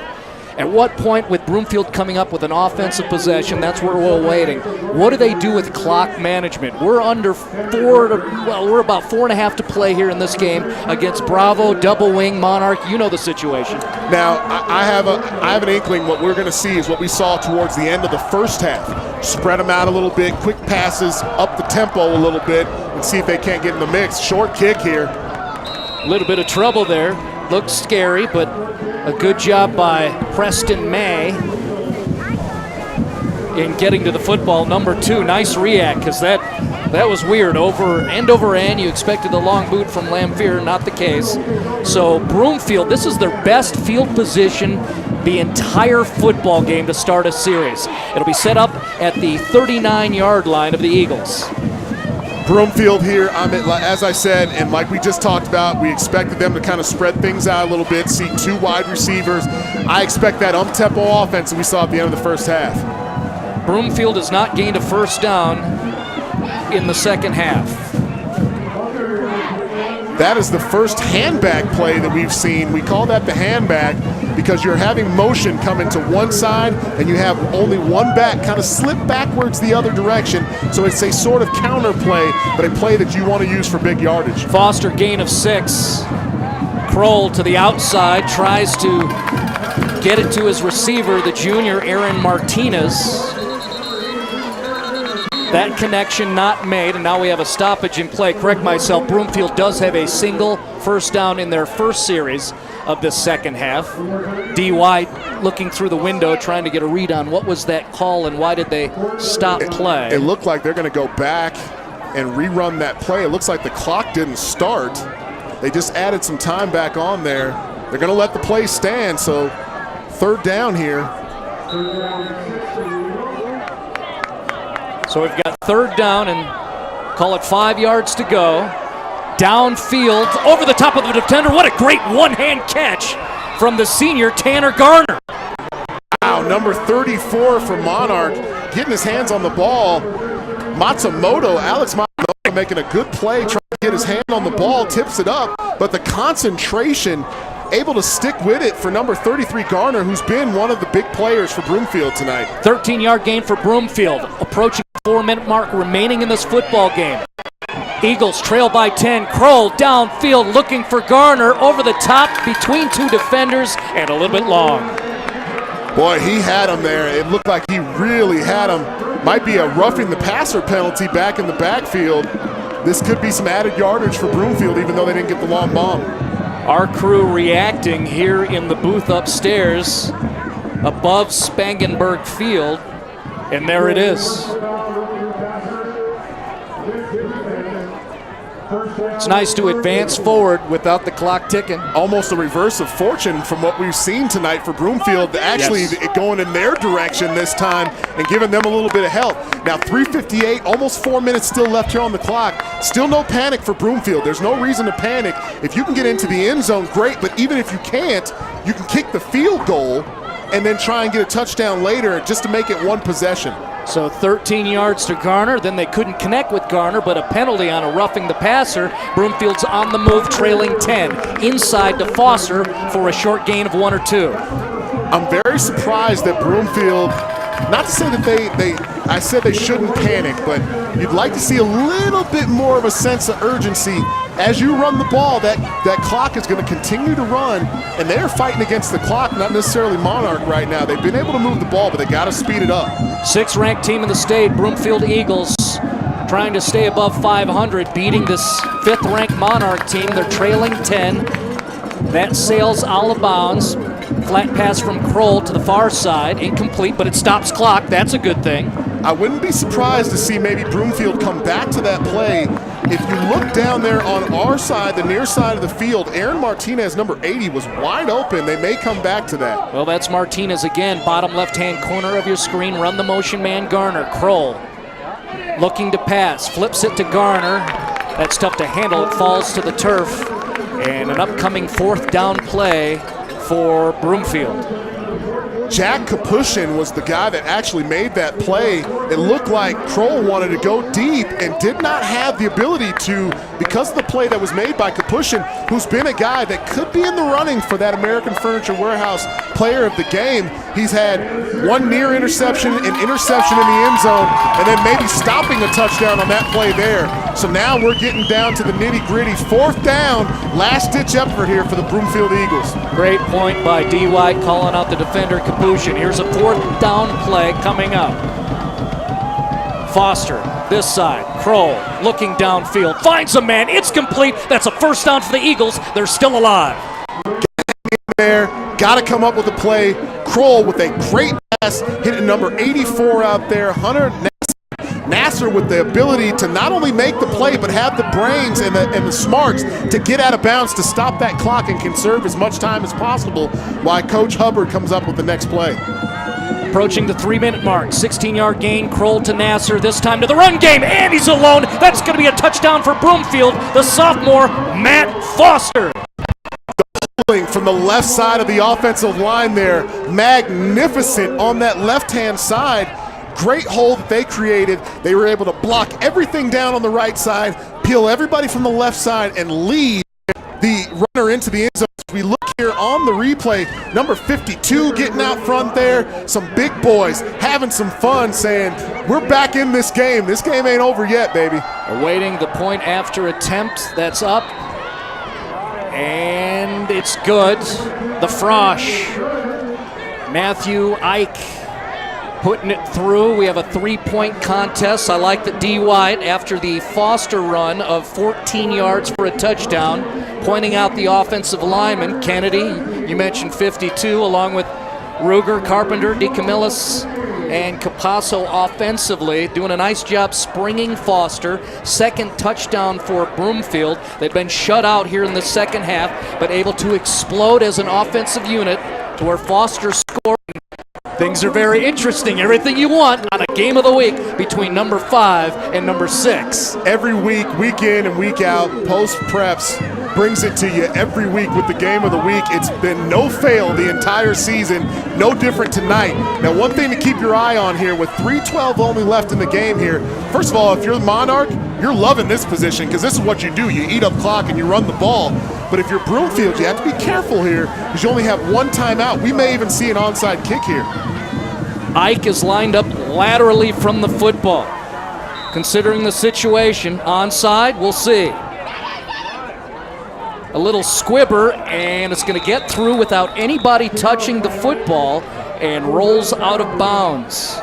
At what point, with Broomfield coming up with an offensive possession, that's where we're waiting. What do they do with clock management? We're under we're about 4.5 to play here in this game against Bravo, double wing, Monarch. You know the situation. Now, I have an inkling what we're going to see is what we saw towards the end of the first half. Spread them out a little bit, quick passes, up the tempo a little bit, and see if they can't get in the mix. Short kick here. A little bit of trouble there. Looks scary, but a good job by Preston May in getting to the football. Number 2, nice react, because that was weird. Over end. You expected the long boot from Lanfear, not the case. So Broomfield, this is their best field position the entire football game to start a series. It'll be set up at the 39-yard line of the Eagles. Broomfield here, as I said, and like we just talked about, we expected them to kind of spread things out a little bit, see 2 wide receivers. I expect that up-tempo offense that we saw at the end of the first half. Broomfield has not gained a first down in the second half. That is the first handbag play that we've seen. We call that the handbag because you're having motion come into one side and you have only one back kind of slip backwards the other direction. So it's a sort of counter play, but a play that you want to use for big yardage. Foster gain of 6. Kroll to the outside, tries to get it to his receiver, the junior Aaron Martinez. That connection not made, and now we have a stoppage in play. Correct myself, Broomfield does have a single first down in their first series of the second half. D.Y. looking through the window, trying to get a read on what was that call and why did they stop play. It looked like they're going to go back and rerun that play. It looks like the clock didn't start. They just added some time back on there. They're going to let the play stand, so third down here. So we've got third down and call it 5 yards to go. Downfield, over the top of the defender. What a great one-hand catch from the senior Tanner Garner. Wow, number 34 for Monarch, getting his hands on the ball. Alex Matsumoto making a good play, trying to get his hand on the ball, tips it up, but the concentration, able to stick with it for number 33 Garner, who's been one of the big players for Broomfield tonight. 13-yard gain for Broomfield, approaching the 4-minute mark remaining in this football game. Eagles trail by 10. Kroll downfield looking for Garner, over the top between 2 defenders and a little bit long. Boy, he had him there. It looked like he really had him. Might be a roughing the passer penalty back in the backfield. This could be some added yardage for Broomfield, even though they didn't get the long bomb. Our crew reacting here in the booth upstairs above Spangenberg Field, and there it is. It's nice to advance forward without the clock ticking. Almost a reverse of fortune from what we've seen tonight for Broomfield, actually going in their direction this time and giving them a little bit of help. Now 3:58, almost 4 minutes still left here on the clock. Still no panic for Broomfield. There's no reason to panic. If you can get into the end zone, great, but even if you can't, you can kick the field goal and then try and get a touchdown later just to make it one possession. So 13 yards to Garner, then they couldn't connect with Garner, but a penalty on a roughing the passer. Broomfield's on the move, trailing 10. Inside to Foster for a short gain of 1 or 2. I'm very surprised that Broomfield, not to say that I said they shouldn't panic, but you'd like to see a little bit more of a sense of urgency. As you run the ball, that clock is going to continue to run, and they're fighting against the clock, not necessarily Monarch right now. They've been able to move the ball, but they got to speed it up. 6th-ranked team in the state, Broomfield Eagles, trying to stay above 500, beating this 5th-ranked Monarch team. They're trailing 10. That sails out of bounds. Flat pass from Kroll to the far side, incomplete, but it stops clock. That's a good thing. I wouldn't be surprised to see maybe Broomfield come back to that play. If you look down there on our side, the near side of the field, Aaron Martinez, number 80, was wide open. They may come back to that. Well, that's Martinez again, bottom left-hand corner of your screen. Run the motion man, Garner. Kroll looking to pass, flips it to Garner. That's tough to handle. It falls to the turf. And an upcoming 4th down play for Broomfield. Jack Kapushin was the guy that actually made that play. It looked like Kroll wanted to go deep and did not have the ability to, because of the play that was made by Kapushin, who's been a guy that could be in the running for that American Furniture Warehouse player of the game. He's had one near interception, an interception in the end zone, and then maybe stopping a touchdown on that play there. So now we're getting down to the nitty-gritty. 4th down, last-ditch effort here for the Broomfield Eagles. Great point by D. White calling out the defender Kapushin. Here's a 4th down play coming up. Foster, this side. Kroll looking downfield. Finds a man. It's complete. That's a 1st down for the Eagles. They're still alive. There, got to come up with a play. Kroll with a great pass, hitting number 84 out there. Hunter Nasser with the ability to not only make the play, but have the brains and the smarts to get out of bounds to stop that clock and conserve as much time as possible while Coach Hubbard comes up with the next play. Approaching the 3-minute mark, 16-yard gain, Kroll to Nasser, this time to the run game, and he's alone. That's going to be a touchdown for Broomfield, the sophomore, Matt Foster. From the left side of the offensive line there, magnificent on that left-hand side. Great hole that they created. They were able to block everything down on the right side, peel everybody from the left side, and lead the runner into the end zone. As we look here on the replay, number 52 getting out front there. Some big boys having some fun, saying, we're back in this game. This game ain't over yet, baby. Awaiting the point after attempt. That's up. And it's good. The Frosh. Matthew Ike putting it through. We have a 3-point contest. I like that D. White, after the Foster run of 14 yards for a touchdown, pointing out the offensive lineman, Kennedy, you mentioned 52, along with Ruger, Carpenter, DeCamillis, and Capasso offensively, doing a nice job springing Foster. 2nd touchdown for Broomfield. They've been shut out here in the second half, but able to explode as an offensive unit to where Foster scored. Things are very interesting. Everything you want on a game of the week between number 5 and number 6. Every week, week in and week out, Post Preps brings it to you every week with the game of the week. It's been no fail the entire season, no different tonight. Now, one thing to keep your eye on here with 3:12 only left in the game here. First of all, if you're the Monarch, you're loving this position because this is what you do. You eat up clock and you run the ball. But if you're Broomfield, you have to be careful here because you only have one timeout. We may even see an onside kick here. Ike is lined up laterally from the football. Considering the situation, onside, we'll see. A little squibber, and it's going to get through without anybody touching the football and rolls out of bounds.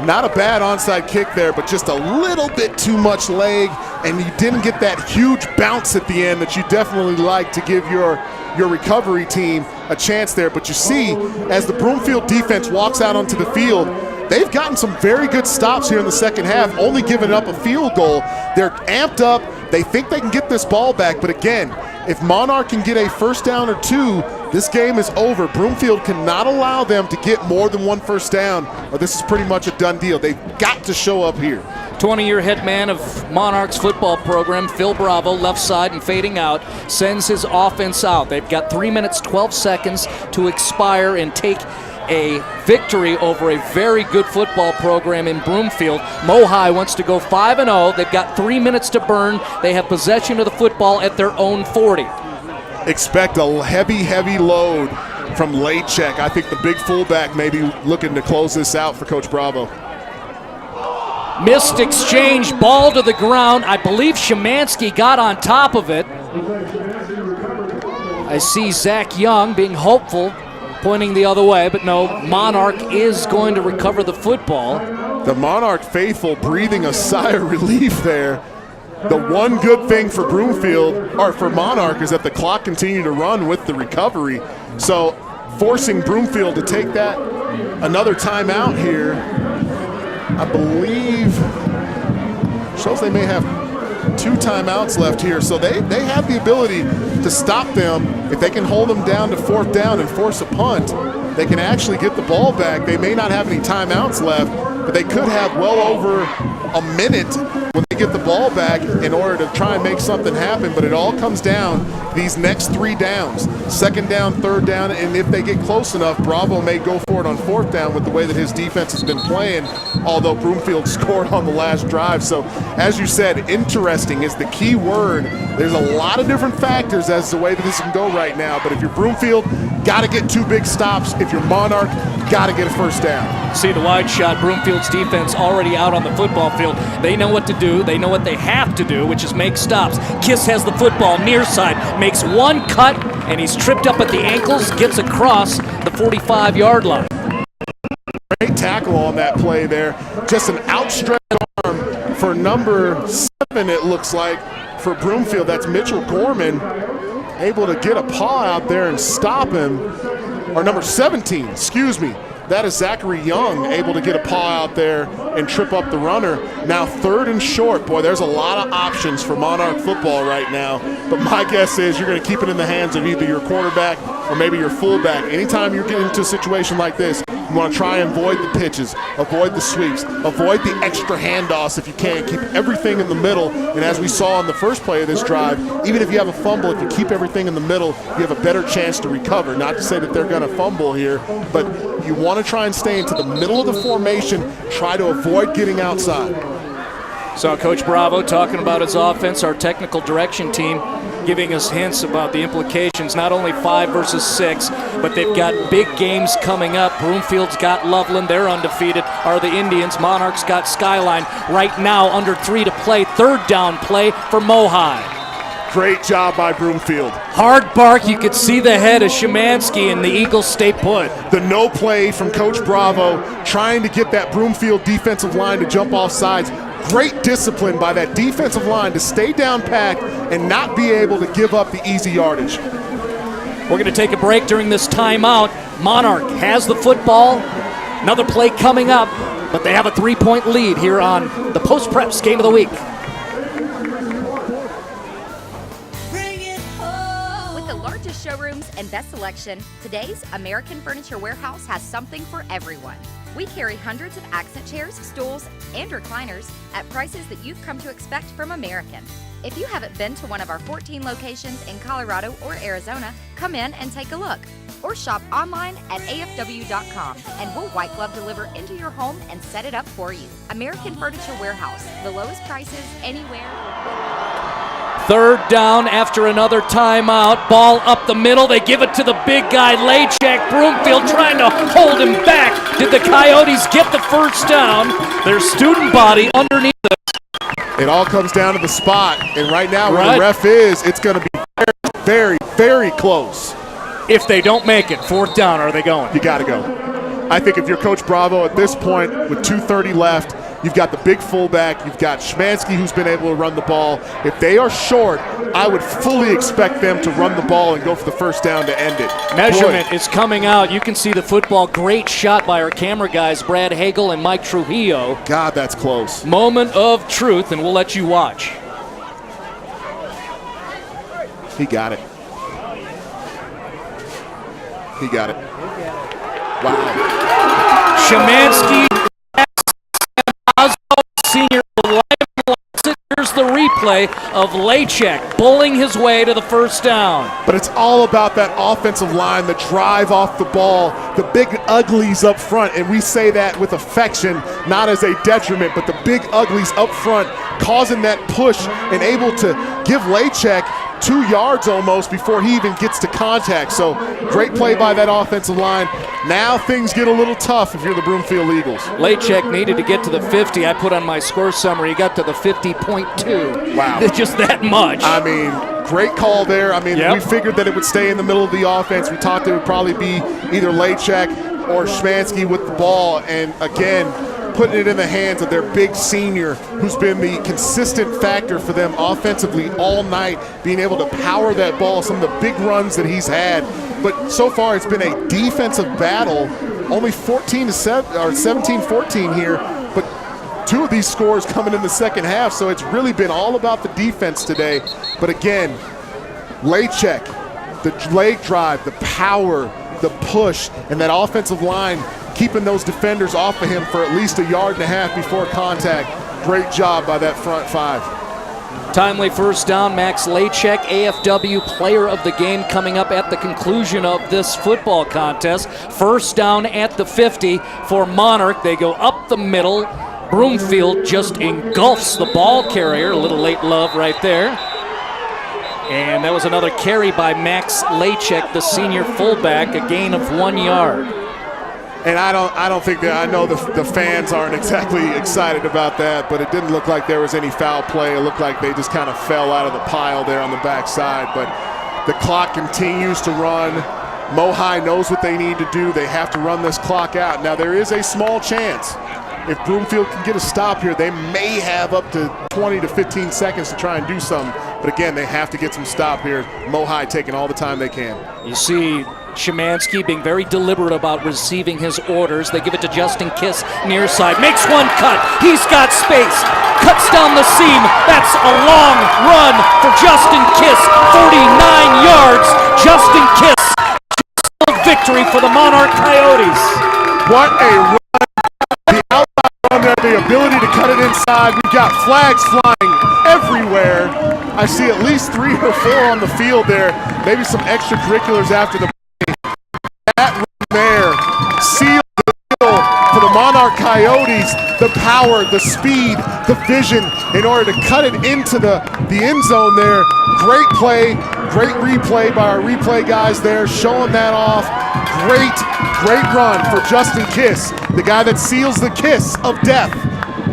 Not a bad onside kick there, but just a little bit too much leg, and you didn't get that huge bounce at the end that you definitely like to give your recovery team a chance there. But you see, as the Broomfield defense walks out onto the field, they've gotten some very good stops here in the second half, only giving up a field goal. They're amped up. They think they can get this ball back, but again, if Monarch can get a 1st down or 2, this game is over. Broomfield cannot allow them to get more than 1 first down, or this is pretty much a done deal. They've got to show up here. 20-year head man of Monarch's football program, Phil Bravo, left side and fading out, sends his offense out. They've got 3 minutes, 12 seconds to expire and take a victory over a very good football program in Broomfield. Mohai wants to go 5-0. They've got 3 minutes to burn. They have possession of the football at their own 40. Expect a heavy load from Lachek. I think the big fullback may be looking to close this out for Coach Bravo. Missed exchange, ball to the ground. I believe Szymanski got on top of it. I see Zach Young being hopeful, pointing the other way, but no, Monarch is going to recover the football. The Monarch faithful breathing a sigh of relief there. The one good thing for Broomfield, or for Monarch, is that the clock continued to run with the recovery. So forcing Broomfield to take that another timeout here. I believe shows they may have 2 timeouts left here, so they have the ability to stop them. If they can hold them down to 4th down and force a punt, they can actually get the ball back. They may not have any timeouts left, but they could have well over a minute when they get the ball back in order to try and make something happen. But it all comes down to these next 3 downs, 2nd down, 3rd down, and if they get close enough, Bravo may go for it on 4th down with the way that his defense has been playing, although Broomfield scored on the last drive. So as you said, interesting is the key word. There's a lot of different factors as to the way that this can go right now, but if you're Broomfield, got to get 2 big stops. If you're Monarch, got to get a 1st down. See the wide shot. Broomfield's defense already out on the football field. They know what to do. They know what they have to do, which is make stops. Kiss has the football near side, makes 1 cut, and he's tripped up at the ankles, gets across the 45-yard line. Great tackle on that play there. Just an outstretched arm for number 7, it looks like, for Broomfield. That's Mitchell Gorman, able to get a paw out there and stop him. Or number 17, excuse me. That is Zachary Young, able to get a paw out there and trip up the runner. Now 3rd and short. Boy, there's a lot of options for Monarch football right now. But my guess is you're going to keep it in the hands of either your quarterback or maybe your fullback. Anytime you're getting into a situation like this, you want to try and avoid the pitches, avoid the sweeps, avoid the extra handoffs if you can. Keep everything in the middle. And as we saw in the first play of this drive, even if you have a fumble, if you keep everything in the middle, you have a better chance to recover. Not to say that they're going to fumble here, but you want to try and stay into the middle of the formation, try to avoid getting outside. Saw Coach Bravo talking about his offense, our technical direction team giving us hints about the implications, not only 5 versus 6, but they've got big games coming up. Broomfield's got Loveland, they're undefeated, are the Indians. Monarch's got Skyline. Right now, under 3 to play, 3rd down play for Mohai. Great job by Broomfield. Hard bark, you could see the head of Szymanski, and the Eagles stay put. The no play from Coach Bravo, trying to get that Broomfield defensive line to jump off sides. Great discipline by that defensive line to stay down packed and not be able to give up the easy yardage. We're going to take a break during this timeout. Monarch has the football. Another play coming up, but they have a 3-point lead here on the Post Preps Game of the Week. Showrooms and best selection, today's American Furniture Warehouse has something for everyone. We carry hundreds of accent chairs, stools, and recliners at prices that you've come to expect from American. If you haven't been to one of our 14 locations in Colorado or Arizona, come in and take a look. Or shop online at afw.com and we'll white glove deliver into your home and set it up for you. American Furniture Warehouse, the lowest prices anywhere. 3rd down after another timeout. Ball up the middle. They give it to the big guy, Lachek. Broomfield trying to hold him back. Did the Coyotes get the 1st down? Their student body underneath it. It all comes down to the spot. And right now where the ref is, it's going to be very, very, very close. If they don't make it, 4th down, are they going? You got to go. I think if you're Coach Bravo at this point with 2:30 left, you've got the big fullback, you've got Szymanski who's been able to run the ball. If they are short, I would fully expect them to run the ball and go for the 1st down to end it. Measurement is coming out. You can see the football. Great shot by our camera guys, Brad Hagel and Mike Trujillo. God, that's close. Moment of truth, and we'll let you watch. He got it. He got it. Wow. Szymanski, senior, here's the replay of Lachek bowling his way to the 1st down. But it's all about that offensive line, the drive off the ball, the big uglies up front, and we say that with affection, not as a detriment, but the big uglies up front causing that push and able to give Lachek 2 yards almost before he even gets to contact. So great play by that offensive line. Now things get a little tough if you're the Broomfield Eagles. Lachek needed to get to the 50. I put on my score summary. He got to the 50.2. Wow. Just that much. I mean, great call there. I mean, we figured that it would stay in the middle of the offense. We thought it would probably be either Lachek or Szymanski with the ball. And again, putting it in the hands of their big senior who's been the consistent factor for them offensively all night, being able to power that ball, some of the big runs that he's had. but so far it's been a defensive battle. Only 17-14 here, but 2 of these scores coming in the second half, so it's really been all about the defense today. But again, lay check, the leg drive, the power, the push, and that offensive line keeping those defenders off of him for at least 1.5 yards before contact. Great job by that front 5. Timely first down, Max Lachek, AFW Player of the Game, coming up at the conclusion of this football contest. First down at the 50 for Monarch. They go up the middle. Broomfield just engulfs the ball carrier. A little late love right there. And that was another carry by Max Lachek, the senior fullback, a gain of 1 yard. And I don't think that, I know the fans aren't exactly excited about that, but it didn't look like there was any foul play. It looked like they just kind of fell out of the pile there on the backside. But the clock continues to run. Mohai knows what they need to do. They have to run this clock out. Now there is a small chance. If Broomfield can get a stop here, they may have up to 20 to 15 seconds to try and do something. But again, they have to get some stop here. Mohai taking all the time they can. You see Szymanski being very deliberate about receiving his orders. They give it to Justin Kiss, near side. Makes one cut. He's got space. Cuts down the seam. That's a long run for Justin Kiss. 49 yards. Justin Kiss. Victory for the Monarch Coyotes. What a run. The outside run there, the ability to cut it inside. We've got flags flying everywhere. I see at least 3 or 4 on the field there. Maybe some extracurriculars after the play. That run there sealed the deal for the Monarch Coyotes. The power, the speed, the vision in order to cut it into the end zone there. Great play, great replay by our replay guys there, showing that off. Great run for Justin Kiss, the guy that seals the kiss of death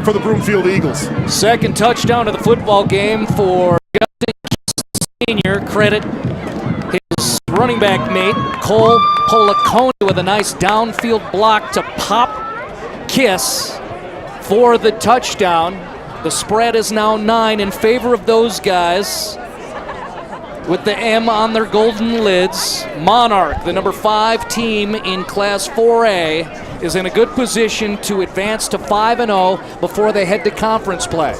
for the Broomfield Eagles. Second touchdown of the football game for Justin Kiss Sr. Credit his running back mate, Cole Polacone, with a nice downfield block to pop Kiss for the touchdown. The spread is now 9 in favor of those guys, with the M on their golden lids. Monarch, the number 5 team in Class 4A, is in a good position to advance to 5-0 before they head to conference play.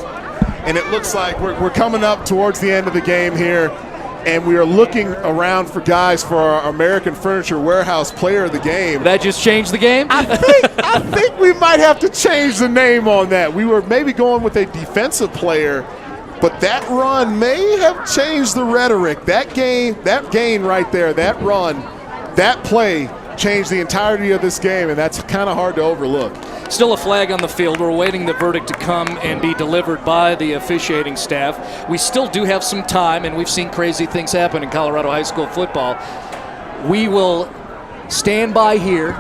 And it looks like we're coming up towards the end of the game here, and we are looking around for guys for our American Furniture Warehouse Player of the Game. That just changed the game? I think we might have to change the name on that. We were maybe going with a defensive player, but that run may have changed the rhetoric. That gain right there, that run, that play changed the entirety of this game, and that's kind of hard to overlook. Still a flag on the field. We're waiting the verdict to come and be delivered by the officiating staff. We still do have some time, and we've seen crazy things happen in Colorado high school football. We will stand by here.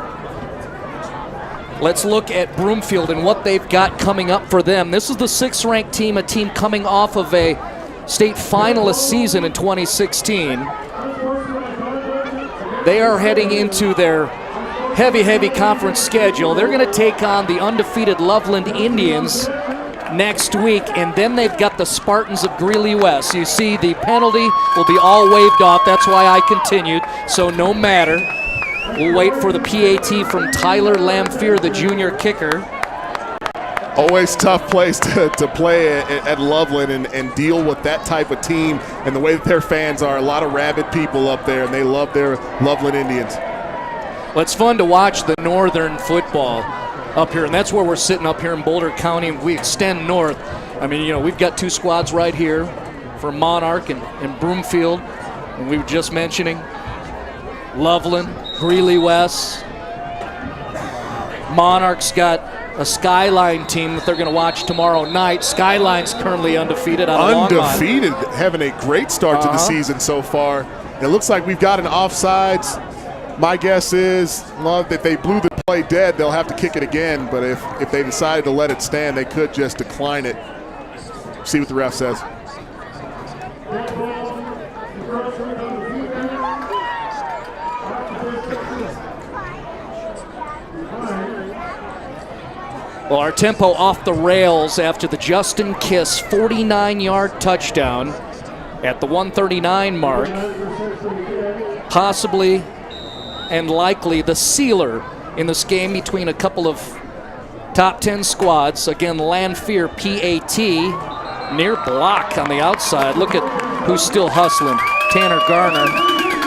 Let's look at Broomfield and what they've got coming up for them. This is the 6th-ranked team, a team coming off of a state finalist season in 2016. They are heading into their heavy conference schedule. They're going to take on the undefeated Loveland Indians next week, and then they've got the Spartans of Greeley West. You see the penalty will be all waived off. That's why I continued, so no matter. We'll wait for the PAT from Tyler Lamphere, the junior kicker. Always tough place to play at Loveland and deal with that type of team and the way that their fans are. A lot of rabid people up there, and they love their Loveland Indians. Well, it's fun to watch the northern football up here, and that's where we're sitting up here in Boulder County, and we extend north. I mean, you know, we've got 2 squads right here for Monarch and Broomfield, and we were just mentioning Loveland, Greeley West. Monarch's got a Skyline team that they're going to watch tomorrow night. Skyline's currently undefeated on a long run. Undefeated, having a great start to the season so far. It looks like we've got an offsides. My guess is, well, if they blew the play dead, they'll have to kick it again. But if they decided to let it stand, they could just decline it. See what the ref says. Well, our tempo off the rails after the Justin Kiss 49-yard touchdown at the 139 mark. Possibly and likely the sealer in this game between a couple of top 10 squads. Again, Lanphier, PAT, near block on the outside. Look at who's still hustling. Tanner Garner.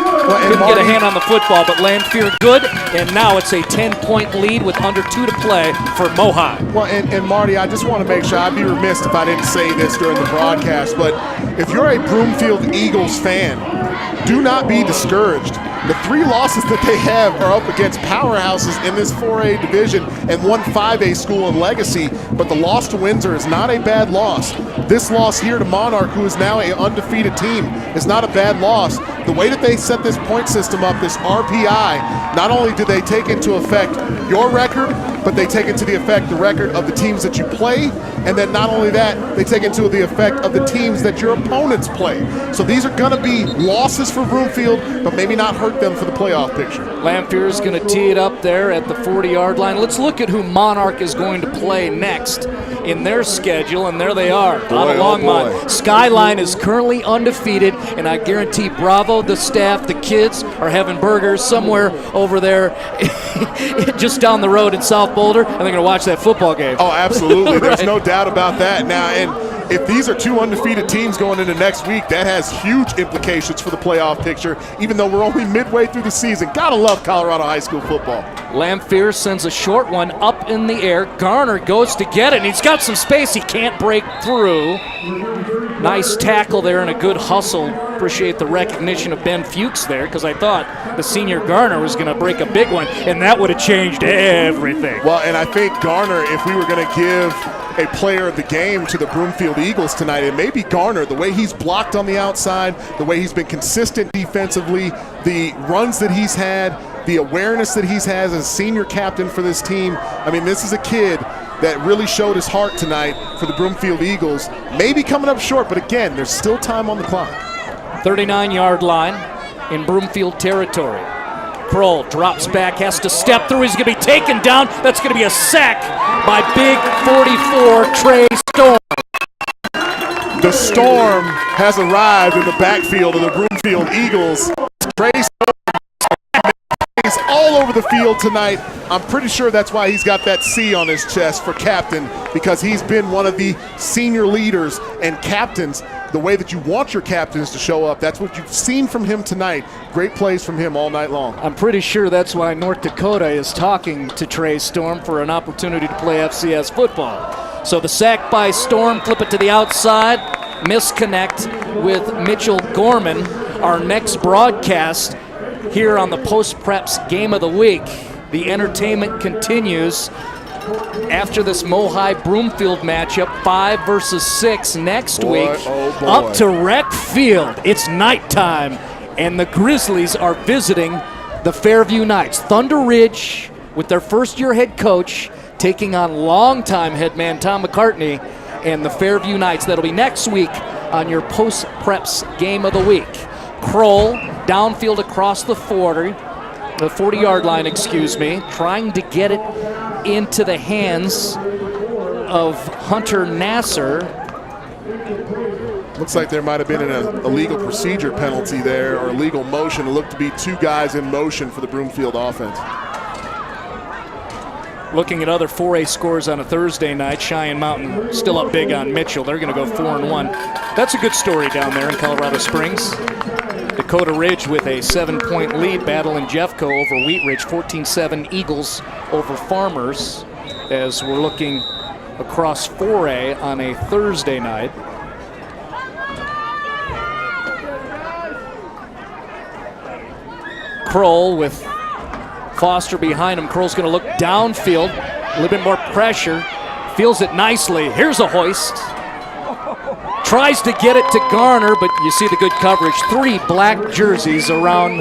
Couldn't get a hand on the football, but Lanphier good, and now it's a 10-point lead with under 2 to play for Mohai. Well, and Marty, I just want to make sure, I'd be remiss if I didn't say this during the broadcast, but if you're a Broomfield Eagles fan, do not be discouraged. The 3 losses that they have are up against powerhouses in this 4A division and one 5A school in Legacy, but the loss to Windsor is not a bad loss. This loss here to Monarch, who is now an undefeated team, is not a bad loss. The way that they set this point system up, this RPI, not only do they take into effect your record, but they take into the effect the record of the teams that you play, and then not only that, they take into the effect of the teams that your opponents play. So these are going to be losses for Broomfield, but maybe not hurt them for the playoff picture. Lanphier is going to tee it up there at the 40-yard line. Let's look at who Monarch is going to play next in their schedule, and there they are. Not a long line. Skyline is currently undefeated, and I guarantee Bravo, the staff, the kids are having burgers somewhere over there just down the road in South Boulder, and they're going to watch that football game. Oh, absolutely. Right. There's no doubt about that. Now, and if these are 2 undefeated teams going into next week, that has huge implications for the playoff picture, even though we're only midway through the season. Gotta love Colorado high school football. Lanphier sends a short one up in the air. Garner goes to get it, and he's got some space. He can't break through. Nice tackle there and a good hustle. Appreciate the recognition of Ben Fuchs there, because I thought the senior Garner was going to break a big one, and that would have changed everything. Well, and I think Garner, if we were going to give a player of the game to the Broomfield Eagles tonight, it may be Garner. The way he's blocked on the outside, the way he's been consistent defensively, the runs that he's had, the awareness that he's had as a senior captain for this team. I mean, this is a kid that really showed his heart tonight for the Broomfield Eagles. Maybe coming up short, but again, there's still time on the clock. 39-yard line in Broomfield territory. Kroll drops back, has to step through. He's going to be taken down. That's going to be a sack by big 44 Trey Storm. The Storm has arrived in the backfield of the Broomfield Eagles. Trey Storm is all over the field tonight. I'm pretty sure that's why he's got that C on his chest for captain, because he's been one of the senior leaders and captains. The way that you want your captains to show up, that's what you've seen from him tonight. Great plays from him all night long. I'm pretty sure that's why North Dakota is talking to Trey Storm for an opportunity to play FCS football. So the sack by Storm, flip it to the outside, misconnect with Mitchell Gorman. Our next broadcast here on the Post Preps Game of the Week. The entertainment continues after this Mohai Broomfield matchup, 5 versus 6 next week. Oh boy. Up to Rec Field. It's nighttime, and the Grizzlies are visiting the Fairview Knights. Thunder Ridge, with their first-year head coach, taking on longtime head man Tom McCartney and the Fairview Knights. That'll be next week on your Post Preps Game of the Week. Kroll, downfield across the 40-yard line, trying to get it into the hands of Hunter Nasser. Looks like there might have been an illegal procedure penalty there, or illegal motion. It looked to be 2 guys in motion for the Broomfield offense. Looking at other 4A scores on a Thursday night, Cheyenne Mountain still up big on Mitchell. They're going to go 4-1. That's a good story down there in Colorado Springs. Dakota Ridge with a 7-point lead, battling Jeffco over Wheat Ridge, 14-7 Eagles over Farmers, as we're looking across 4A on a Thursday night. Kroll with Foster behind him. Kroll's going to look downfield, a little bit more pressure, feels it nicely. Here's a hoist. Tries to get it to Garner, but you see the good coverage. 3 black jerseys around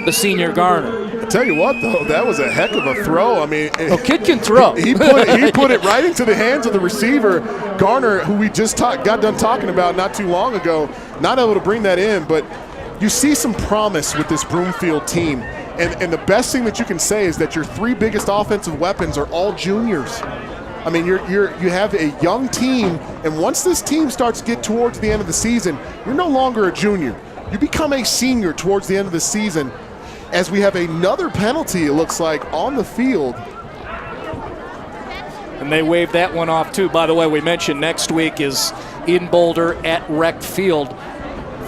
the senior Garner. I tell you what, though, that was a heck of a throw. I mean, kid can throw. He put it right into the hands of the receiver. Garner, who we just got done talking about not too long ago, not able to bring that in, but you see some promise with this Broomfield team. And the best thing that you can say is that your 3 biggest offensive weapons are all juniors. I mean, you have a young team, and once this team starts to get towards the end of the season, you're no longer a junior. You become a senior towards the end of the season, as we have another penalty, it looks like, on the field. And they waved that one off too. By the way, we mentioned next week is in Boulder at Rec Field.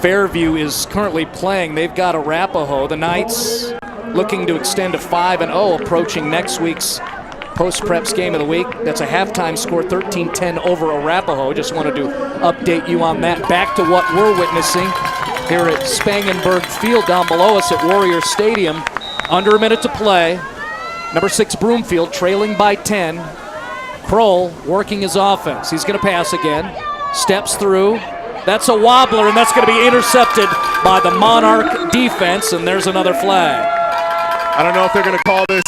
Fairview is currently playing. They've got Arapahoe. The Knights looking to extend to 5-0, approaching next week's post-preps game of the week. That's a halftime score, 13-10 over Arapahoe. Just wanted to update you on that. Back to what we're witnessing here at Spangenberg Field down below us at Warrior Stadium. Under a minute to play. Number 6 Broomfield trailing by 10. Kroll working his offense. He's going to pass again. Steps through. That's a wobbler, and that's going to be intercepted by the Monarch defense, and there's another flag. I don't know if they're going to call this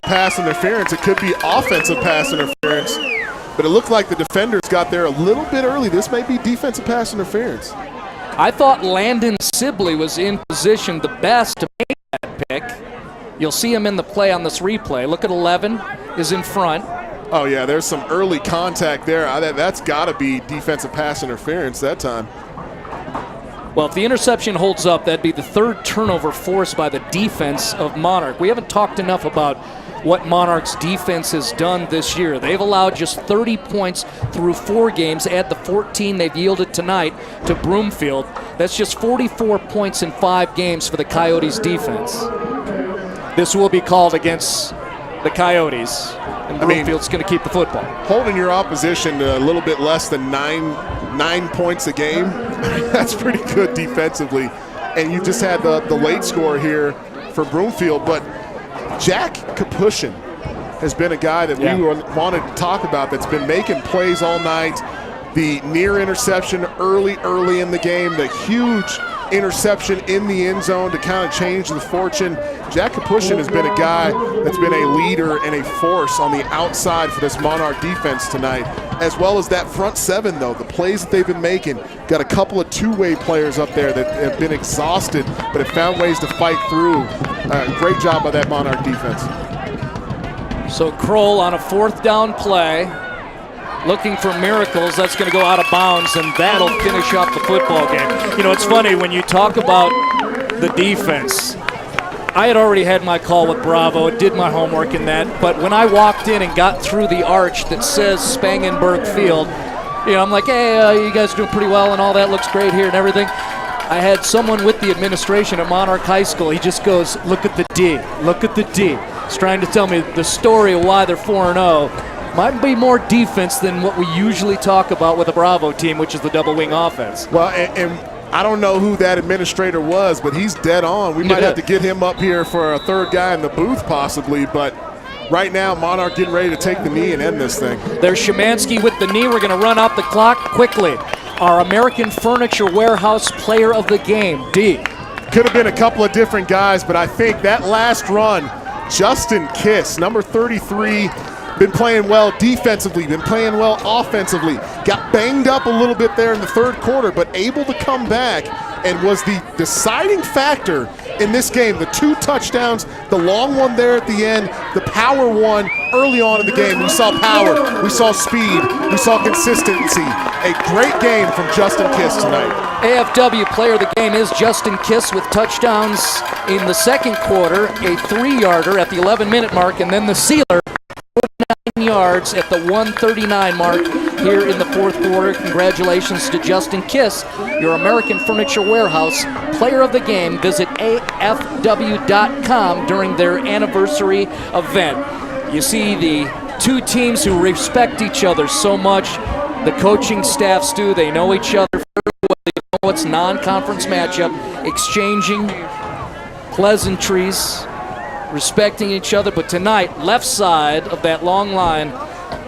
pass interference. It could be offensive pass interference, but it looked like the defenders got there a little bit early. This may be defensive pass interference. I thought Landon Sibley was in position the best to make that pick. You'll see him in the play on this replay. Look at 11 is in front. Oh, yeah, there's some early contact there. That's got to be defensive pass interference that time. Well, if the interception holds up, that'd be the third turnover forced by the defense of Monarch. We haven't talked enough about what Monarch's defense has done this year. They've allowed just 30 points through 4 games. Add the 14 they've yielded tonight to Broomfield. That's just 44 points in 5 games for the Coyotes defense. This will be called against the Coyotes. And Broomfield's going to keep the football. Holding your opposition to a little bit less than nine points a game, that's pretty good defensively. And you just had the late score here for Broomfield. But Jack Kapushin has been a guy that we wanted to talk about that's been making plays all night. The near interception early in the game, the huge interception in the end zone to kind of change the fortune. Jack Kapushin has been a guy that's been a leader and a force on the outside for this Monarch defense tonight, as well as that front 7, though. The plays that they've been making, got a couple of two-way players up there that have been exhausted but have found ways to fight through. Great job by that Monarch defense. So Kroll on a 4th down play, looking for miracles. That's going to go out of bounds, and that'll finish up the football game. You know, it's funny when you talk about the defense. I had already had my call with Bravo, did my homework in that, but when I walked in and got through the arch that says Spangenberg Field, you know, I'm like, hey, you guys doing pretty well and all that, looks great here and everything. I had someone with the administration at Monarch High School. He just goes, look at the D, look at the D. He's trying to tell me the story of why they're 4-0. Might be more defense than what we usually talk about with a Bravo team, which is the double wing offense. Well, and I don't know who that administrator was, but he's dead on. We might have to get him up here for a third guy in the booth possibly, but right now Monarch getting ready to take the knee and end this thing. There's Szymanski with the knee. We're going to run out the clock quickly. Our American Furniture Warehouse player of the game, D. Could have been a couple of different guys, but I think that last run, Justin Kiss, number 33, been playing well defensively, been playing well offensively. Got banged up a little bit there in the 3rd quarter, but able to come back and was the deciding factor in this game. The 2 touchdowns, the long one there at the end, the power one early on in the game. We saw power, we saw speed, we saw consistency. A great game from Justin Kiss tonight. AFW player of the game is Justin Kiss with touchdowns in the 2nd quarter, a 3-yarder at the 11-minute mark, and then the sealer, 49 yards at the 1:39 mark here in the 4th quarter. Congratulations to Justin Kiss, your American Furniture Warehouse player of the game. Visit AFW.com during their anniversary event. You see the 2 teams who respect each other so much. The coaching staffs do. They know each other very well. They know it's non-conference matchup, exchanging pleasantries, respecting each other. But tonight, left side of that long line,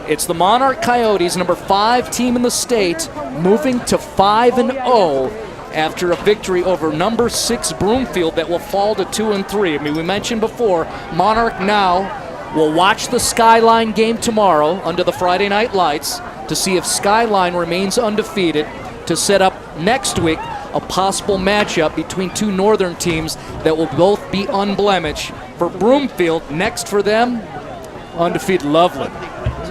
it's the Monarch Coyotes, number 5 team in the state, moving to 5-0 after a victory over number 6 Broomfield that will fall to 2-3. I mean, we mentioned before, Monarch now will watch the Skyline game tomorrow under the Friday night lights to see if Skyline remains undefeated to set up next week a possible matchup between 2 northern teams that will both be unblemished. For Broomfield, next for them, undefeated Loveland.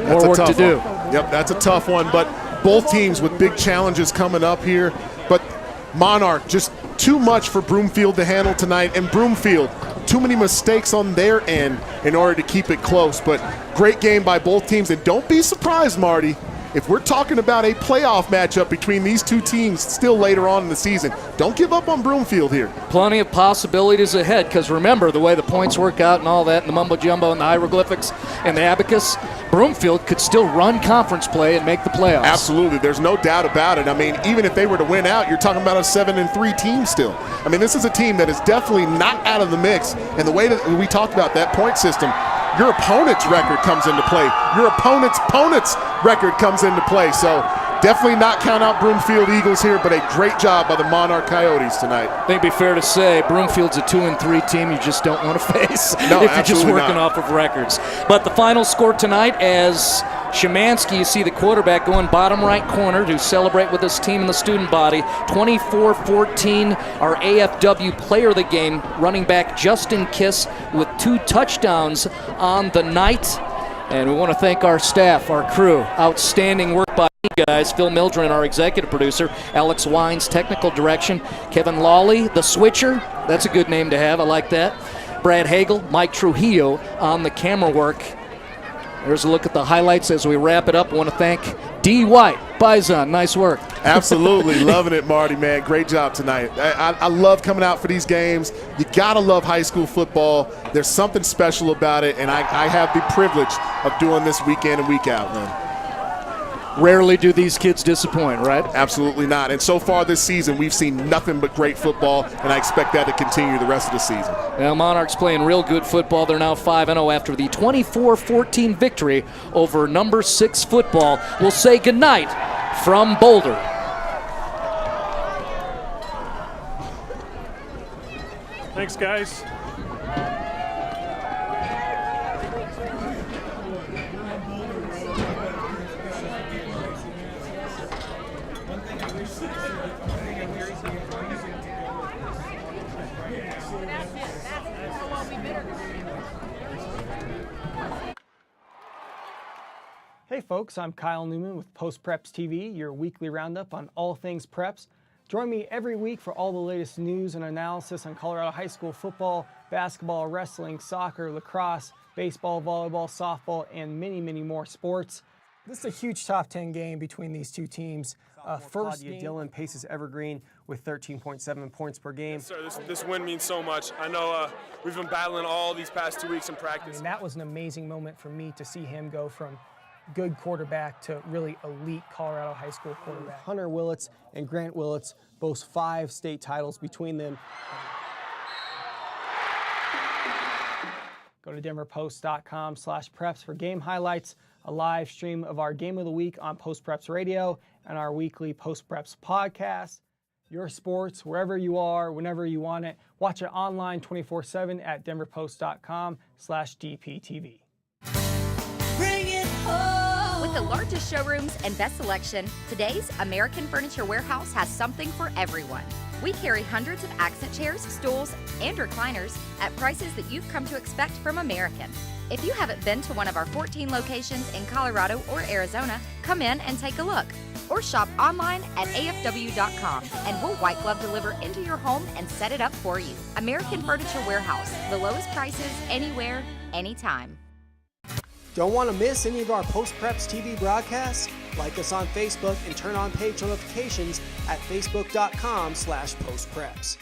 More work to do. Yep, that's a tough one, but both teams with big challenges coming up here. But Monarch, just too much for Broomfield to handle tonight, and Broomfield too many mistakes on their end in order to keep it close. But great game by both teams. And don't be surprised, Marty, if we're talking about a playoff matchup between these two teams still later on in the season. Don't give up on Broomfield here. Plenty of possibilities ahead, because remember, the way the points work out and all that, and the mumbo-jumbo and the hieroglyphics and the abacus, Broomfield could still run conference play and make the playoffs. Absolutely. There's no doubt about it. I mean, even if they were to win out, you're talking about a 7-3 team still. I mean, this is a team that is definitely not out of the mix. And the way that we talked about that point system, your opponent's record comes into play. Your opponent's record comes into play. So definitely not count out Broomfield Eagles here, but a great job by the Monarch Coyotes tonight. I think it'd be fair to say Broomfield's a 2-3 team you just don't want to face no, if you're just working not. off of records. But the final score tonight, as Szymanski, you see the quarterback going bottom right corner to celebrate with his team in the student body. 24-14, our AFW player of the game, running back Justin Kiss with 2 touchdowns on the night. And we want to thank our staff, our crew. Outstanding work by you guys. Phil Mildren, our executive producer. Alex Wines, technical direction. Kevin Lawley, the switcher. That's a good name to have. I like that. Brad Hagel, Mike Trujillo on the camera work. There's a look at the highlights as we wrap it up. I want to thank D. White. Bison, nice work. Absolutely. Loving it, Marty, man. Great job tonight. I love coming out for these games. You got to love high school football. There's something special about it, and I have the privilege of doing this week in and week out, man. Rarely do these kids disappoint, right? Absolutely not. And so far this season, we've seen nothing but great football, and I expect that to continue the rest of the season. Now, Monarchs playing real good football. They're now 5-0 after the 24-14 victory over number 6 football. We'll say goodnight from Boulder. Thanks, guys. Hey folks, I'm Kyle Newman with Post Preps TV, your weekly roundup on all things preps. Join me every week for all the latest news and analysis on Colorado high school football, basketball, wrestling, soccer, lacrosse, baseball, volleyball, softball, and many, many more sports. This is a huge top 10 game between these two teams. First, Dylan paces Evergreen with 13.7 points per game. Yes, sir, this win means so much. I know we've been battling all these past 2 weeks in practice. I mean, that was an amazing moment for me to see him go from good quarterback to really elite Colorado high school quarterback. Hunter Willits and Grant Willits boast 5 state titles between them. Go to denverpost.com/preps for game highlights, a live stream of our game of the week on Post Preps Radio, and our weekly Post Preps podcast. Your sports, wherever you are, whenever you want it. Watch it online 24/7 at denverpost.com/DPTV. With the largest showrooms and best selection, today's American Furniture Warehouse has something for everyone. We carry hundreds of accent chairs, stools, and recliners at prices that you've come to expect from American. If you haven't been to one of our 14 locations in Colorado or Arizona, come in and take a look. Or shop online at afw.com and we'll white glove deliver into your home and set it up for you. American Furniture Warehouse, the lowest prices anywhere, anytime. Don't want to miss any of our Post Preps TV broadcasts? Like us on Facebook and turn on page notifications at facebook.com/postpreps.